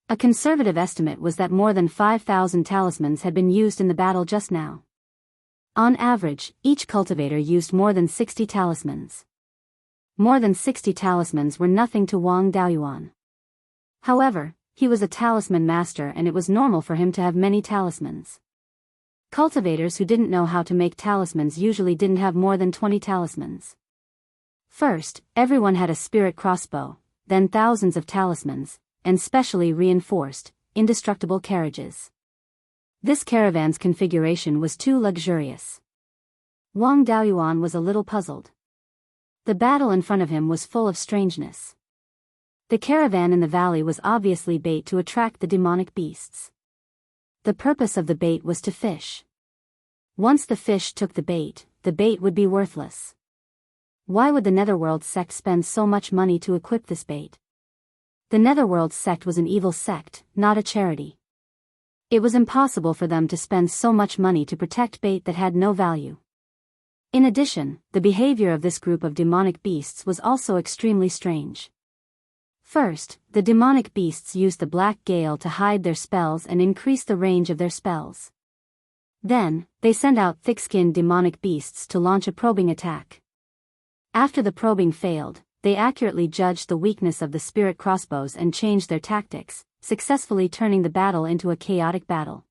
A conservative estimate was that more than 5,000 talismans had been used in the battle just now. On average, each cultivator used more than 60 talismans. More than 60 talismans were nothing to Wang Daoyuan. However, he was a talisman master and it was normal for him to have many talismans. Cultivators who didn't know how to make talismans usually didn't have more than 20 talismans. First, everyone had a spirit crossbow, then thousands of talismans, and specially reinforced, indestructible carriages. This caravan's configuration was too luxurious. Wang Daoyuan was a little puzzled. The battle in front of him was full of strangeness. The caravan in the valley was obviously bait to attract the demonic beasts. The purpose of the bait was to fish. Once the fish took the bait would be worthless. Why would the Netherworld sect spend so much money to equip this bait? The Netherworld sect was an evil sect, not a charity. It was impossible for them to spend so much money to protect bait that had no value. In addition, the behavior of this group of demonic beasts was also extremely strange. First, the demonic beasts used the black gale to hide their spells and increase the range of their spells. Then, they sent out thick-skinned demonic beasts to launch a probing attack. After the probing failed, they accurately judged the weakness of the spirit crossbows and changed their tactics, successfully turning the battle into a chaotic battle.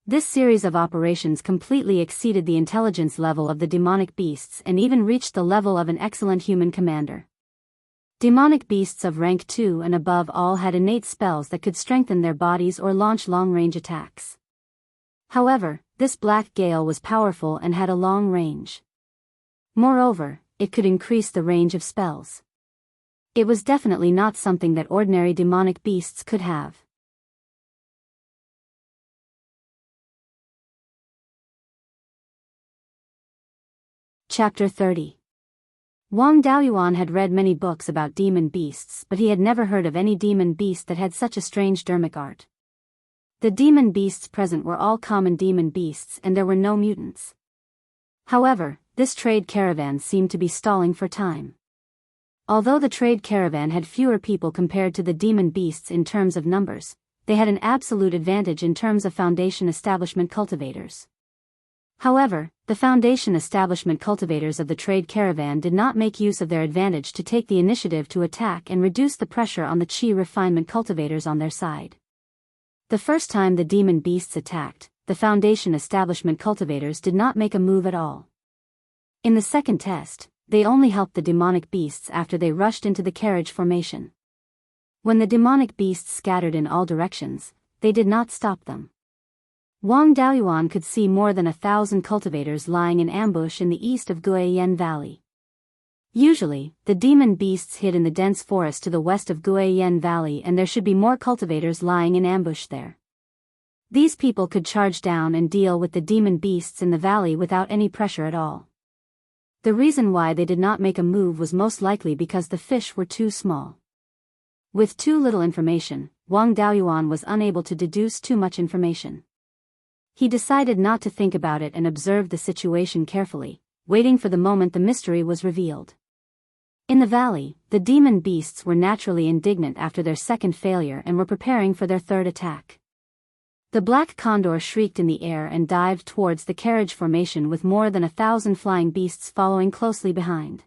This series of operations completely exceeded the intelligence level of the demonic beasts and even reached the level of an excellent human commander. Demonic beasts of rank 2 and above all had innate spells that could strengthen their bodies or launch long-range attacks. However, this black gale was powerful and had a long range. Moreover, it could increase the range of spells. It was definitely not something that ordinary demonic beasts could have. Chapter 30. Wang Daoyuan had read many books about demon beasts, but he had never heard of any demon beast that had such a strange dermic art. The demon beasts present were all common demon beasts and there were no mutants. However, this trade caravan seemed to be stalling for time. Although the trade caravan had fewer people compared to the demon beasts in terms of numbers, they had an absolute advantage in terms of foundation establishment cultivators. However, the foundation establishment cultivators of the trade caravan did not make use of their advantage to take the initiative to attack and reduce the pressure on the chi refinement cultivators on their side. The first time the demon beasts attacked, the foundation establishment cultivators did not make a move at all. In the second test, they only helped the demonic beasts after they rushed into the carriage formation. When the demonic beasts scattered in all directions, they did not stop them. Wang Daoyuan could see more than 1,000 cultivators lying in ambush in the east of Guiyan Valley. Usually, the demon beasts hid in the dense forest to the west of Guiyan Valley and there should be more cultivators lying in ambush there. These people could charge down and deal with the demon beasts in the valley without any pressure at all. The reason why they did not make a move was most likely because the fish were too small. With too little information, Wang Daoyuan was unable to deduce too much information. He decided not to think about it and observed the situation carefully, waiting for the moment the mystery was revealed. In the valley, the demon beasts were naturally indignant after their second failure and were preparing for their third attack. The black condor shrieked in the air and dived towards the carriage formation with more than 1,000 flying beasts following closely behind.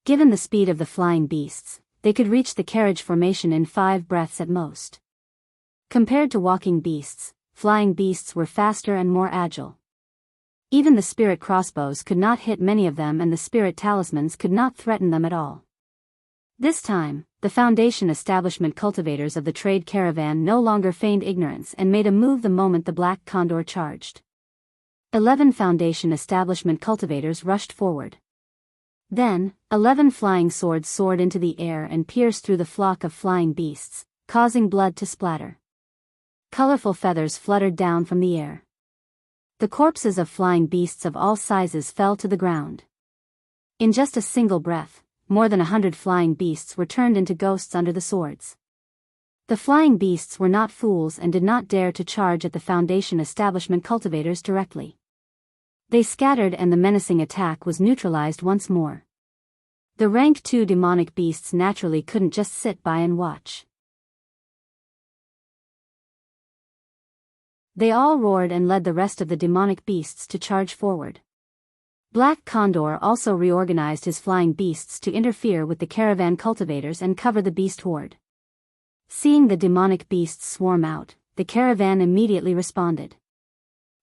Given the speed of the flying beasts, they could reach the carriage formation in 5 breaths at most. Compared to walking beasts, flying beasts were faster and more agile. Even the spirit crossbows could not hit many of them and the spirit talismans could not threaten them at all. This time, the foundation establishment cultivators of the trade caravan no longer feigned ignorance and made a move the moment the black condor charged. 11 foundation establishment cultivators rushed forward. Then, 11 flying swords soared into the air and pierced through the flock of flying beasts, causing blood to splatter. Colorful feathers fluttered down from the air. The corpses of flying beasts of all sizes fell to the ground. In just a single breath, more than 100 flying beasts were turned into ghosts under the swords. The flying beasts were not fools and did not dare to charge at the Foundation establishment cultivators directly. They scattered and the menacing attack was neutralized once more. The rank 2 demonic beasts naturally couldn't just sit by and watch. They all roared and led the rest of the demonic beasts to charge forward. Black Condor also reorganized his flying beasts to interfere with the caravan cultivators and cover the beast horde. Seeing the demonic beasts swarm out, the caravan immediately responded.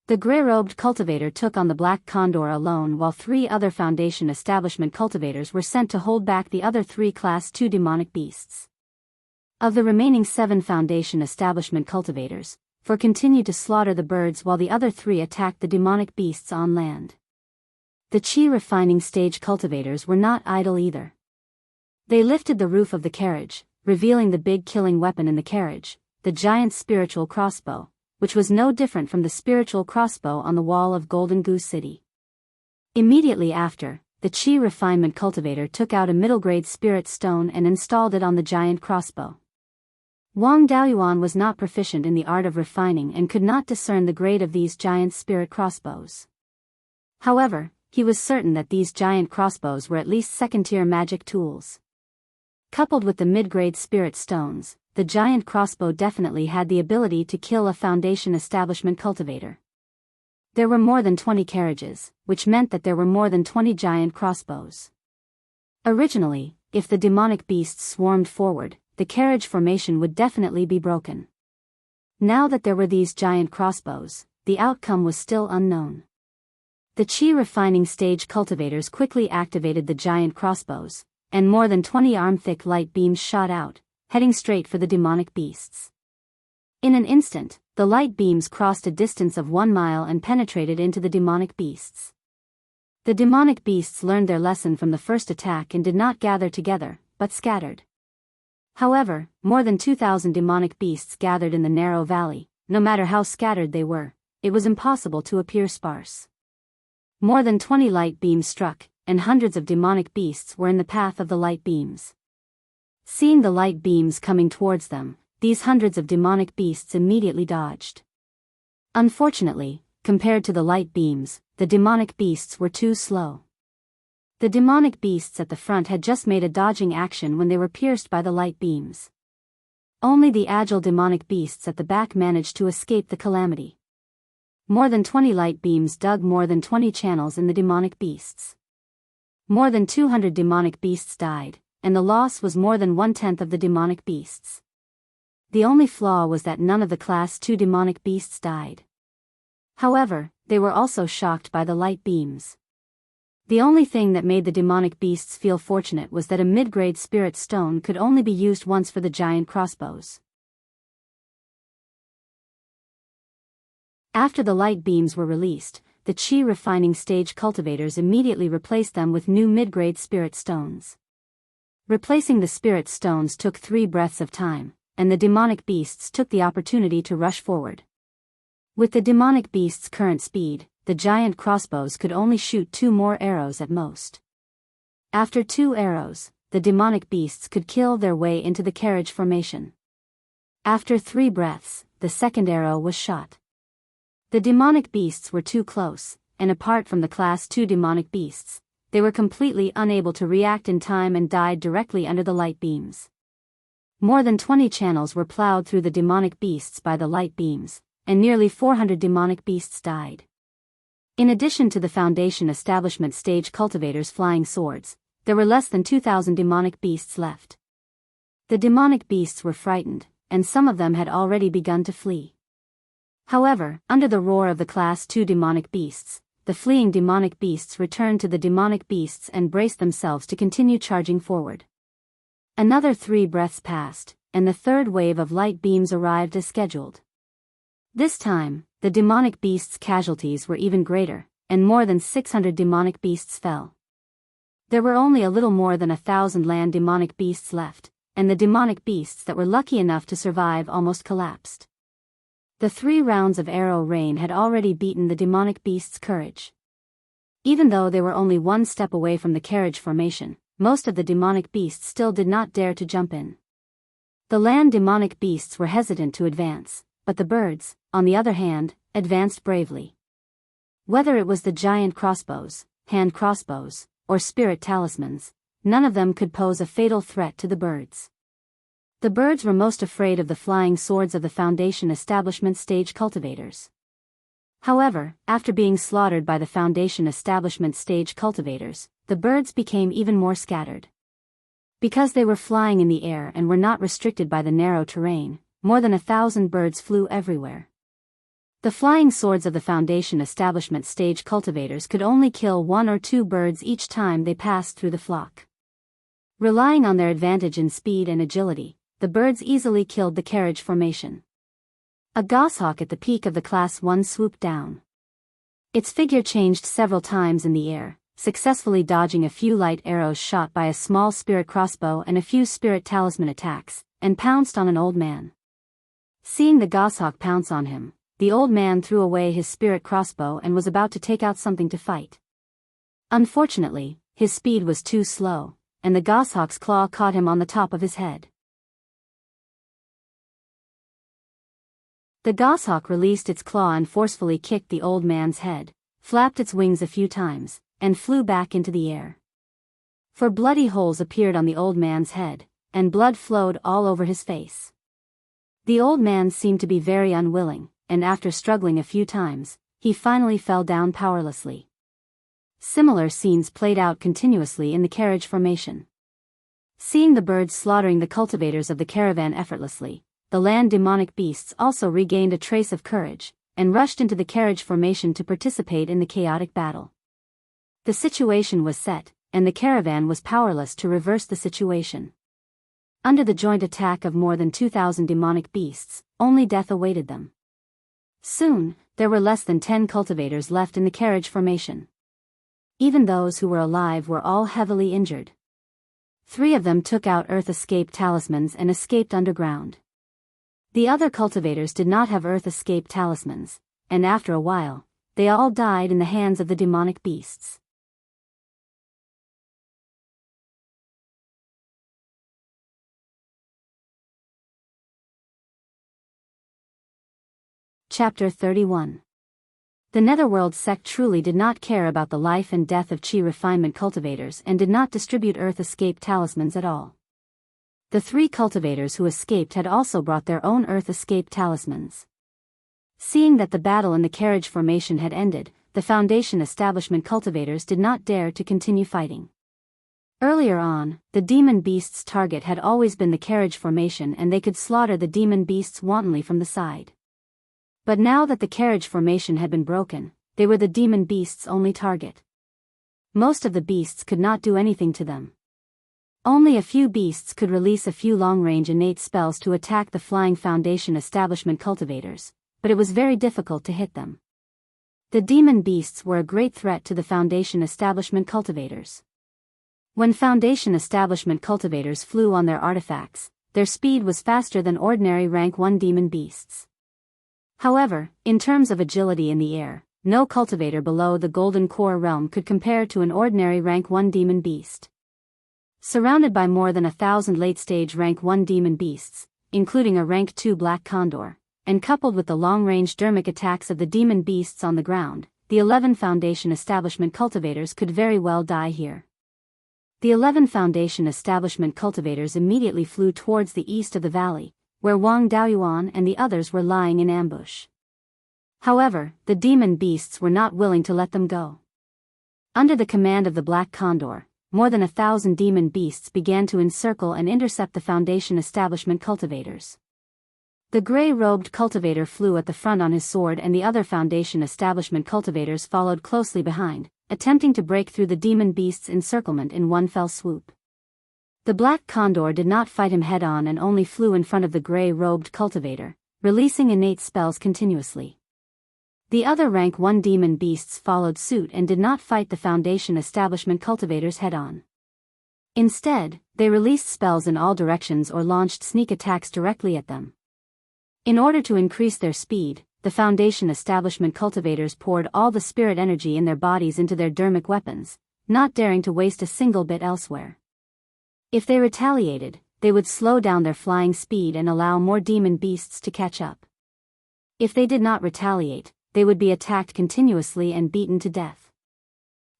The grey-robed cultivator took on the Black Condor alone while 3 other Foundation establishment cultivators were sent to hold back the other 3 Class 2 demonic beasts. Of the remaining 7 Foundation establishment cultivators, 4 continued to slaughter the birds while the other 3 attacked the demonic beasts on land. The Qi refining stage cultivators were not idle either. They lifted the roof of the carriage, revealing the big killing weapon in the carriage, the giant spiritual crossbow, which was no different from the spiritual crossbow on the wall of Golden Goose City. Immediately after, the Qi refinement cultivator took out a middle-grade spirit stone and installed it on the giant crossbow. Wang Daoyuan was not proficient in the art of refining and could not discern the grade of these giant spirit crossbows. However, he was certain that these giant crossbows were at least second-tier magic tools. Coupled with the mid-grade spirit stones, the giant crossbow definitely had the ability to kill a Foundation establishment cultivator. There were more than 20 carriages, which meant that there were more than 20 giant crossbows. Originally, if the demonic beasts swarmed forward, the carriage formation would definitely be broken. Now that there were these giant crossbows, the outcome was still unknown. The Qi refining stage cultivators quickly activated the giant crossbows, and more than 20 arm-thick light beams shot out, heading straight for the demonic beasts. In an instant, the light beams crossed a distance of 1 mile and penetrated into the demonic beasts. The demonic beasts learned their lesson from the first attack and did not gather together, but scattered. However, more than 2,000 demonic beasts gathered in the narrow valley. No matter how scattered they were, it was impossible to appear sparse. More than 20 light beams struck, and hundreds of demonic beasts were in the path of the light beams. Seeing the light beams coming towards them, these hundreds of demonic beasts immediately dodged. Unfortunately, compared to the light beams, the demonic beasts were too slow. The demonic beasts at the front had just made a dodging action when they were pierced by the light beams. Only the agile demonic beasts at the back managed to escape the calamity. More than 20 light beams dug more than 20 channels in the demonic beasts. More than 200 demonic beasts died, and the loss was more than 1/10 of the demonic beasts. The only flaw was that none of the Class 2 demonic beasts died. However, they were also shocked by the light beams. The only thing that made the demonic beasts feel fortunate was that a mid-grade spirit stone could only be used once for the giant crossbows. After the light beams were released, the Qi refining stage cultivators immediately replaced them with new mid-grade spirit stones. Replacing the spirit stones took 3 breaths of time, and the demonic beasts took the opportunity to rush forward. With the demonic beasts' current speed, the giant crossbows could only shoot 2 more arrows at most. After 2 arrows, the demonic beasts could kill their way into the carriage formation. After 3 breaths, the second arrow was shot. The demonic beasts were too close, and apart from the Class 2 demonic beasts, they were completely unable to react in time and died directly under the light beams. More than 20 channels were plowed through the demonic beasts by the light beams, and nearly 400 demonic beasts died. In addition to the Foundation establishment stage cultivators' flying swords, there were less than 2,000 demonic beasts left. The demonic beasts were frightened, and some of them had already begun to flee. However, under the roar of the Class 2 demonic beasts, the fleeing demonic beasts returned to the demonic beasts and braced themselves to continue charging forward. Another 3 breaths passed, and the third wave of light beams arrived as scheduled. This time, the demonic beasts' casualties were even greater, and more than 600 demonic beasts fell. There were only a little more than 1,000 land demonic beasts left, and the demonic beasts that were lucky enough to survive almost collapsed. The 3 rounds of arrow rain had already beaten the demonic beasts' courage. Even though they were only 1 step away from the carriage formation, most of the demonic beasts still did not dare to jump in. The land demonic beasts were hesitant to advance, but the birds, on the other hand, advanced bravely. Whether it was the giant crossbows, hand crossbows, or spirit talismans, none of them could pose a fatal threat to the birds. The birds were most afraid of the flying swords of the Foundation Establishment stage cultivators. However, after being slaughtered by the Foundation Establishment stage cultivators, the birds became even more scattered. Because they were flying in the air and were not restricted by the narrow terrain, more than 1,000 birds flew everywhere. The flying swords of the Foundation Establishment stage cultivators could only kill 1 or 2 birds each time they passed through the flock. Relying on their advantage in speed and agility, the birds easily killed the carriage formation. A goshawk at the peak of the Class 1 swooped down. Its figure changed several times in the air, successfully dodging a few light arrows shot by a small spirit crossbow and a few spirit talisman attacks, and pounced on an old man. Seeing the goshawk pounce on him, the old man threw away his spirit crossbow and was about to take out something to fight. Unfortunately, his speed was too slow, and the goshawk's claw caught him on the top of his head. The goshawk released its claw and forcefully kicked the old man's head, flapped its wings a few times, and flew back into the air. 4 bloody holes appeared on the old man's head, and blood flowed all over his face. The old man seemed to be very unwilling, and after struggling a few times, he finally fell down powerlessly. Similar scenes played out continuously in the carriage formation. Seeing the birds slaughtering the cultivators of the caravan effortlessly, the land demonic beasts also regained a trace of courage, and rushed into the carriage formation to participate in the chaotic battle. The situation was set, and the caravan was powerless to reverse the situation. Under the joint attack of more than 2,000 demonic beasts, only death awaited them. Soon, there were less than 10 cultivators left in the carriage formation. Even those who were alive were all heavily injured. 3 of them took out Earth Escape talismans and escaped underground. The other cultivators did not have Earth Escape talismans, and after a while, they all died in the hands of the demonic beasts. Chapter 31. The Netherworld sect truly did not care about the life and death of Chi refinement cultivators and did not distribute Earth Escape talismans at all. The 3 cultivators who escaped had also brought their own Earth Escape talismans. Seeing that the battle in the carriage formation had ended, the Foundation Establishment cultivators did not dare to continue fighting. Earlier on, the demon beast's target had always been the carriage formation and they could slaughter the demon beasts wantonly from the side. But now that the carriage formation had been broken, they were the demon beasts' only target. Most of the beasts could not do anything to them. Only a few beasts could release a few long-range innate spells to attack the flying Foundation Establishment cultivators, but it was very difficult to hit them. The demon beasts were a great threat to the Foundation Establishment cultivators. When Foundation Establishment cultivators flew on their artifacts, their speed was faster than ordinary rank 1 demon beasts. However, in terms of agility in the air, no cultivator below the Golden Core realm could compare to an ordinary rank 1 demon beast. Surrounded by more than 1,000 late-stage rank 1 demon beasts, including a rank 2 black condor, and coupled with the long-range dermic attacks of the demon beasts on the ground, the 11 Foundation Establishment cultivators could very well die here. The 11 Foundation Establishment cultivators immediately flew towards the east of the valley, where Wang Daoyuan and the others were lying in ambush. However, the demon beasts were not willing to let them go. Under the command of the Black Condor, more than 1,000 demon beasts began to encircle and intercept the Foundation Establishment cultivators. The gray-robed cultivator flew at the front on his sword and the other Foundation Establishment cultivators followed closely behind, attempting to break through the demon beast's encirclement in one fell swoop. The Black Condor did not fight him head-on and only flew in front of the gray-robed cultivator, releasing innate spells continuously. The other rank 1 demon beasts followed suit and did not fight the Foundation Establishment cultivators head-on. Instead, they released spells in all directions or launched sneak attacks directly at them. In order to increase their speed, the Foundation Establishment cultivators poured all the spirit energy in their bodies into their dermic weapons, not daring to waste a single bit elsewhere. If they retaliated, they would slow down their flying speed and allow more demon beasts to catch up. If they did not retaliate, they would be attacked continuously and beaten to death.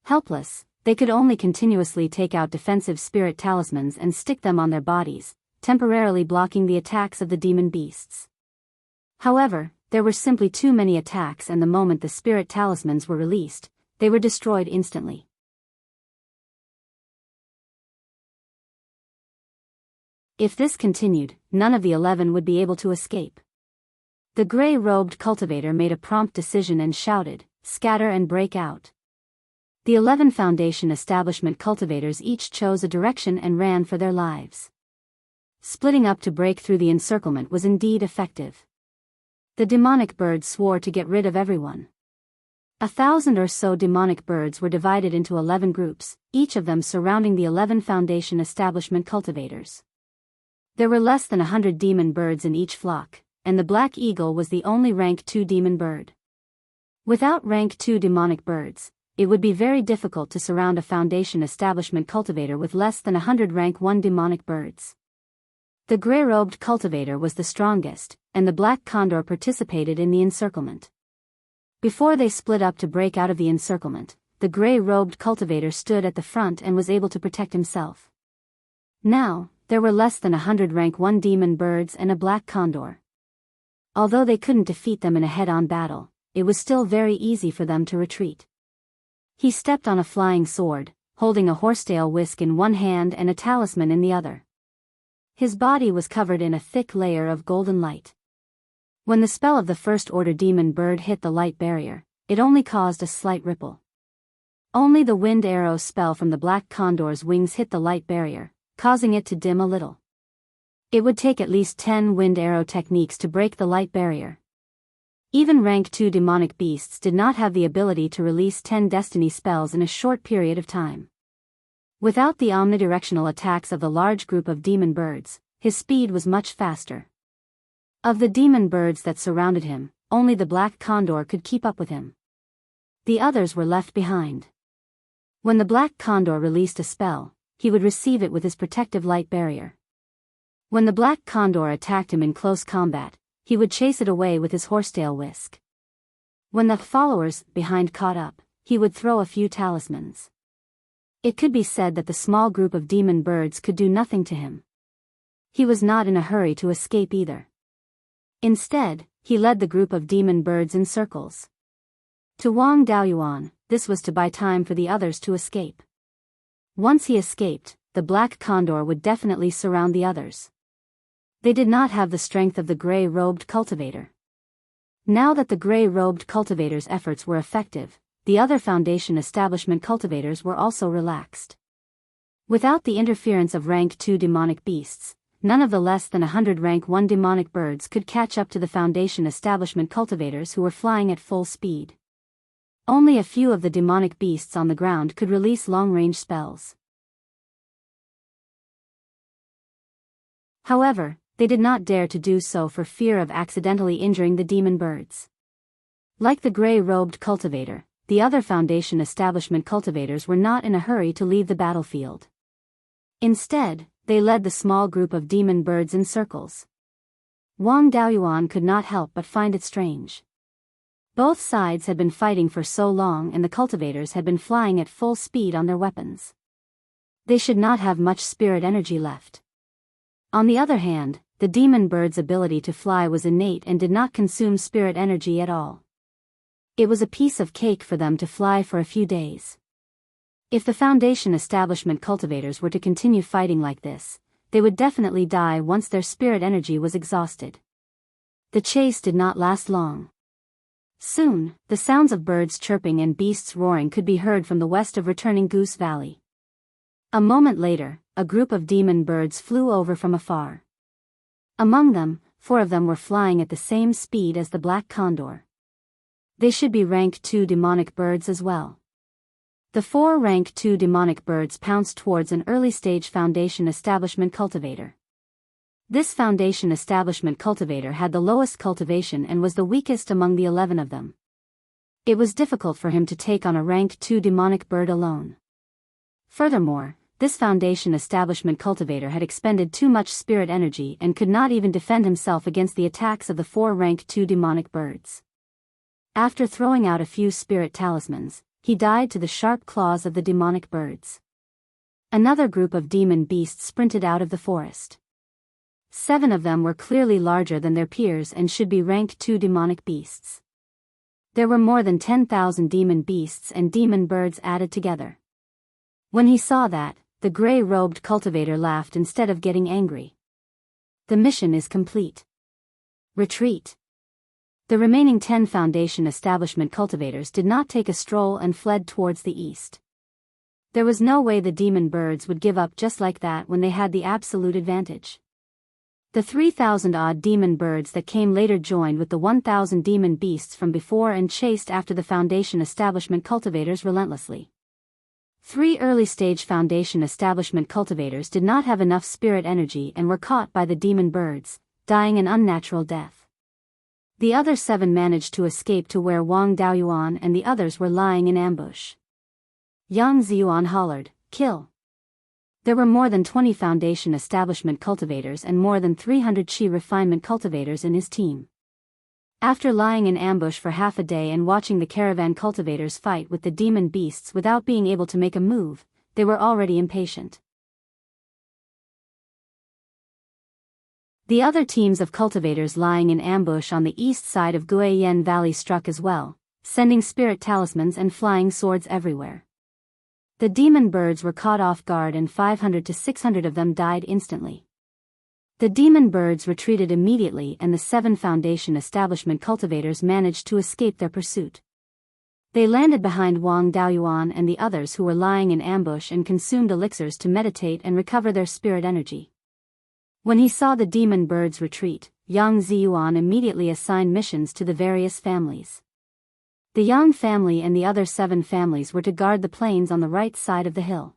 Helpless, they could only continuously take out defensive spirit talismans and stick them on their bodies, temporarily blocking the attacks of the demon beasts. However, there were simply too many attacks, and the moment the spirit talismans were released, they were destroyed instantly. If this continued, none of the 11 would be able to escape. The gray-robed cultivator made a prompt decision and shouted, "Scatter and break out." The 11 Foundation establishment cultivators each chose a direction and ran for their lives. Splitting up to break through the encirclement was indeed effective. The demonic birds swore to get rid of everyone. 1,000 or so demonic birds were divided into 11 groups, each of them surrounding the 11 Foundation establishment cultivators. There were less than 100 demon birds in each flock, and the black eagle was the only rank 2 demon bird. Without rank 2 demonic birds, it would be very difficult to surround a Foundation establishment cultivator with less than 100 rank 1 demonic birds. The gray-robed cultivator was the strongest, and the black condor participated in the encirclement. Before they split up to break out of the encirclement, the gray-robed cultivator stood at the front and was able to protect himself. Now, there were less than 100 rank 1 demon birds and a black condor. Although they couldn't defeat them in a head-on battle, it was still very easy for them to retreat. He stepped on a flying sword, holding a horsetail whisk in one hand and a talisman in the other. His body was covered in a thick layer of golden light. When the spell of the First Order demon bird hit the light barrier, it only caused a slight ripple. Only the wind arrow spell from the black condor's wings hit the light barrier, causing it to dim a little. It would take at least 10 wind arrow techniques to break the light barrier. Even rank 2 demonic beasts did not have the ability to release 10 destiny spells in a short period of time. Without the omnidirectional attacks of the large group of demon birds, his speed was much faster. Of the demon birds that surrounded him, only the black condor could keep up with him. The others were left behind. When the black condor released a spell, he would receive it with his protective light barrier. When the black condor attacked him in close combat, he would chase it away with his horsetail whisk. When the followers behind caught up, he would throw a few talismans. It could be said that the small group of demon birds could do nothing to him. He was not in a hurry to escape either. Instead, he led the group of demon birds in circles. To Wang Daoyuan, this was to buy time for the others to escape. Once he escaped, the black condor would definitely surround the others. They did not have the strength of the gray-robed cultivator. Now that the gray-robed cultivator's efforts were effective, the other Foundation establishment cultivators were also relaxed. Without the interference of rank 2 demonic beasts, none of the less than 100 rank 1 demonic birds could catch up to the Foundation establishment cultivators who were flying at full speed. Only a few of the demonic beasts on the ground could release long-range spells. However, they did not dare to do so for fear of accidentally injuring the demon birds. Like the gray-robed cultivator, the other Foundation establishment cultivators were not in a hurry to leave the battlefield. Instead, they led the small group of demon birds in circles. Wang Daoyuan could not help but find it strange. Both sides had been fighting for so long and the cultivators had been flying at full speed on their weapons. They should not have much spirit energy left. On the other hand, the demon bird's ability to fly was innate and did not consume spirit energy at all. It was a piece of cake for them to fly for a few days. If the Foundation establishment cultivators were to continue fighting like this, they would definitely die once their spirit energy was exhausted. The chase did not last long. Soon, the sounds of birds chirping and beasts roaring could be heard from the west of returning Goose Valley. A moment later, a group of demon birds flew over from afar. Among them, 4 of them were flying at the same speed as the black condor. They should be rank 2 demonic birds as well. The 4 rank 2 demonic birds pounced towards an early-stage Foundation establishment cultivator. This Foundation establishment cultivator had the lowest cultivation and was the weakest among the 11 of them. It was difficult for him to take on a rank 2 demonic bird alone. Furthermore, this Foundation establishment cultivator had expended too much spirit energy and could not even defend himself against the attacks of the 4 rank 2 demonic birds. After throwing out a few spirit talismans, he died to the sharp claws of the demonic birds. Another group of demon beasts sprinted out of the forest. 7 of them were clearly larger than their peers and should be rank 2 demonic beasts. There were more than 10,000 demon beasts and demon birds added together. When he saw that, the gray-robed cultivator laughed instead of getting angry. The mission is complete. Retreat. The remaining 10 Foundation establishment cultivators did not take a stroll and fled towards the east. There was no way the demon birds would give up just like that when they had the absolute advantage. The 3,000-odd demon birds that came later joined with the 1,000 demon beasts from before and chased after the Foundation establishment cultivators relentlessly. 3 early-stage Foundation establishment cultivators did not have enough spirit energy and were caught by the demon birds, dying an unnatural death. The other 7 managed to escape to where Wang Daoyuan and the others were lying in ambush. Yang Ziyuan hollered, "Kill!" There were more than 20 Foundation establishment cultivators and more than 300 Qi refinement cultivators in his team. After lying in ambush for half a day and watching the caravan cultivators fight with the demon beasts without being able to make a move, they were already impatient. The other teams of cultivators lying in ambush on the east side of Guiyan Valley struck as well, sending spirit talismans and flying swords everywhere. The demon birds were caught off guard and 500 to 600 of them died instantly. The demon birds retreated immediately and the 7 Foundation establishment cultivators managed to escape their pursuit. They landed behind Wang Daoyuan and the others who were lying in ambush and consumed elixirs to meditate and recover their spirit energy. When he saw the demon birds retreat, Yang Ziyuan immediately assigned missions to the various families. The Yang family and the other 7 families were to guard the plains on the right side of the hill.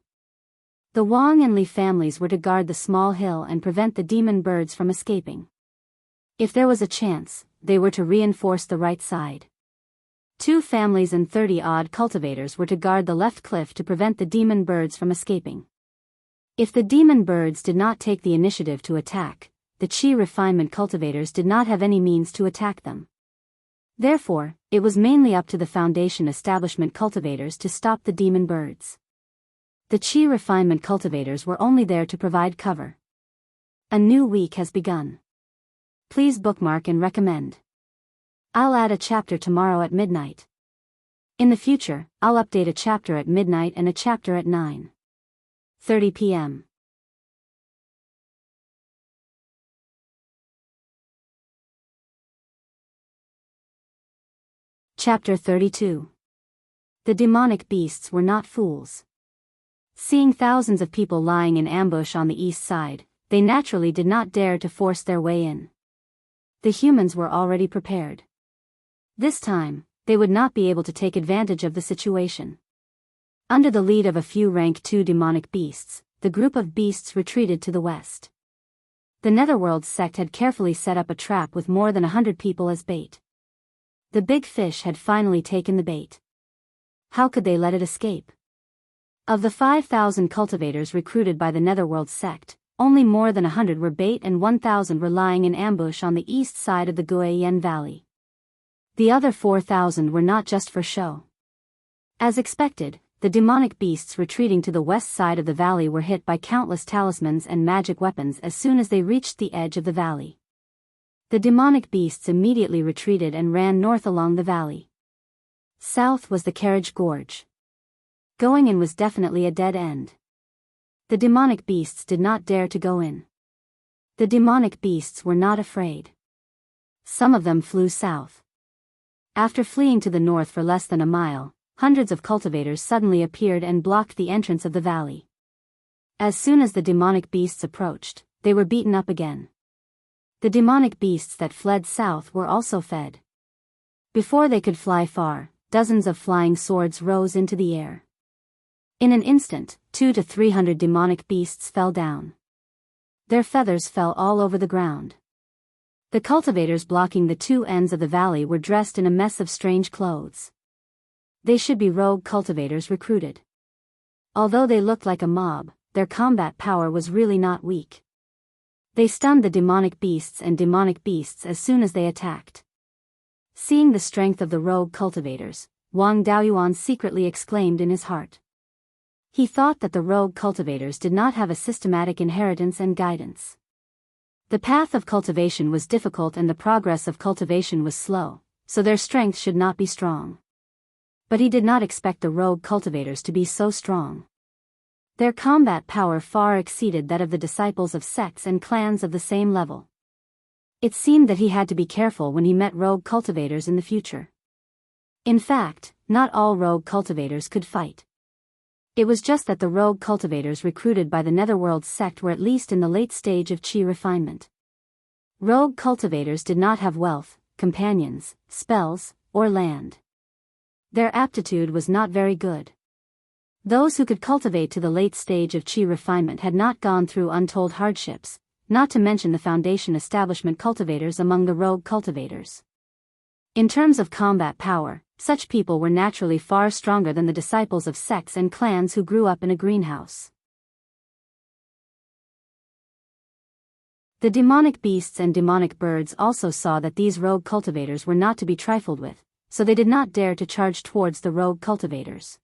The Wang and Li families were to guard the small hill and prevent the demon birds from escaping. If there was a chance, they were to reinforce the right side. 2 families and 30-odd cultivators were to guard the left cliff to prevent the demon birds from escaping. If the demon birds did not take the initiative to attack, the Qi refinement cultivators did not have any means to attack them. Therefore, it was mainly up to the Foundation establishment cultivators to stop the demon birds. The Qi refinement cultivators were only there to provide cover. A new week has begun. Please bookmark and recommend. I'll add a chapter tomorrow at midnight. In the future, I'll update a chapter at midnight and a chapter at 9:30 p.m. Chapter 32. The demonic beasts were not fools. Seeing thousands of people lying in ambush on the east side, they naturally did not dare to force their way in. The humans were already prepared. This time, they would not be able to take advantage of the situation. Under the lead of a few rank 2 demonic beasts, the group of beasts retreated to the west. The Netherworld sect had carefully set up a trap with more than 100 people as bait. The big fish had finally taken the bait. How could they let it escape? Of the 5,000 cultivators recruited by the Netherworld sect, only more than 100 were bait and 1,000 were lying in ambush on the east side of the Guiyan Valley. The other 4,000 were not just for show. As expected, the demonic beasts retreating to the west side of the valley were hit by countless talismans and magic weapons as soon as they reached the edge of the valley. The demonic beasts immediately retreated and ran north along the valley. South was the Carriage Gorge. Going in was definitely a dead end. The demonic beasts did not dare to go in. The demonic beasts were not afraid. Some of them flew south. After fleeing to the north for less than a mile, hundreds of cultivators suddenly appeared and blocked the entrance of the valley. As soon as the demonic beasts approached, they were beaten up again. The demonic beasts that fled south were also fed. Before they could fly far, dozens of flying swords rose into the air. In an instant, 200 to 300 demonic beasts fell down. Their feathers fell all over the ground. The cultivators blocking the 2 ends of the valley were dressed in a mess of strange clothes. They should be rogue cultivators recruited. Although they looked like a mob, their combat power was really not weak. They stunned the demonic beasts as soon as they attacked. Seeing the strength of the rogue cultivators, Wang Daoyuan secretly exclaimed in his heart. He thought that the rogue cultivators did not have a systematic inheritance and guidance. The path of cultivation was difficult and the progress of cultivation was slow, so their strength should not be strong. But he did not expect the rogue cultivators to be so strong. Their combat power far exceeded that of the disciples of sects and clans of the same level. It seemed that he had to be careful when he met rogue cultivators in the future. In fact, not all rogue cultivators could fight. It was just that the rogue cultivators recruited by the Netherworld sect were at least in the late stage of chi refinement. Rogue cultivators did not have wealth, companions, spells, or land. Their aptitude was not very good. Those who could cultivate to the late stage of chi refinement had not gone through untold hardships, not to mention the foundation establishment cultivators among the rogue cultivators. In terms of combat power, such people were naturally far stronger than the disciples of sects and clans who grew up in a greenhouse. The demonic beasts and demonic birds also saw that these rogue cultivators were not to be trifled with, so they did not dare to charge towards the rogue cultivators.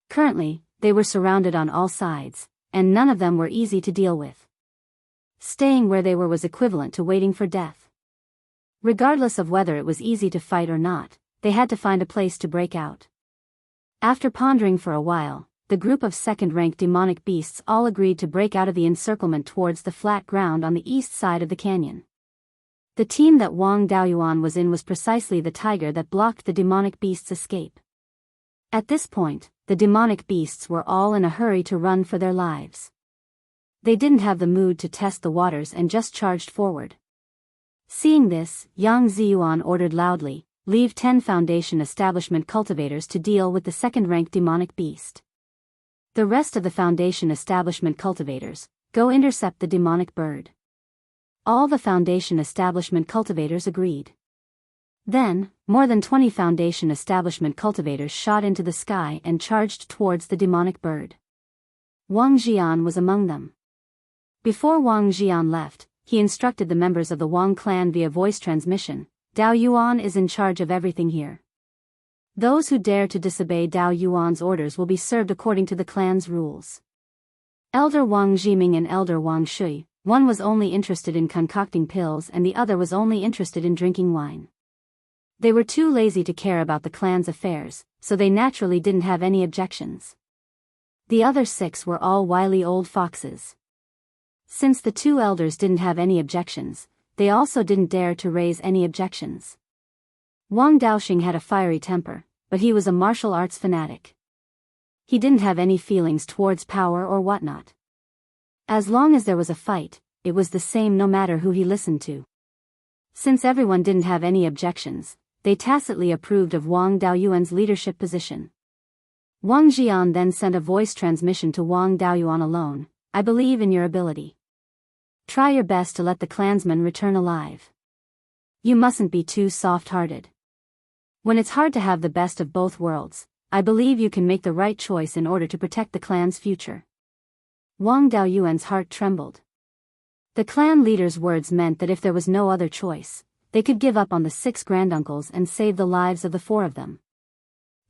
Currently, they were surrounded on all sides, and none of them were easy to deal with. Staying where they were was equivalent to waiting for death. Regardless of whether it was easy to fight or not, they had to find a place to break out. After pondering for a while, the group of second-rank demonic beasts all agreed to break out of the encirclement towards the flat ground on the east side of the canyon. The team that Wang Daoyuan was in was precisely the tiger that blocked the demonic beasts' escape. At this point, the demonic beasts were all in a hurry to run for their lives. They didn't have the mood to test the waters and just charged forward. Seeing this, Yang Ziyuan ordered loudly, "Leave 10 foundation establishment cultivators to deal with the second-rank demonic beast. The rest of the foundation establishment cultivators, go intercept the demonic bird." All the foundation establishment cultivators agreed. Then, more than 20 foundation establishment cultivators shot into the sky and charged towards the demonic bird. Wang Jian was among them. Before Wang Jian left, he instructed the members of the Wang clan via voice transmission, "Dao Yuan is in charge of everything here. Those who dare to disobey Dao Yuan's orders will be served according to the clan's rules." Elder Wang Jiming and Elder Wang Shui, one was only interested in concocting pills and the other was only interested in drinking wine. They were too lazy to care about the clan's affairs, so they naturally didn't have any objections. The other 6 were all wily old foxes. Since the 2 elders didn't have any objections, they also didn't dare to raise any objections. Wang Daoxing had a fiery temper, but he was a martial arts fanatic. He didn't have any feelings towards power or whatnot. As long as there was a fight, it was the same no matter who he listened to. Since everyone didn't have any objections, they tacitly approved of Wang Daoyuan's leadership position. Wang Jian then sent a voice transmission to Wang Daoyuan alone, "I believe in your ability. Try your best to let the clansmen return alive. You mustn't be too soft-hearted. When it's hard to have the best of both worlds, I believe you can make the right choice in order to protect the clan's future." Wang Daoyuan's heart trembled. The clan leader's words meant that if there was no other choice, they could give up on the 6 granduncles and save the lives of the 4 of them.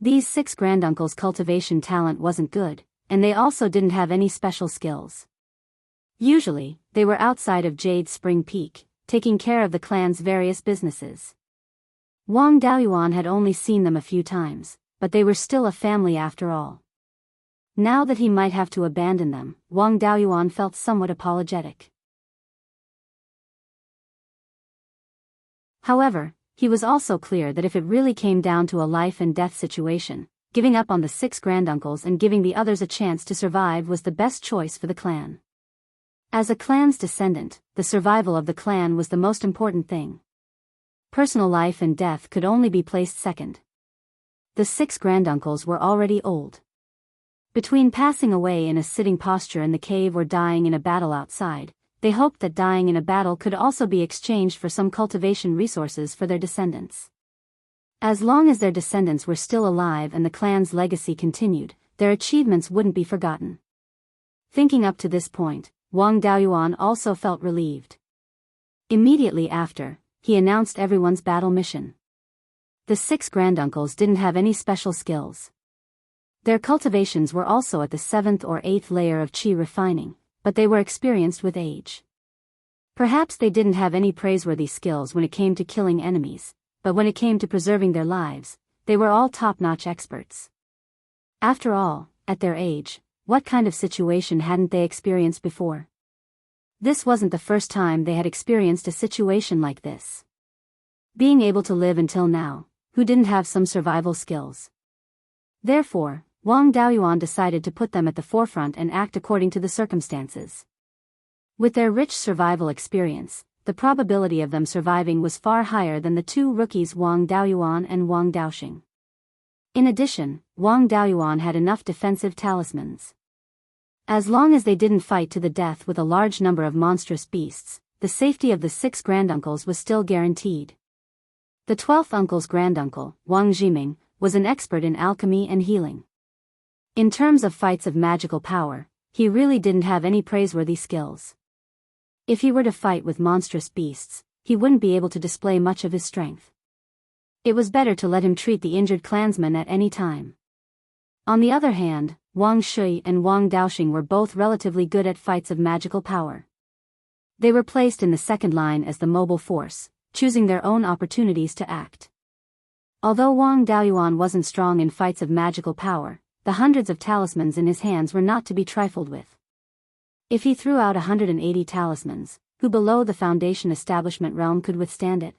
These 6 granduncles' cultivation talent wasn't good, and they also didn't have any special skills. Usually, they were outside of Jade Spring Peak, taking care of the clan's various businesses. Wang Daoyuan had only seen them a few times, but they were still a family after all. Now that he might have to abandon them, Wang Daoyuan felt somewhat apologetic. However, he was also clear that if it really came down to a life-and-death situation, giving up on the 6 granduncles and giving the others a chance to survive was the best choice for the clan. As a clan's descendant, the survival of the clan was the most important thing. Personal life and death could only be placed second. The 6 granduncles were already old. Between passing away in a sitting posture in the cave or dying in a battle outside, they hoped that dying in a battle could also be exchanged for some cultivation resources for their descendants. As long as their descendants were still alive and the clan's legacy continued, their achievements wouldn't be forgotten. Thinking up to this point, Wang Daoyuan also felt relieved. Immediately after, he announced everyone's battle mission. The 6 granduncles didn't have any special skills. Their cultivations were also at the 7th or 8th layer of qi refining, but they were experienced with age. Perhaps they didn't have any praiseworthy skills when it came to killing enemies, but when it came to preserving their lives, they were all top-notch experts. After all, at their age, what kind of situation hadn't they experienced before? This wasn't the first time they had experienced a situation like this. Being able to live until now, who didn't have some survival skills? Therefore, Wang Daoyuan decided to put them at the forefront and act according to the circumstances. With their rich survival experience, the probability of them surviving was far higher than the 2 rookies Wang Daoyuan and Wang Daoxing. In addition, Wang Daoyuan had enough defensive talismans. As long as they didn't fight to the death with a large number of monstrous beasts, the safety of the 6 granduncles was still guaranteed. The 12th uncle's granduncle, Wang Jiming, was an expert in alchemy and healing. In terms of fights of magical power, he really didn't have any praiseworthy skills. If he were to fight with monstrous beasts, he wouldn't be able to display much of his strength. It was better to let him treat the injured clansmen at any time. On the other hand, Wang Shui and Wang Daoxing were both relatively good at fights of magical power. They were placed in the second line as the mobile force, choosing their own opportunities to act. Although Wang Daoyuan wasn't strong in fights of magical power, the hundreds of talismans in his hands were not to be trifled with. If he threw out 180 talismans, who below the Foundation establishment realm could withstand it?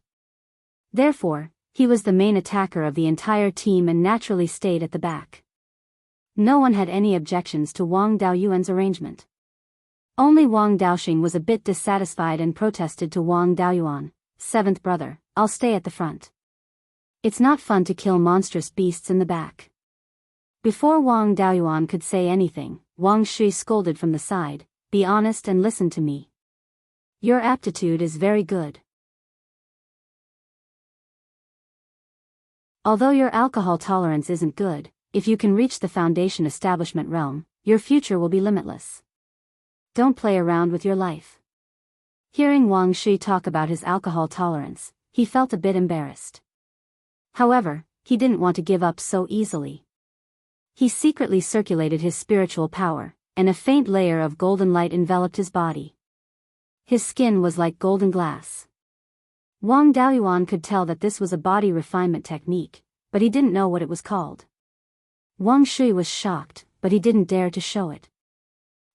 Therefore, he was the main attacker of the entire team and naturally stayed at the back. No one had any objections to Wang Daoyuan's arrangement. Only Wang Daoxing was a bit dissatisfied and protested to Wang Daoyuan, 7th brother, "I'll stay at the front. It's not fun to kill monstrous beasts in the back." Before Wang Daoyuan could say anything, Wang Shui scolded from the side, "Be honest and listen to me. Your aptitude is very good. Although your alcohol tolerance isn't good, if you can reach the Foundation establishment realm, your future will be limitless. Don't play around with your life." Hearing Wang Shui talk about his alcohol tolerance, he felt a bit embarrassed. However, he didn't want to give up so easily. He secretly circulated his spiritual power, and a faint layer of golden light enveloped his body. His skin was like golden glass. Wang Daoyuan could tell that this was a body refinement technique, but he didn't know what it was called. Wang Shui was shocked, but he didn't dare to show it.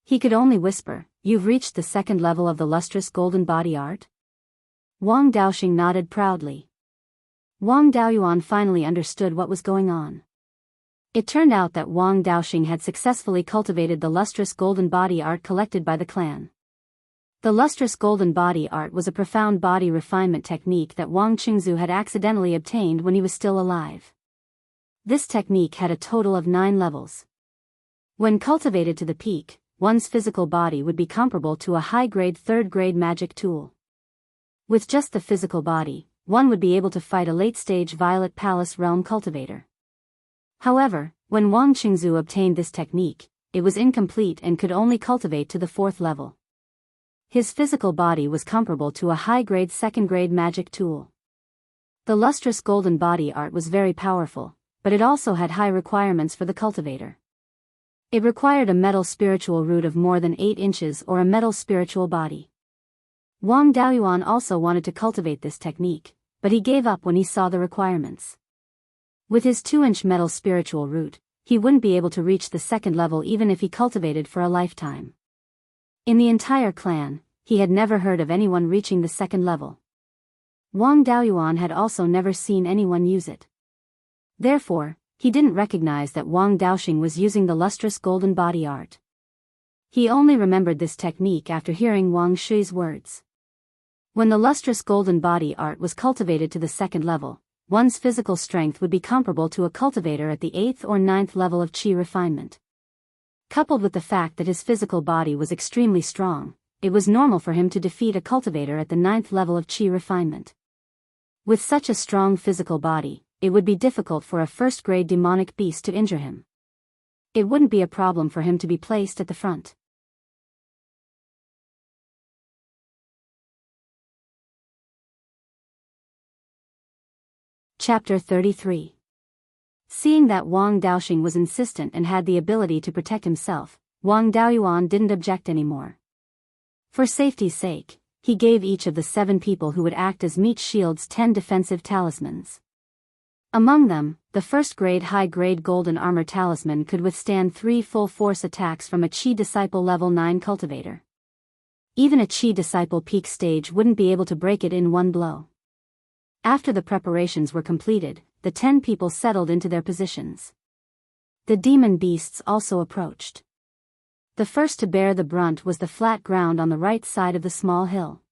He could only whisper, "You've reached the 2nd level of the lustrous golden body art?" Wang Daoxing nodded proudly. Wang Daoyuan finally understood what was going on. It turned out that Wang Daoxing had successfully cultivated the lustrous golden body art collected by the clan. The lustrous golden body art was a profound body refinement technique that Wang Qingzu had accidentally obtained when he was still alive. This technique had a total of 9 levels. When cultivated to the peak, one's physical body would be comparable to a high-grade 3rd-grade magic tool. With just the physical body, one would be able to fight a late-stage Violet Palace realm cultivator. However, when Wang Qingzu obtained this technique, it was incomplete and could only cultivate to the 4th level. His physical body was comparable to a high-grade 2nd-grade magic tool. The lustrous golden body art was very powerful, but it also had high requirements for the cultivator. It required a metal spiritual root of more than 8 inches or a metal spiritual body. Wang Daoyuan also wanted to cultivate this technique, but he gave up when he saw the requirements. With his 2-inch metal spiritual root, he wouldn't be able to reach the 2nd level even if he cultivated for a lifetime. In the entire clan, he had never heard of anyone reaching the 2nd level. Wang Daoyuan had also never seen anyone use it. Therefore, he didn't recognize that Wang Daoxing was using the lustrous golden body art. He only remembered this technique after hearing Wang Shui's words. When the lustrous golden body art was cultivated to the 2nd level, one's physical strength would be comparable to a cultivator at the 8th or 9th level of qi refinement. Coupled with the fact that his physical body was extremely strong, it was normal for him to defeat a cultivator at the 9th level of qi refinement. With such a strong physical body, it would be difficult for a 1st-grade demonic beast to injure him. It wouldn't be a problem for him to be placed at the front. Chapter 33. Seeing that Wang Daoxing was insistent and had the ability to protect himself, Wang Daoyuan didn't object anymore. For safety's sake, he gave each of the 7 people who would act as meat shields 10 defensive talismans. Among them, the first-grade high-grade golden armor talisman could withstand 3 full-force attacks from a Qi Disciple level 9 cultivator. Even a Qi Disciple peak stage wouldn't be able to break it in one blow. After the preparations were completed, the 10 people settled into their positions. The demon beasts also approached. The first to bear the brunt was the flat ground on the right side of the small hill.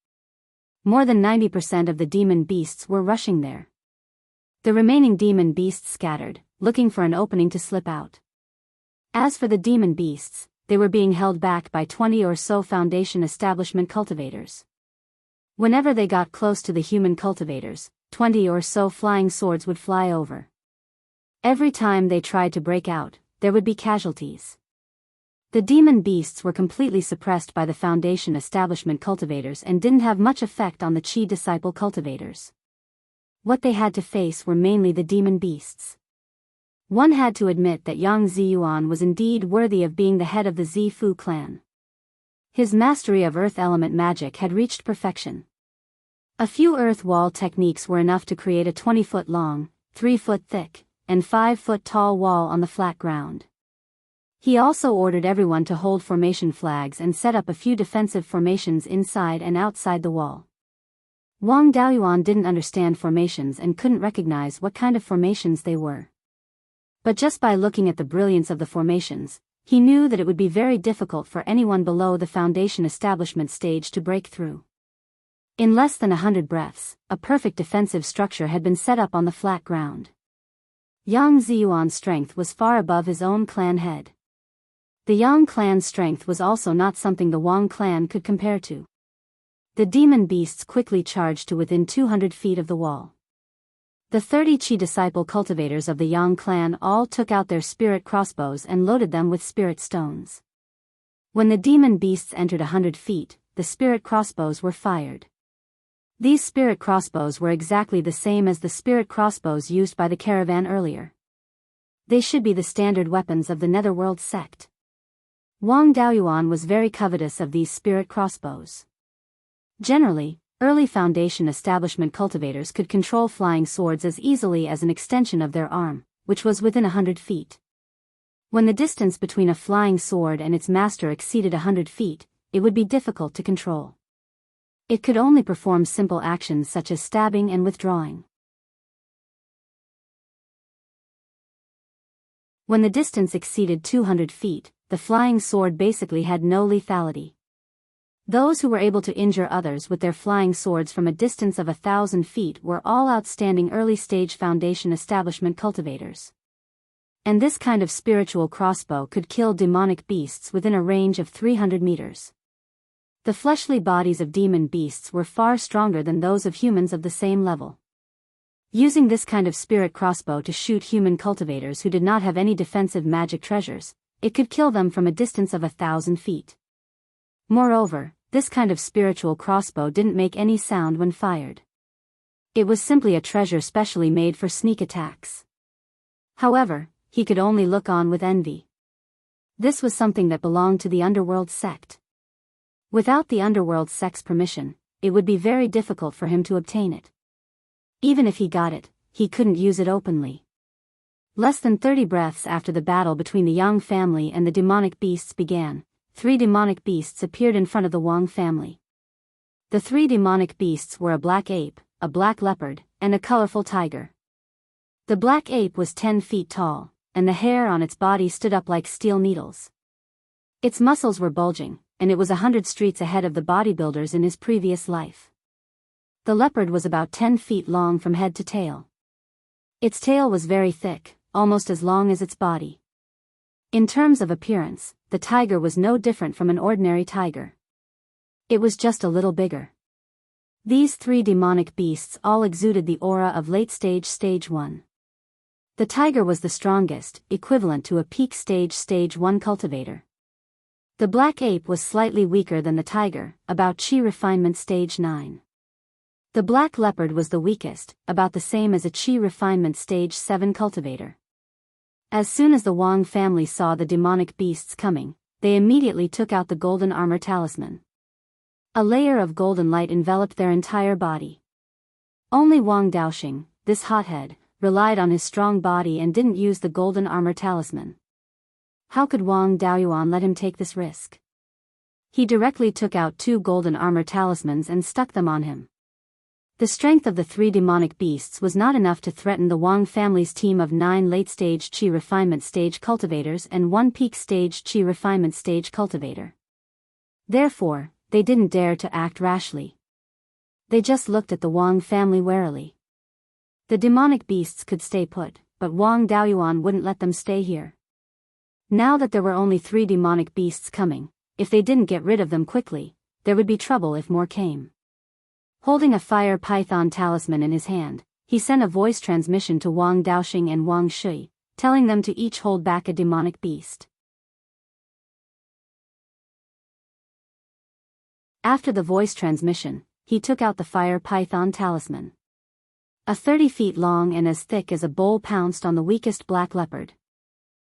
More than 90% of the demon beasts were rushing there. The remaining demon beasts scattered, looking for an opening to slip out. As for the demon beasts, they were being held back by 20 or so Foundation establishment cultivators. Whenever they got close to the human cultivators, 20 or so flying swords would fly over. Every time they tried to break out, there would be casualties. The demon beasts were completely suppressed by the Foundation establishment cultivators and didn't have much effect on the Qi Disciple cultivators. What they had to face were mainly the demon beasts. One had to admit that Yang Ziyuan was indeed worthy of being the head of the Zifu clan. His mastery of earth element magic had reached perfection. A few earth wall techniques were enough to create a 20-foot long, 3-foot thick, and 5-foot tall wall on the flat ground. He also ordered everyone to hold formation flags and set up a few defensive formations inside and outside the wall. Wang Daoyuan didn't understand formations and couldn't recognize what kind of formations they were. But just by looking at the brilliance of the formations, he knew that it would be very difficult for anyone below the Foundation establishment stage to break through. In less than 100 breaths, a perfect defensive structure had been set up on the flat ground. Yang Ziyuan's strength was far above his own clan head. The Yang clan's strength was also not something the Wang clan could compare to. The demon beasts quickly charged to within 200 feet of the wall. The 30 Qi Disciple cultivators of the Yang clan all took out their spirit crossbows and loaded them with spirit stones. When the demon beasts entered 100 feet, the spirit crossbows were fired. These spirit crossbows were exactly the same as the spirit crossbows used by the caravan earlier. They should be the standard weapons of the Netherworld sect. Wang Daoyuan was very covetous of these spirit crossbows. Generally, early Foundation establishment cultivators could control flying swords as easily as an extension of their arm, which was within 100 feet. When the distance between a flying sword and its master exceeded 100 feet, it would be difficult to control. It could only perform simple actions such as stabbing and withdrawing. When the distance exceeded 200 feet, the flying sword basically had no lethality. Those who were able to injure others with their flying swords from a distance of 1,000 feet were all outstanding early-stage Foundation establishment cultivators. And this kind of spiritual crossbow could kill demonic beasts within a range of 300 meters. The fleshly bodies of demon beasts were far stronger than those of humans of the same level. Using this kind of spirit crossbow to shoot human cultivators who did not have any defensive magic treasures, it could kill them from a distance of 1,000 feet. Moreover, this kind of spiritual crossbow didn't make any sound when fired. It was simply a treasure specially made for sneak attacks. However, he could only look on with envy. This was something that belonged to the underworld sect. Without the underworld sect's permission, it would be very difficult for him to obtain it. Even if he got it, he couldn't use it openly. Less than 30 breaths after the battle between the Yang family and the demonic beasts began, 3 demonic beasts appeared in front of the Wang family. The 3 demonic beasts were a black ape, a black leopard, and a colorful tiger. The black ape was 10 feet tall, and the hair on its body stood up like steel needles. Its muscles were bulging, and it was 100 streets ahead of the bodybuilders in his previous life. The leopard was about 10 feet long from head to tail. Its tail was very thick, almost as long as its body. In terms of appearance, the tiger was no different from an ordinary tiger. It was just a little bigger. These 3 demonic beasts all exuded the aura of late-stage Stage 1. The tiger was the strongest, equivalent to a peak stage Stage 1 cultivator. The black ape was slightly weaker than the tiger, about Qi refinement Stage 9. The black leopard was the weakest, about the same as a Qi refinement stage 7 cultivator. As soon as the Wang family saw the demonic beasts coming, they immediately took out the golden armor talisman. A layer of golden light enveloped their entire body. Only Wang Daoxing, this hothead, relied on his strong body and didn't use the golden armor talisman. How could Wang Daoyuan let him take this risk? He directly took out 2 golden armor talismans and stuck them on him. The strength of the 3 demonic beasts was not enough to threaten the Wang family's team of 9 late-stage Qi refinement stage cultivators and 1 peak-stage Qi refinement stage cultivator. Therefore, they didn't dare to act rashly. They just looked at the Wang family warily. The demonic beasts could stay put, but Wang Daoyuan wouldn't let them stay here. Now that there were only 3 demonic beasts coming, if they didn't get rid of them quickly, there would be trouble if more came. Holding a fire python talisman in his hand, he sent a voice transmission to Wang Daoxing and Wang Shui, telling them to each hold back a demonic beast. After the voice transmission, he took out the fire python talisman. A 30 feet long and as thick as a bowl pounced on the weakest black leopard.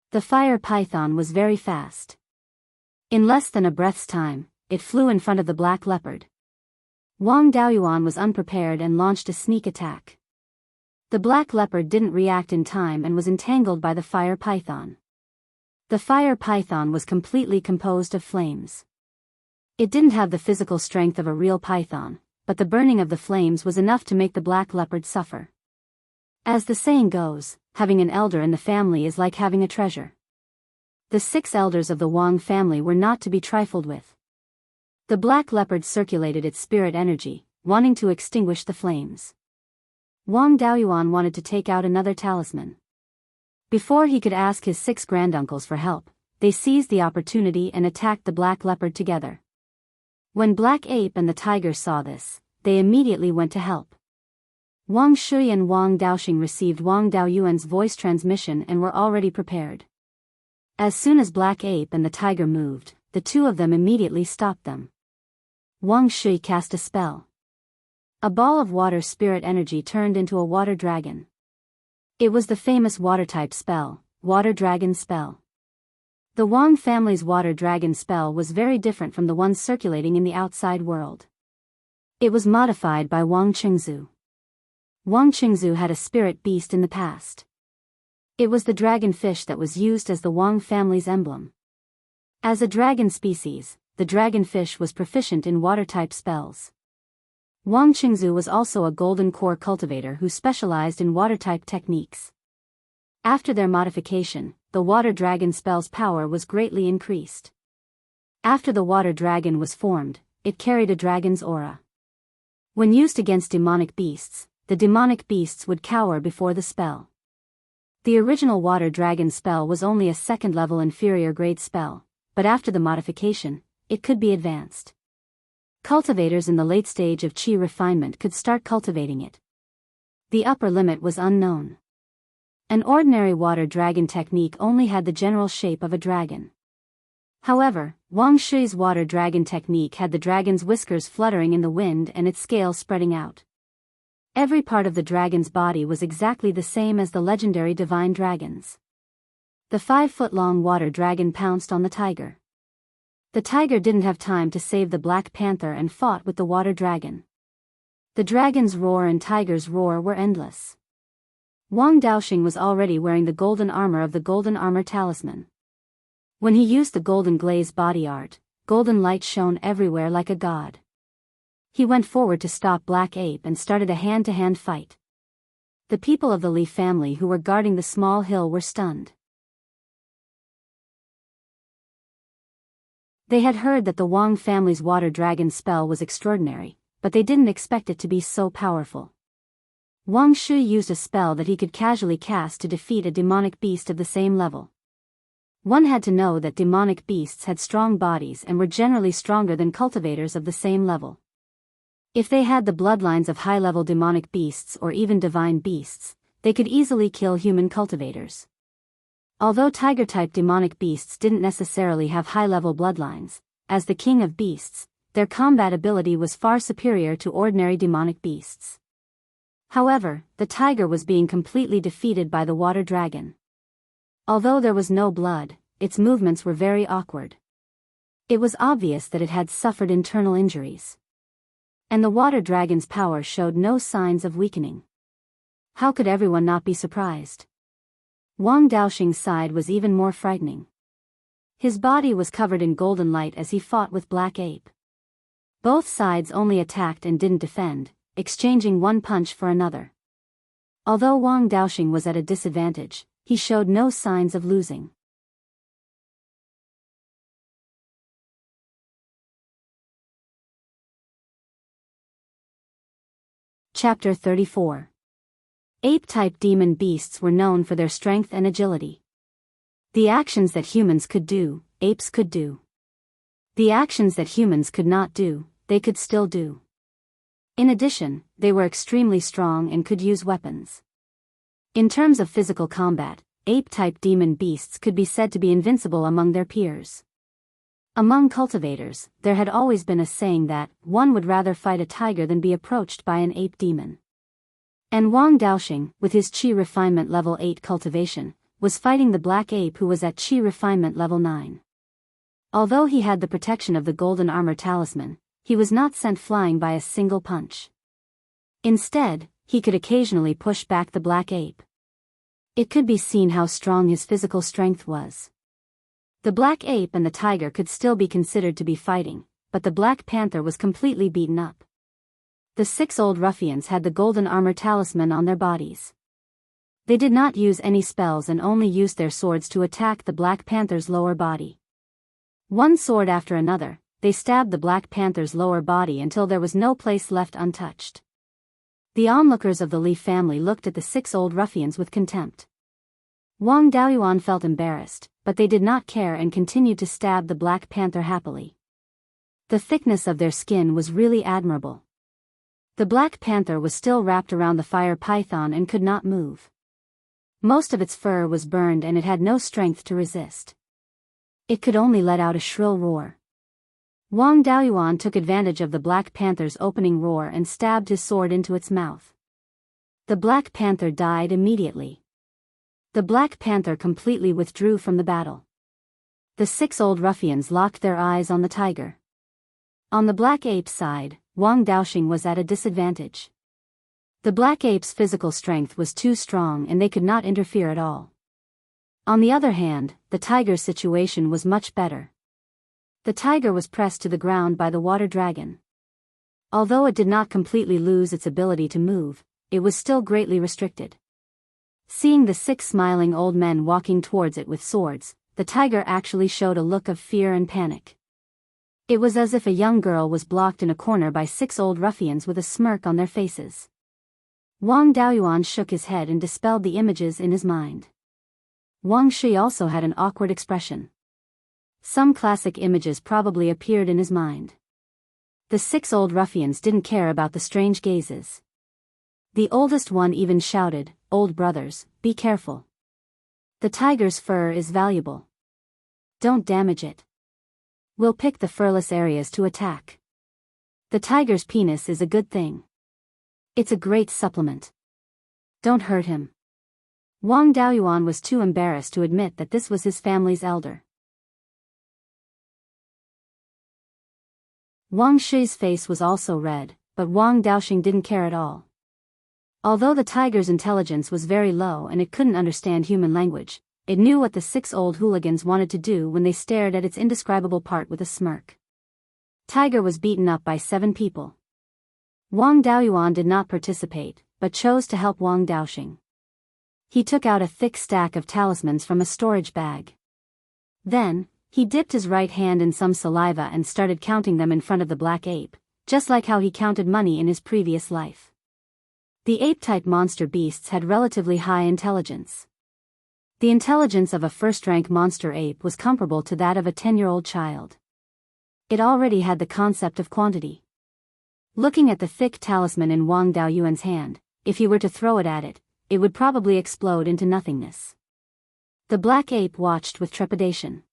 The fire python was very fast. In less than a breath's time, it flew in front of the black leopard. Wang Daoyuan was unprepared and launched a sneak attack. The black leopard didn't react in time and was entangled by the fire python. The fire python was completely composed of flames. It didn't have the physical strength of a real python, but the burning of the flames was enough to make the black leopard suffer. As the saying goes, having an elder in the family is like having a treasure. The 6 elders of the Wang family were not to be trifled with. The black leopard circulated its spirit energy, wanting to extinguish the flames. Wang Daoyuan wanted to take out another talisman. Before he could ask his 6 granduncles for help, they seized the opportunity and attacked the black leopard together. When Black Ape and the tiger saw this, they immediately went to help. Wang Shui and Wang Daoxing received Wang Daoyuan's voice transmission and were already prepared. As soon as Black Ape and the tiger moved, the 2 of them immediately stopped them. Wang Shui cast a spell. A ball of water spirit energy turned into a water dragon. It was the famous water-type spell, Water Dragon Spell. The Wang family's water dragon spell was very different from the one circulating in the outside world. It was modified by Wang Qingzu. Wang Qingzu had a spirit beast in the past. It was the dragon fish that was used as the Wang family's emblem. As a dragon species, the dragon fish was proficient in water-type spells. Wang Qingzu was also a golden core cultivator who specialized in water-type techniques. After their modification, the water dragon spell's power was greatly increased. After the water dragon was formed, it carried a dragon's aura. When used against demonic beasts, the demonic beasts would cower before the spell. The original water dragon spell was only a 2nd level inferior grade spell, but after the modification, it could be advanced. Cultivators in the late stage of Qi refinement could start cultivating it. The upper limit was unknown. An ordinary water dragon technique only had the general shape of a dragon. However, Wang Shui's water dragon technique had the dragon's whiskers fluttering in the wind and its scales spreading out. Every part of the dragon's body was exactly the same as the legendary divine dragons. The 5-foot-long water dragon pounced on the tiger. The tiger didn't have time to save the black panther and fought with the water dragon. The dragon's roar and tiger's roar were endless. Wang Daoxing was already wearing the golden armor of the golden armor talisman. When he used the golden glaze body art, golden light shone everywhere like a god. He went forward to stop Black Ape and started a hand-to-hand fight. The people of the Li family who were guarding the small hill were stunned. They had heard that the Wang family's water dragon spell was extraordinary, but they didn't expect it to be so powerful. Wang Shui used a spell that he could casually cast to defeat a demonic beast of the same level. One had to know that demonic beasts had strong bodies and were generally stronger than cultivators of the same level. If they had the bloodlines of high-level demonic beasts or even divine beasts, they could easily kill human cultivators. Although tiger-type demonic beasts didn't necessarily have high-level bloodlines, as the king of beasts, their combat ability was far superior to ordinary demonic beasts. However, the tiger was being completely defeated by the water dragon. Although there was no blood, its movements were very awkward. It was obvious that it had suffered internal injuries. And the water dragon's power showed no signs of weakening. How could everyone not be surprised? Wang Daoxing's side was even more frightening. His body was covered in golden light as he fought with Black Ape. Both sides only attacked and didn't defend, exchanging one punch for another. Although Wang Daoxing was at a disadvantage, he showed no signs of losing. Chapter 34. Ape-type demon beasts were known for their strength and agility. The actions that humans could do, apes could do. The actions that humans could not do, they could still do. In addition, they were extremely strong and could use weapons. In terms of physical combat, ape-type demon beasts could be said to be invincible among their peers. Among cultivators, there had always been a saying that one would rather fight a tiger than be approached by an ape demon. And Wang Daoxing, with his Qi refinement level 8 cultivation, was fighting the Black Ape who was at Qi refinement level 9. Although he had the protection of the golden armor talisman, he was not sent flying by a single punch. Instead, he could occasionally push back the Black Ape. It could be seen how strong his physical strength was. The Black Ape and the tiger could still be considered to be fighting, but the Black Panther was completely beaten up. The 6 old ruffians had the golden armor talisman on their bodies. They did not use any spells and only used their swords to attack the Black Panther's lower body. One sword after another, they stabbed the Black Panther's lower body until there was no place left untouched. The onlookers of the Li family looked at the 6 old ruffians with contempt. Wang Daoyuan felt embarrassed, but they did not care and continued to stab the Black Panther happily. The thickness of their skin was really admirable. The Black Panther was still wrapped around the fire python and could not move. Most of its fur was burned and it had no strength to resist. It could only let out a shrill roar. Wang Daoyuan took advantage of the Black Panther's opening roar and stabbed his sword into its mouth. The Black Panther died immediately. The Black Panther completely withdrew from the battle. The 6 old ruffians locked their eyes on the tiger. On the Black Ape's side, Wang Daoxing was at a disadvantage. The Black Ape's physical strength was too strong and they could not interfere at all. On the other hand, the tiger's situation was much better. The tiger was pressed to the ground by the water dragon. Although it did not completely lose its ability to move, it was still greatly restricted. Seeing the 6 smiling old men walking towards it with swords, the tiger actually showed a look of fear and panic. It was as if a young girl was blocked in a corner by 6 old ruffians with a smirk on their faces. Wang Daoyuan shook his head and dispelled the images in his mind. Wang Shi also had an awkward expression. Some classic images probably appeared in his mind. The 6 old ruffians didn't care about the strange gazes. The oldest one even shouted, "Old brothers, be careful. The tiger's fur is valuable. Don't damage it. We'll pick the furless areas to attack. The tiger's penis is a good thing. It's a great supplement. Don't hurt him." Wang Daoyuan was too embarrassed to admit that this was his family's elder. Wang Shi's face was also red, but Wang Daoxing didn't care at all. Although the tiger's intelligence was very low and it couldn't understand human language, it knew what the 6 old hooligans wanted to do when they stared at its indescribable part with a smirk. Tiger was beaten up by 7 people. Wang Daoyuan did not participate, but chose to help Wang Daoxing. He took out a thick stack of talismans from a storage bag. Then, he dipped his right hand in some saliva and started counting them in front of the Black Ape, just like how he counted money in his previous life. The ape-type monster beasts had relatively high intelligence. The intelligence of a first-rank monster ape was comparable to that of a 10-year-old child. It already had the concept of quantity. Looking at the thick talisman in Wang Daoyuan's hand, if he were to throw it at it, it would probably explode into nothingness. The Black Ape watched with trepidation.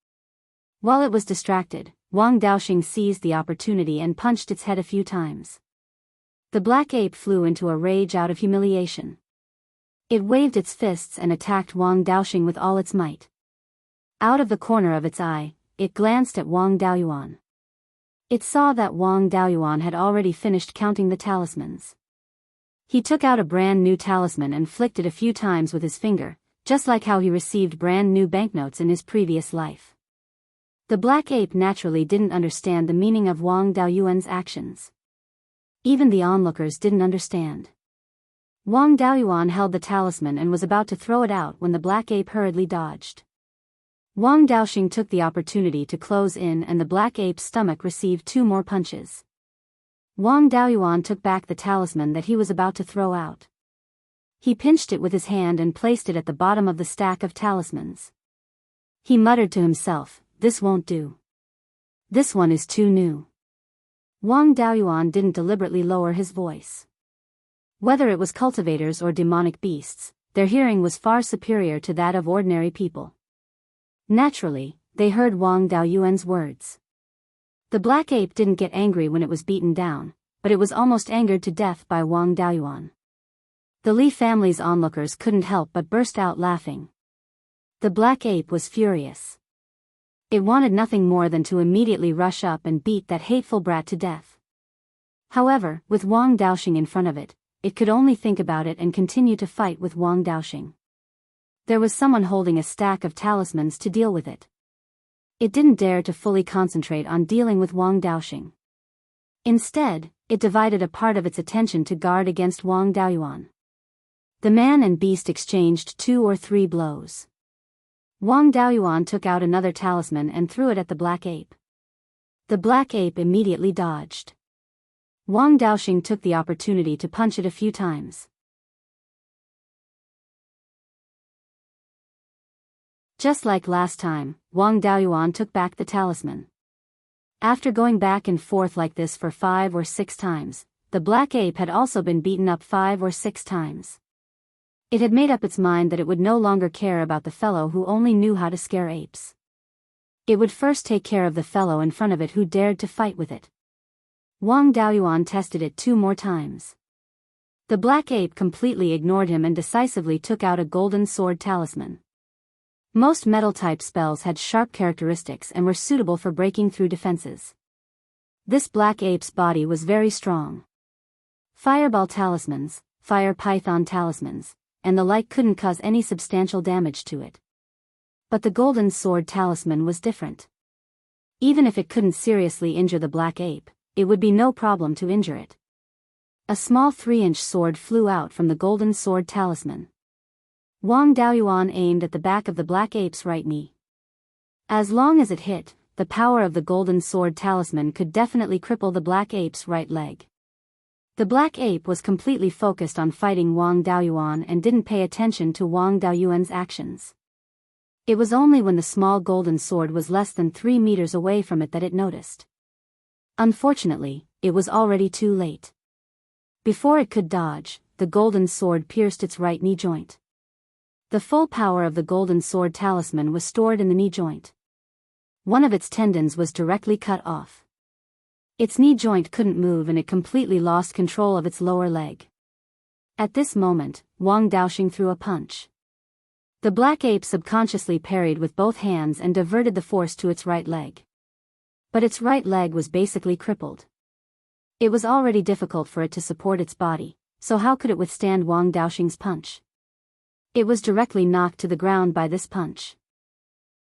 While it was distracted, Wang Daoxing seized the opportunity and punched its head a few times. The black ape flew into a rage out of humiliation. It waved its fists and attacked Wang Daoxing with all its might. Out of the corner of its eye, it glanced at Wang Daoyuan. It saw that Wang Daoyuan had already finished counting the talismans. He took out a brand new talisman and flicked it a few times with his finger, just like how he received brand new banknotes in his previous life. The black ape naturally didn't understand the meaning of Wang Daoyuan's actions. Even the onlookers didn't understand. Wang Daoyuan held the talisman and was about to throw it out when the black ape hurriedly dodged. Wang Daoxing took the opportunity to close in and the black ape's stomach received 2 more punches. Wang Daoyuan took back the talisman that he was about to throw out. He pinched it with his hand and placed it at the bottom of the stack of talismans. He muttered to himself, "This won't do. This one is too new." Wang Daoyuan didn't deliberately lower his voice. Whether it was cultivators or demonic beasts, their hearing was far superior to that of ordinary people. Naturally, they heard Wang Daoyuan's words. The black ape didn't get angry when it was beaten down, but it was almost angered to death by Wang Daoyuan. The Li family's onlookers couldn't help but burst out laughing. The black ape was furious. It wanted nothing more than to immediately rush up and beat that hateful brat to death. However, with Wang Daoxing in front of it, it could only think about it and continue to fight with Wang Daoxing. There was someone holding a stack of talismans to deal with it. It didn't dare to fully concentrate on dealing with Wang Daoxing. Instead, it divided a part of its attention to guard against Wang Daoyuan. The man and beast exchanged 2 or 3 blows. Wang Daoyuan took out another talisman and threw it at the black ape. The black ape immediately dodged. Wang Daoxing took the opportunity to punch it a few times. Just like last time, Wang Daoyuan took back the talisman. After going back and forth like this for 5 or 6 times, the black ape had also been beaten up 5 or 6 times. It had made up its mind that it would no longer care about the fellow who only knew how to scare apes. It would first take care of the fellow in front of it who dared to fight with it. Wang Daoyuan tested it 2 more times. The black ape completely ignored him and decisively took out a golden sword talisman. Most metal-type spells had sharp characteristics and were suitable for breaking through defenses. This black ape's body was very strong. Fireball talismans, fire python talismans, and the like couldn't cause any substantial damage to it. But the golden sword talisman was different. Even if it couldn't seriously injure the black ape, it would be no problem to injure it. A small 3-inch sword flew out from the golden sword talisman. Wang Daoyuan aimed at the back of the black ape's right knee. As long as it hit, the power of the golden sword talisman could definitely cripple the black ape's right leg. The black ape was completely focused on fighting Wang Daoyuan and didn't pay attention to Wang Daoyuan's actions. It was only when the small golden sword was less than 3 meters away from it that it noticed. Unfortunately, it was already too late. Before it could dodge, the golden sword pierced its right knee joint. The full power of the golden sword talisman was stored in the knee joint. One of its tendons was directly cut off. Its knee joint couldn't move and it completely lost control of its lower leg. At this moment, Wang Daoxing threw a punch. The black ape subconsciously parried with both hands and diverted the force to its right leg. But its right leg was basically crippled. It was already difficult for it to support its body, so how could it withstand Wang Daoxing's punch? It was directly knocked to the ground by this punch.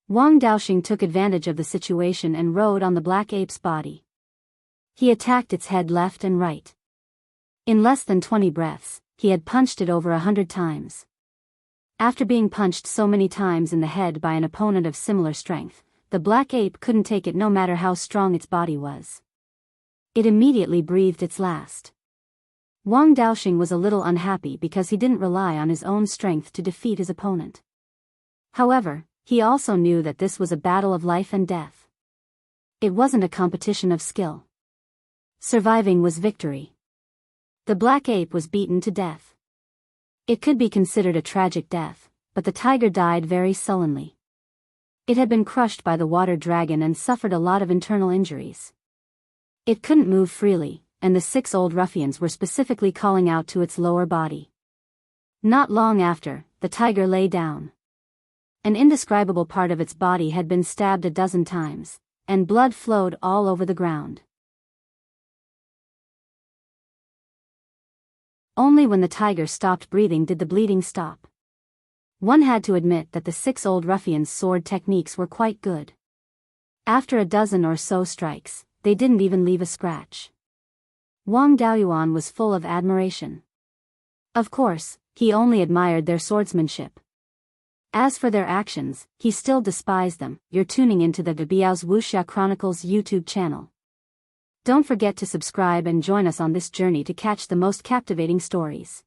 Wang Daoxing took advantage of the situation and rode on the black ape's body. He attacked its head left and right. In less than 20 breaths, he had punched it over 100 times. After being punched so many times in the head by an opponent of similar strength, the black ape couldn't take it no matter how strong its body was. It immediately breathed its last. Wang Daoxing was a little unhappy because he didn't rely on his own strength to defeat his opponent. However, he also knew that this was a battle of life and death. It wasn't a competition of skill. Surviving was victory. The black ape was beaten to death. It could be considered a tragic death, but the tiger died very sullenly. It had been crushed by the water dragon and suffered a lot of internal injuries. It couldn't move freely, and the 6 old ruffians were specifically calling out to its lower body. Not long after, the tiger lay down. An indescribable part of its body had been stabbed a dozen times, and blood flowed all over the ground. Only when the tiger stopped breathing did the bleeding stop. One had to admit that the 6 old ruffians' sword techniques were quite good. After a dozen or so strikes, they didn't even leave a scratch. Wang Daoyuan was full of admiration. Of course, he only admired their swordsmanship. As for their actions, he still despised them. You're tuning into the Biyao's Wuxia Chronicles YouTube channel. Don't forget to subscribe and join us on this journey to catch the most captivating stories.